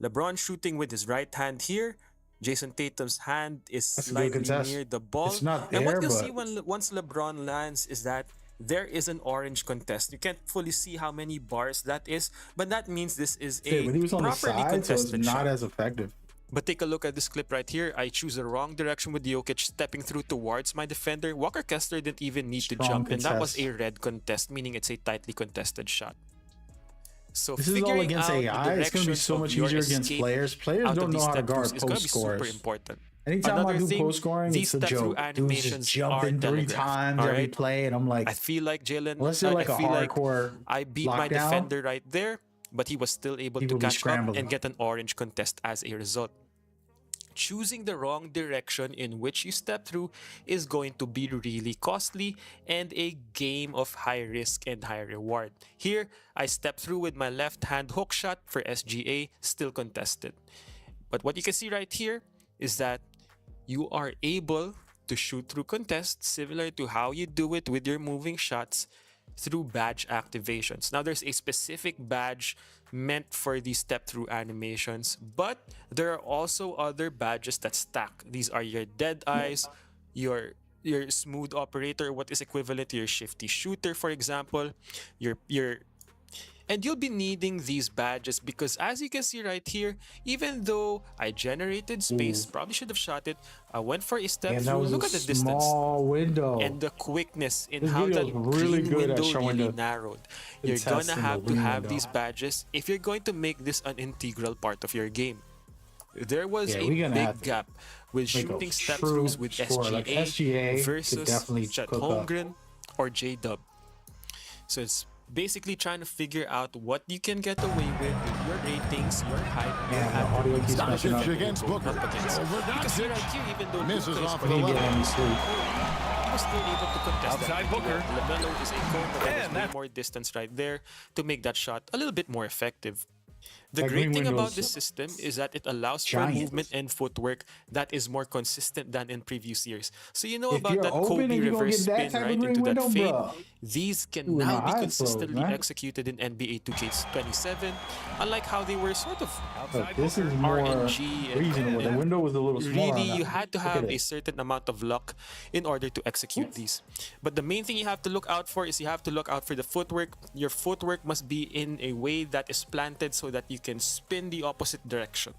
LeBron shooting with his right hand here. Jason Tatum's hand is slightly near the ball. It's not there, and what you'll see once LeBron lands is that there is an orange contest. You can't fully see how many bars that is, but that means this is a when he was on the properly side, contested so it's not shot. as effective. But take a look at this clip right here. I choose the wrong direction with Jokic stepping through towards my defender. Walker Kessler didn't even need to jump, and that was a red contest, meaning it's a tightly contested shot. So this is all against AI. It's going to be so much easier against players. Players don't know how to guard post scores. Super important. Anytime I Another do thing, post scoring, these it's a step-through joke. Dude's just animations are jumping 3 telegraphed. times All every right, play, and I'm like, I feel like Jalen. unless they're like I a feel like hardcore I beat my lockdown, defender right there, but he was still able he to will be catch up scrambling. and get an orange contest as a result. Choosing the wrong direction in which you step through is going to be really costly and a game of high risk and high reward. Here, I step through with my left hand hook shot for SGA, still contested. But what you can see right here is that you are able to shoot through contests similar to how you do it with your moving shots through badge activations. Now, there's a specific badge meant for these step-through animations, but there are also other badges that stack. These are your dead eyes, your smooth operator, what is equivalent to your shifty shooter, for example, and you'll be needing these badges because, as you can see right here, even though I generated space, probably should have shot it, I went for a step and that through. was Look a at the distance small window. and the quickness in This how video that is really green good at window showing really the narrowed. You're contest gonna in the have to green have window. these badges if you're going to make this an integral part of your game. There was Yeah, a we're gonna have big to gap with make a shooting step true throughs with score. SGA, Like, SGA could versus definitely Chet cook up. Holmgren or J-Dub. So it's basically trying to figure out what you can get away with your ratings, your height, your Yeah, the audio attributes, keeps not messing up. who you're Against going Booker. up against. Because here right here, even though Misses Luka is off We the didn't playing get left. any sleep. he was still able to contest Outside that. Booker. LaMelo is a cone, but there was way more distance right there to make that shot a little bit more effective. The That great green thing about window's this system is that it allows for giant. movement and footwork that is more consistent than in previous years. So you know If about you're that open Kobe and you're gonna reverse get that spin type of right green into that window, fade. bro. These can Doing now the be eyes consistently closed, man. executed in NBA 2K27, unlike how they were sort of Look, this is more RNG and reasonable. The window was a little smaller. really on you that. had to Look at have it. a certain amount of luck in order to execute these. But the main thing you have to look out for is you have to look out for the footwork. Your footwork must be in a way that is planted so that you can spin the opposite direction.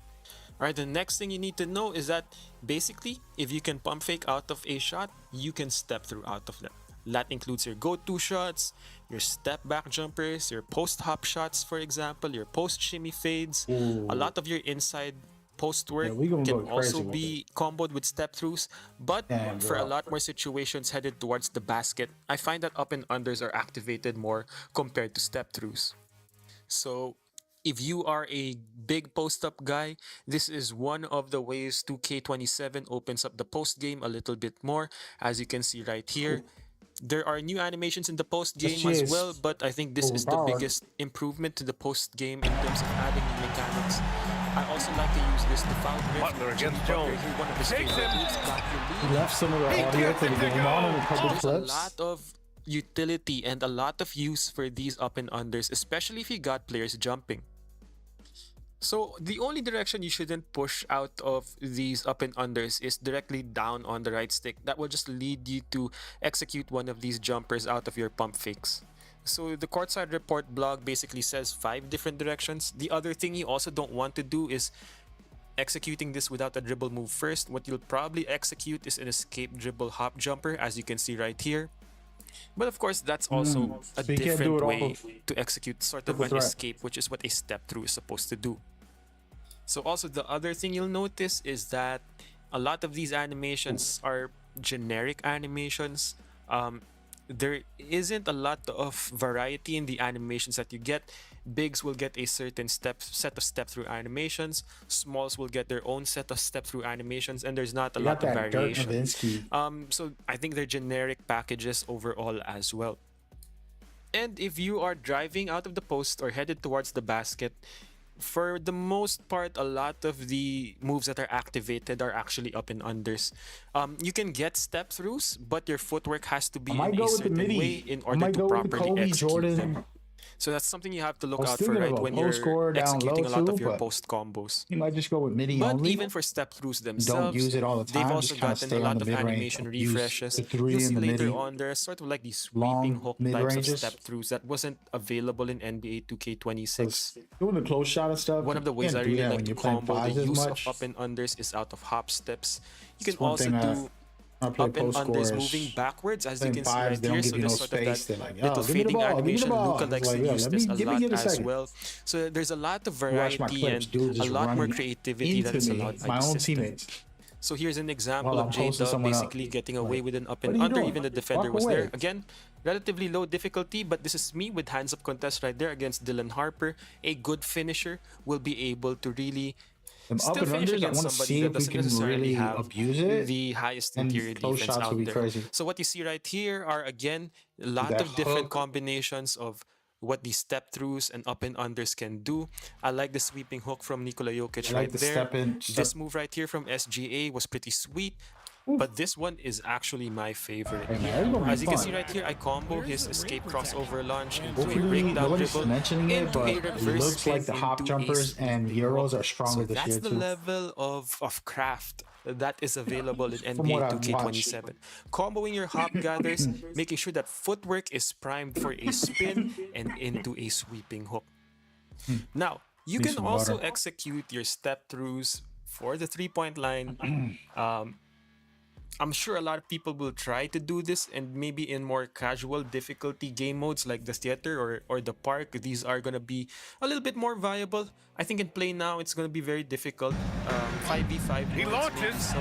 Alright, the next thing you need to know is that basically, if you can pump fake out of a shot, you can step through out of them. That includes your go-to shots, your step back jumpers, your post hop shots, for example, your post shimmy fades. A lot of your inside post work Yeah, we gonna can go also crazy with be comboed with step throughs, but Damn, for a bro. lot more situations headed towards the basket, I find that up and unders are activated more compared to step throughs. So if you are a big post-up guy, this is one of the ways 2K27 opens up the post game a little bit more. As you can see right here, there are new animations in the post game SGA as is well, but I think this is the overpowered. biggest improvement to the post game in terms of adding new mechanics. I also like to use this to foul drift. Butler against Jimmy Butler, Jones. he's one of his favorite moves, got your He lead. left some of the audio for the game on in a couple There's a clips. lot of utility and a lot of use for these up and unders, especially if you got players jumping. So the only direction you shouldn't push out of these up and unders is directly down on the right stick. That will just lead you to execute one of these jumpers out of your pump fakes. So the Courtside Report blog basically says 5 different directions. The other thing you also don't want to do is executing this without a dribble move first. What you'll probably execute is an escape dribble hop jumper, as you can see right here. But of course, that's also a So you can't do different it off way of to execute sort of triple an threat. escape, which is what a step through is supposed to do. So also the other thing you'll notice is that a lot of these animations are generic animations. There isn't a lot of variety in the animations that you get. Bigs will get a certain set of step-through animations. Smalls will get their own set of step-through animations, and there's not a You lot got of that Dirk variation. Nowitzki. So I think they're generic packages overall as well. And if you are driving out of the post or headed towards the basket, for the most part, a lot of the moves that are activated are actually up and unders. You can get step throughs, but your footwork has to be I might in go a with the certain midi. way in I order might to go with the properly Kobe execute Jordan. them. So that's something you have to look I was out for, thinking right, of a when post scorer you're down executing low a lot too, of your but post combos. You might just go with midi But only. even for step throughs themselves, Don't use it all the they've time. also Just kinda gotten stay a on lot the of mid-range. animation Use refreshes. the three You'll in see the later midi. on there's sort of like these sweeping Long hook types of mid-ranges. step throughs that wasn't available in NBA 2K26. Doing the close shot and stuff. One of the you ways can't I do really that like when to you're playing combo the fives as use much. of up and unders is out of hop steps. You can That's one also thing do I play up and post unders scorers. moving backwards, as you Playing can see fives, right they don't here. give So you no there's sort of space. that They're like, yo, little give me the fading ball, give me the animation. ball. Luka It's likes like, to yo, use let this me- a give me lot a as second. well. So there's a lot of Watch my variety clips, and dude a just lot more running creativity that is into me, allowed by my the own system. teammates. So here's an example Well, of I'm posting J-Dub someone up. basically getting away Like, with an up what and are you under. doing? Even the defender Walk was there. away. Again, relatively low difficulty, but this is me with hands up contest right there against Dylan Harper. A good finisher will be able to really Them up still and finish unders, I against want to somebody see that if we doesn't can necessarily really have abuse it. the highest And interior close defense shots will out be there. crazy. So what you see right here are again a lot That of different hook. combinations of what these step throughs and up and unders can do. I like the sweeping hook from Nikola Jokic I like right the there. step in. This move right here from SGA was pretty sweet. But this one is actually my favorite. Hey, man, it's gonna be As you can fun. see right here, I combo his escape crossover launch into a Hopefully, breakdown nobody's dribble, mentioning it, into but a it reverse looks like spin, the hop into a jumpers and sweeping Euros hook. are stronger So this that's year the too. level of craft that is available in From what NBA I've 2K27. Comboing your hop gathers, making sure that footwork is primed for a spin and into a sweeping hook. Now, you Need can some also water. execute your step throughs for the 3-point line. I'm sure a lot of people will try to do this, and maybe in more casual difficulty game modes like the theater or the park, these are going to be a little bit more viable. I think in play now, it's going to be very difficult. 5v5 He modes maybe launches. so.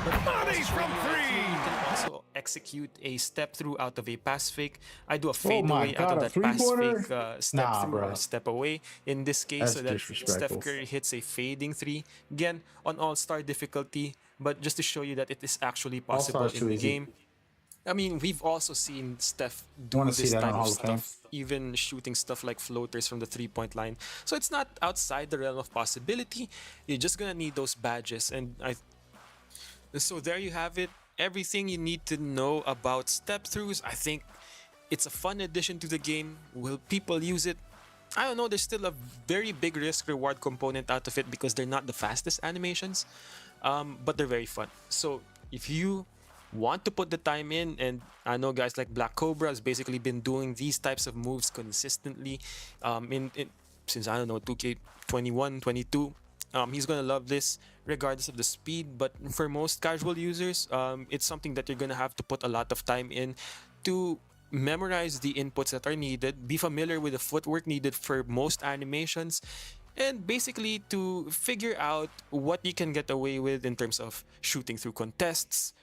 But Money from you can also execute a step through out of a pass fake. I do a Oh fade my away out God, of a that pass three-pointer? fake step Nah, through bro. or step away. In this case, That's so that Steph disrespectful. Curry hits a fading three. Again, on all-star difficulty, but just to show you that it is actually possible All-Star's in too the easy. game. I mean, we've also seen Steph do wanna see this that on type of Hall of Fame. stuff, even shooting stuff like floaters from the 3-point line. So it's not outside the realm of possibility. You're just gonna need those badges, and so there you have it. Everything you need to know about step throughs. I think it's a fun addition to the game. Will people use it? I don't know. There's still a very big risk reward component out of it because they're not the fastest animations, but they're very fun. So if you want to put the time in, and I know guys like Black Cobra has basically been doing these types of moves consistently since I don't know 2K21, 22. He's gonna love this regardless of the speed, but for most casual users, it's something that you're gonna have to put a lot of time in to memorize the inputs that are needed, be familiar with the footwork needed for most animations, and basically to figure out what you can get away with in terms of shooting through contests,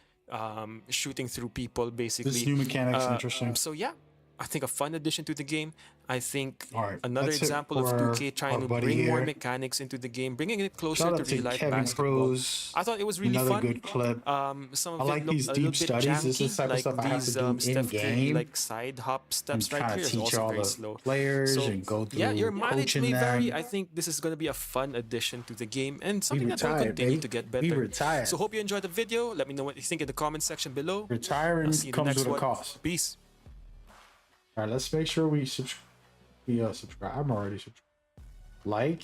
shooting through people basically. This new mechanic's interesting. So yeah, I think a fun addition to the game. I think All right, another that's it example of for 2K trying our to buddy bring more here. mechanics into the game, bringing it closer Shout to out to real life Kevin basketball. Cruz. I thought it was really Another fun. good clip. Some of I it like looked these a deep little bit studies. This is janky, the type of like stuff I have to these do Steph Curry in-game like side hop and steps right kind here of is teach also all very the slow. players So, and go through yeah, your mileage coaching may vary. them. I think this is going to be a fun addition to the game and something that will retired, continue baby. to get We better. retired. So hope you enjoyed the video. Let me know what you think in the comment section below. Retiring I'll see you in the comes next with a one. cost. Peace. All right, let's make sure we subscribe. I'm already subscribed. Like,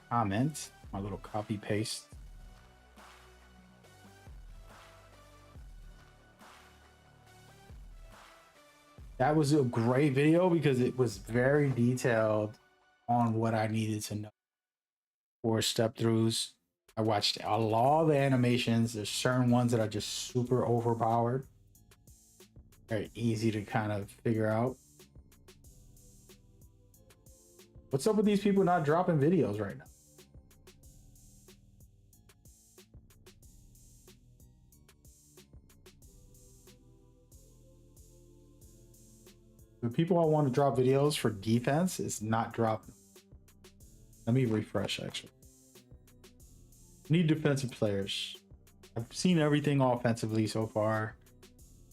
comment, my little copy paste. That was a great video because it was very detailed on what I needed to know for step throughs. I watched all the animations. There's certain ones that are just super overpowered. Very easy to kind of figure out. What's up with these people not dropping videos right now? The people I want to drop videos for defense is not dropping. Let me refresh actually. Need defensive players. I've seen everything offensively so far.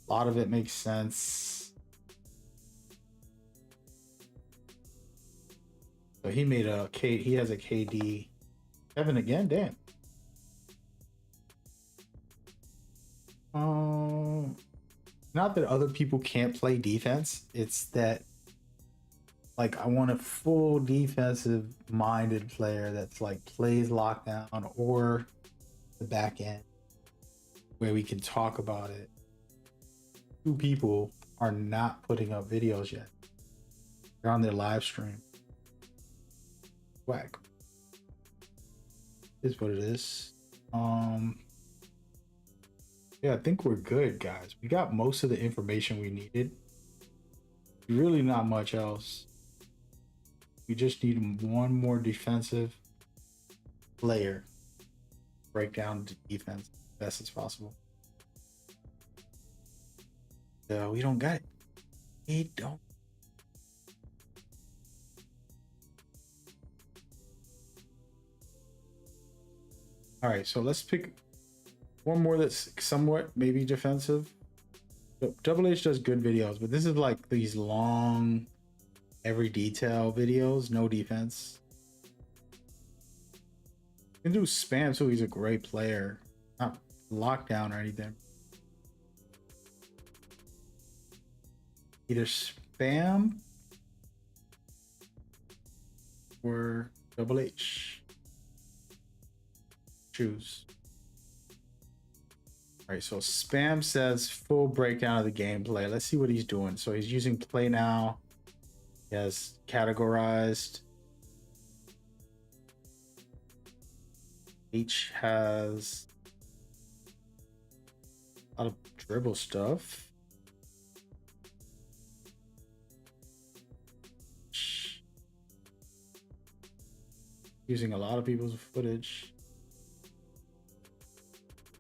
A lot of it makes sense. So he made a K. He has a KD. Kevin again, damn. Not that other people can't play defense. It's that, like, I want a full defensive minded player that's like plays lockdown or the back end where we can talk about it. Two people are not putting up videos yet. They're on their live stream. Whack. Is what it is. Yeah, I think we're good, guys. We got most of the information we needed. Really not much else. We just need one more defensive player. Break down the defense. best as possible. So we don't got it. We don't. All right, so let's pick one more that's somewhat maybe defensive. Double H does good videos, but this is like these long, every detail videos, no defense. You can do Spam too. He's a great player. Not lockdown or anything. Either Spam or Double H. Choose. All right, so Spam says full breakdown of the gameplay. Let's see what he's doing. So he's using Play Now. He has categorized. H has a lot of dribble stuff. Using a lot of people's footage.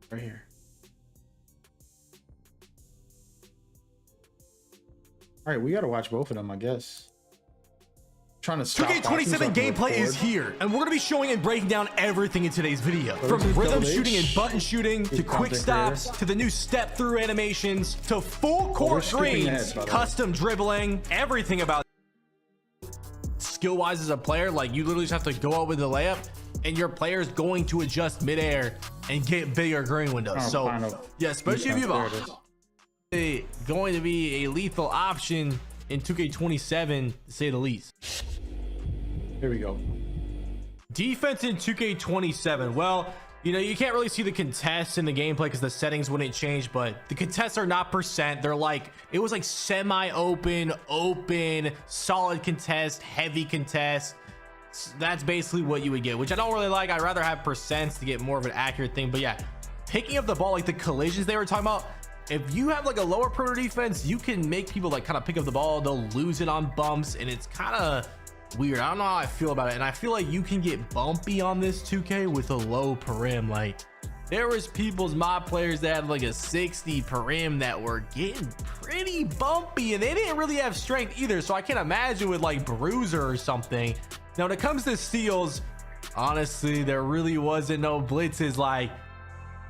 Right here. All right, we got to watch both of them, I guess. Trying to stop 2K27 gameplay is here, and we're going to be showing and breaking down everything in today's video. From rhythm shooting and button shooting, to quick stops, to the new step-through animations, to full court greens, custom dribbling, everything about skill-wise as a player. Like, you literally just have to go out with the layup, and your player is going to adjust midair and get bigger green windows. So, yeah, especially if you have going to be a lethal option in 2K27, to say the least. Here we go. Defense in 2K27. Well, you know, you can't really see the contests in the gameplay because the settings wouldn't change, but the contests are not percent. They're like, it was like semi-open, open, solid contest, heavy contest. That's basically what you would get, which I don't really like. I'd rather have percents to get more of an accurate thing. But yeah, picking up the ball, like the collisions they were talking about, if you have like a lower perimeter defense, you can make people like kind of pick up the ball. They'll lose it on bumps, and it's kind of weird. I don't know how I feel about it, and I feel like you can get bumpy on this 2K with a low perim. Like, there was people's mod players that had like a 60 perim that were getting pretty bumpy, and they didn't really have strength either. So I can't imagine with like Bruiser or something. Now when it comes to steals, honestly, there really wasn't no blitzes. Like,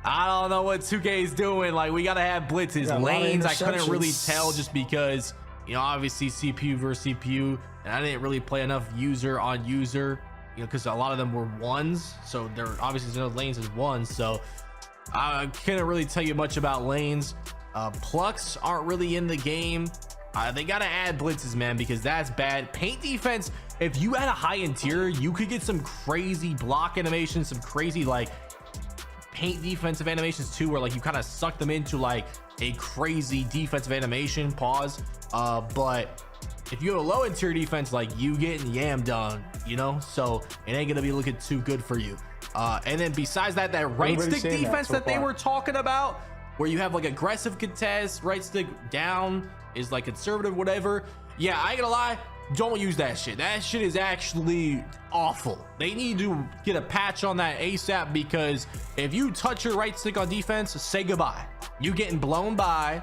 I don't know what 2K is doing. Like, we gotta have blitzes. Lanes, I couldn't really tell just because, you know, obviously CPU versus CPU, and I didn't really play enough user on user, you know, because a lot of them were ones. So there obviously no lanes as ones. So I couldn't really tell you much about lanes. Plucks aren't really in the game. They gotta add blitzes, man, because that's bad. Paint defense, if you had a high interior, you could get some crazy block animations, some crazy like paint defensive animations too, where like you kind of suck them into like a crazy defensive animation. Pause. But if you have a low interior defense, like you getting yammed on, you know, so it ain't gonna be looking too good for you. And then besides that, that right stick defense that they were talking about, where you have like aggressive contest, right stick down is like conservative, whatever. Yeah, I ain't gonna lie, don't use that shit. That shit is actually awful. They need to get a patch on that ASAP, because if you touch your right stick on defense, say goodbye. You getting blown by,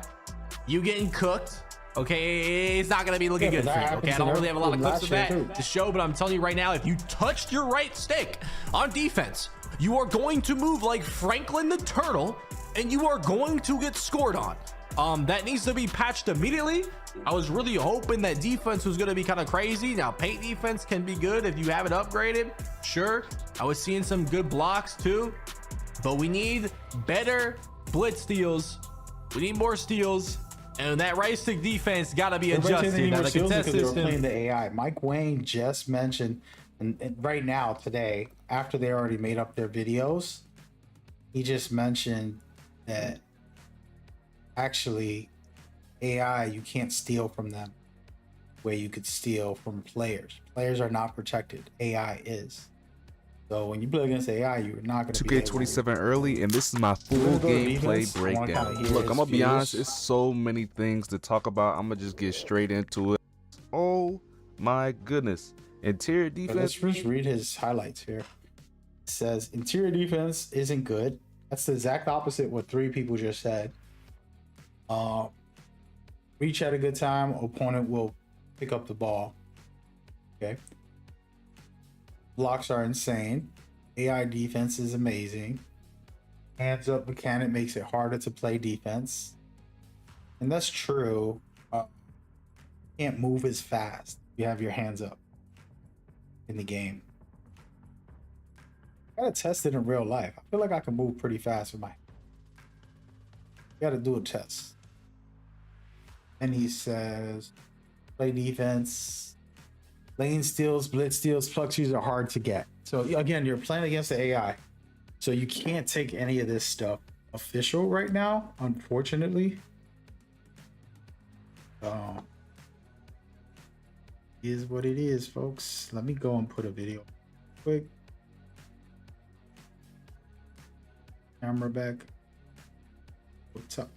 you getting cooked. Okay, it's not gonna be looking good for you. Okay, I don't really have a lot of clips of that to show, but I'm telling you right now, if you touched your right stick on defense, you are going to move like Franklin the Turtle, and you are going to get scored on. That needs to be patched immediately. I was really hoping that defense was going to be kind of crazy. Now, paint defense can be good if you have it upgraded. Sure, I was seeing some good blocks too, but we need better blitz steals. We need more steals, and that right stick defense got to be adjusted. Now, the contest system. They were playing the AI. Mike Wayne just mentioned, and right now today, after they already made up their videos, he just mentioned that actually AI, you can't steal from them where you could steal from players. Players are not protected. AI is. So when you play against AI, you're not going to be 2K27 early, and this is my full gameplay breakdown. Look, I'm gonna be honest, it's so many things to talk about. I'm gonna just get straight into it. Oh my goodness. Interior defense. Let's just read his highlights here. It says interior defense isn't good. That's the exact opposite what 3 people just said. Reach at a good time, opponent will pick up the ball. Okay. Blocks are insane. AI defense is amazing. Hands up mechanic makes it harder to play defense. And that's true. Can't move as fast. You have your hands up in the game. I gotta test it in real life. I feel like I can move pretty fast with my. Gotta do a test. And he says, play defense. Lane steals, blitz steals, pluxies are hard to get. So again, you're playing against the AI. So you can't take any of this stuff official right now, unfortunately. Is what it is, folks. Let me go and put a video quick. Camera back. What's up?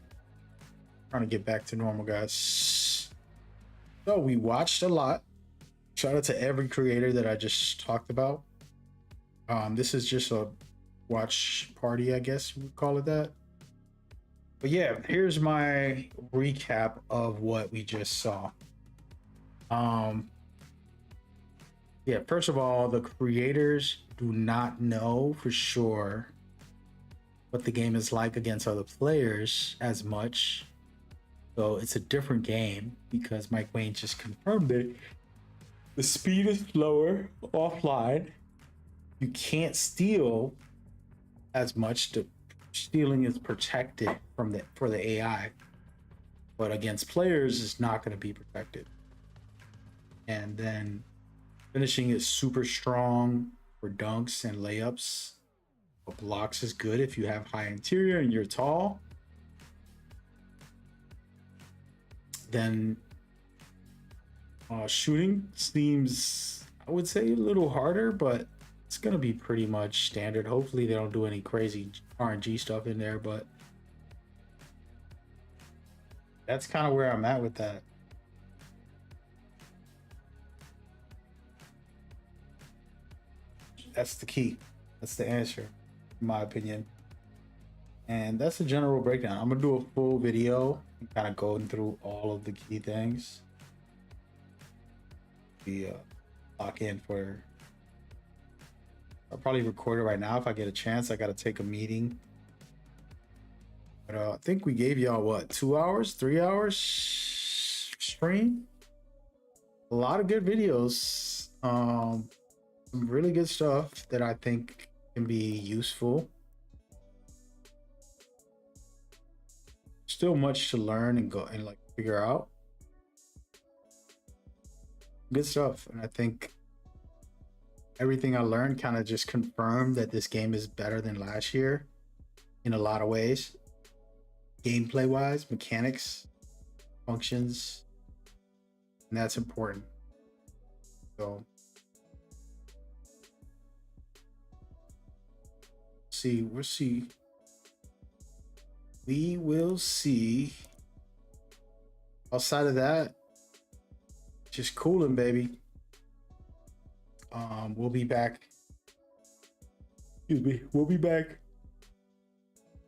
Trying to get back to normal, guys. So we watched a lot. Shout out to every creator that I just talked about. This is just a watch party, I guess we call it that. But yeah, here's my recap of what we just saw. Yeah, first of all, the creators do not know for sure what the game is like against other players as much. So it's a different game because Mike Wayne just confirmed it. The speed is slower offline. You can't steal as much. Stealing is protected from for the AI, but against players it's not going to be protected. And then finishing is super strong for dunks and layups. But blocks is good if you have high interior and you're tall. Then shooting seems, I would say, a little harder, but it's gonna be pretty much standard. Hopefully they don't do any crazy RNG stuff in there, but that's kind of where I'm at with that. That's the key. That's the answer, in my opinion. And that's a general breakdown. I'm gonna do a full video and kind of going through all of the key things. We lock in for. I'll probably record it right now if I get a chance. I gotta take a meeting. But I think we gave y'all what, 2 hours, 3 hours stream. A lot of good videos. Some really good stuff that I think can be useful. Still much to learn and go and like figure out. Good stuff. And I think everything I learned kind of just confirmed that this game is better than last year in a lot of ways. Gameplay wise, mechanics, functions, and that's important. So we'll see. We will see. Outside of that, just cooling, baby. We'll be back. Excuse me. We'll be back.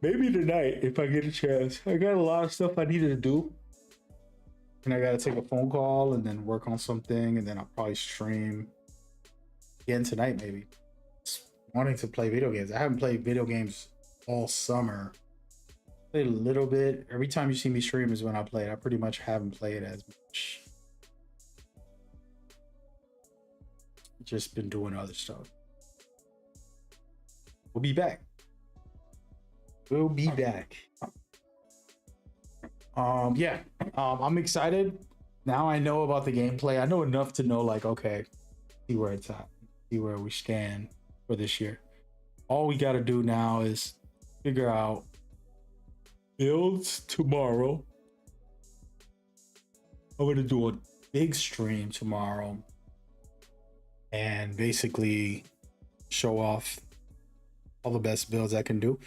Maybe tonight if I get a chance. I got a lot of stuff I needed to do. And I gotta take a phone call and then work on something, and then I'll probably stream again tonight, maybe. Just wanting to play video games. I haven't played video games all summer. Played a little bit. Every time you see me stream is when I play it. I pretty much haven't played as much. Just been doing other stuff. We'll be back. We'll be back. Yeah. I'm excited. Now I know about the gameplay. I know enough to know, like, okay, see where it's at, see where we stand for this year. All we got to do now is figure out builds tomorrow. I'm going to do a big stream tomorrow and basically show off all the best builds I can do.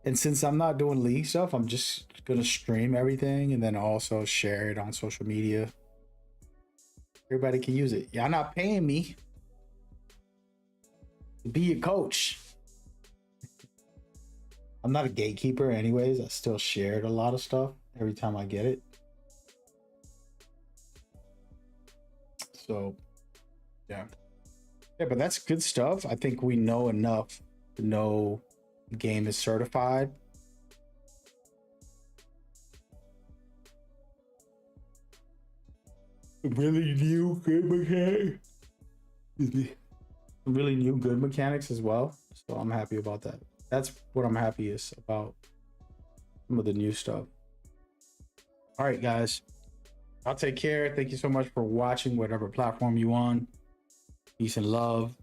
And since I'm not doing league stuff, I'm just gonna stream everything and then also share it on social media. Everybody can use it. Y'all not paying me to be your coach. I'm not a gatekeeper anyways. I still shared a lot of stuff every time I get it. So yeah, but that's good stuff. I think we know enough to know the game is certified. Really new good mechanics. Really new good mechanics as well. So I'm happy about that. That's what I'm happiest about. Some of the new stuff. All right, guys. I'll take care. Thank you so much for watching, whatever platform you on. Peace and love.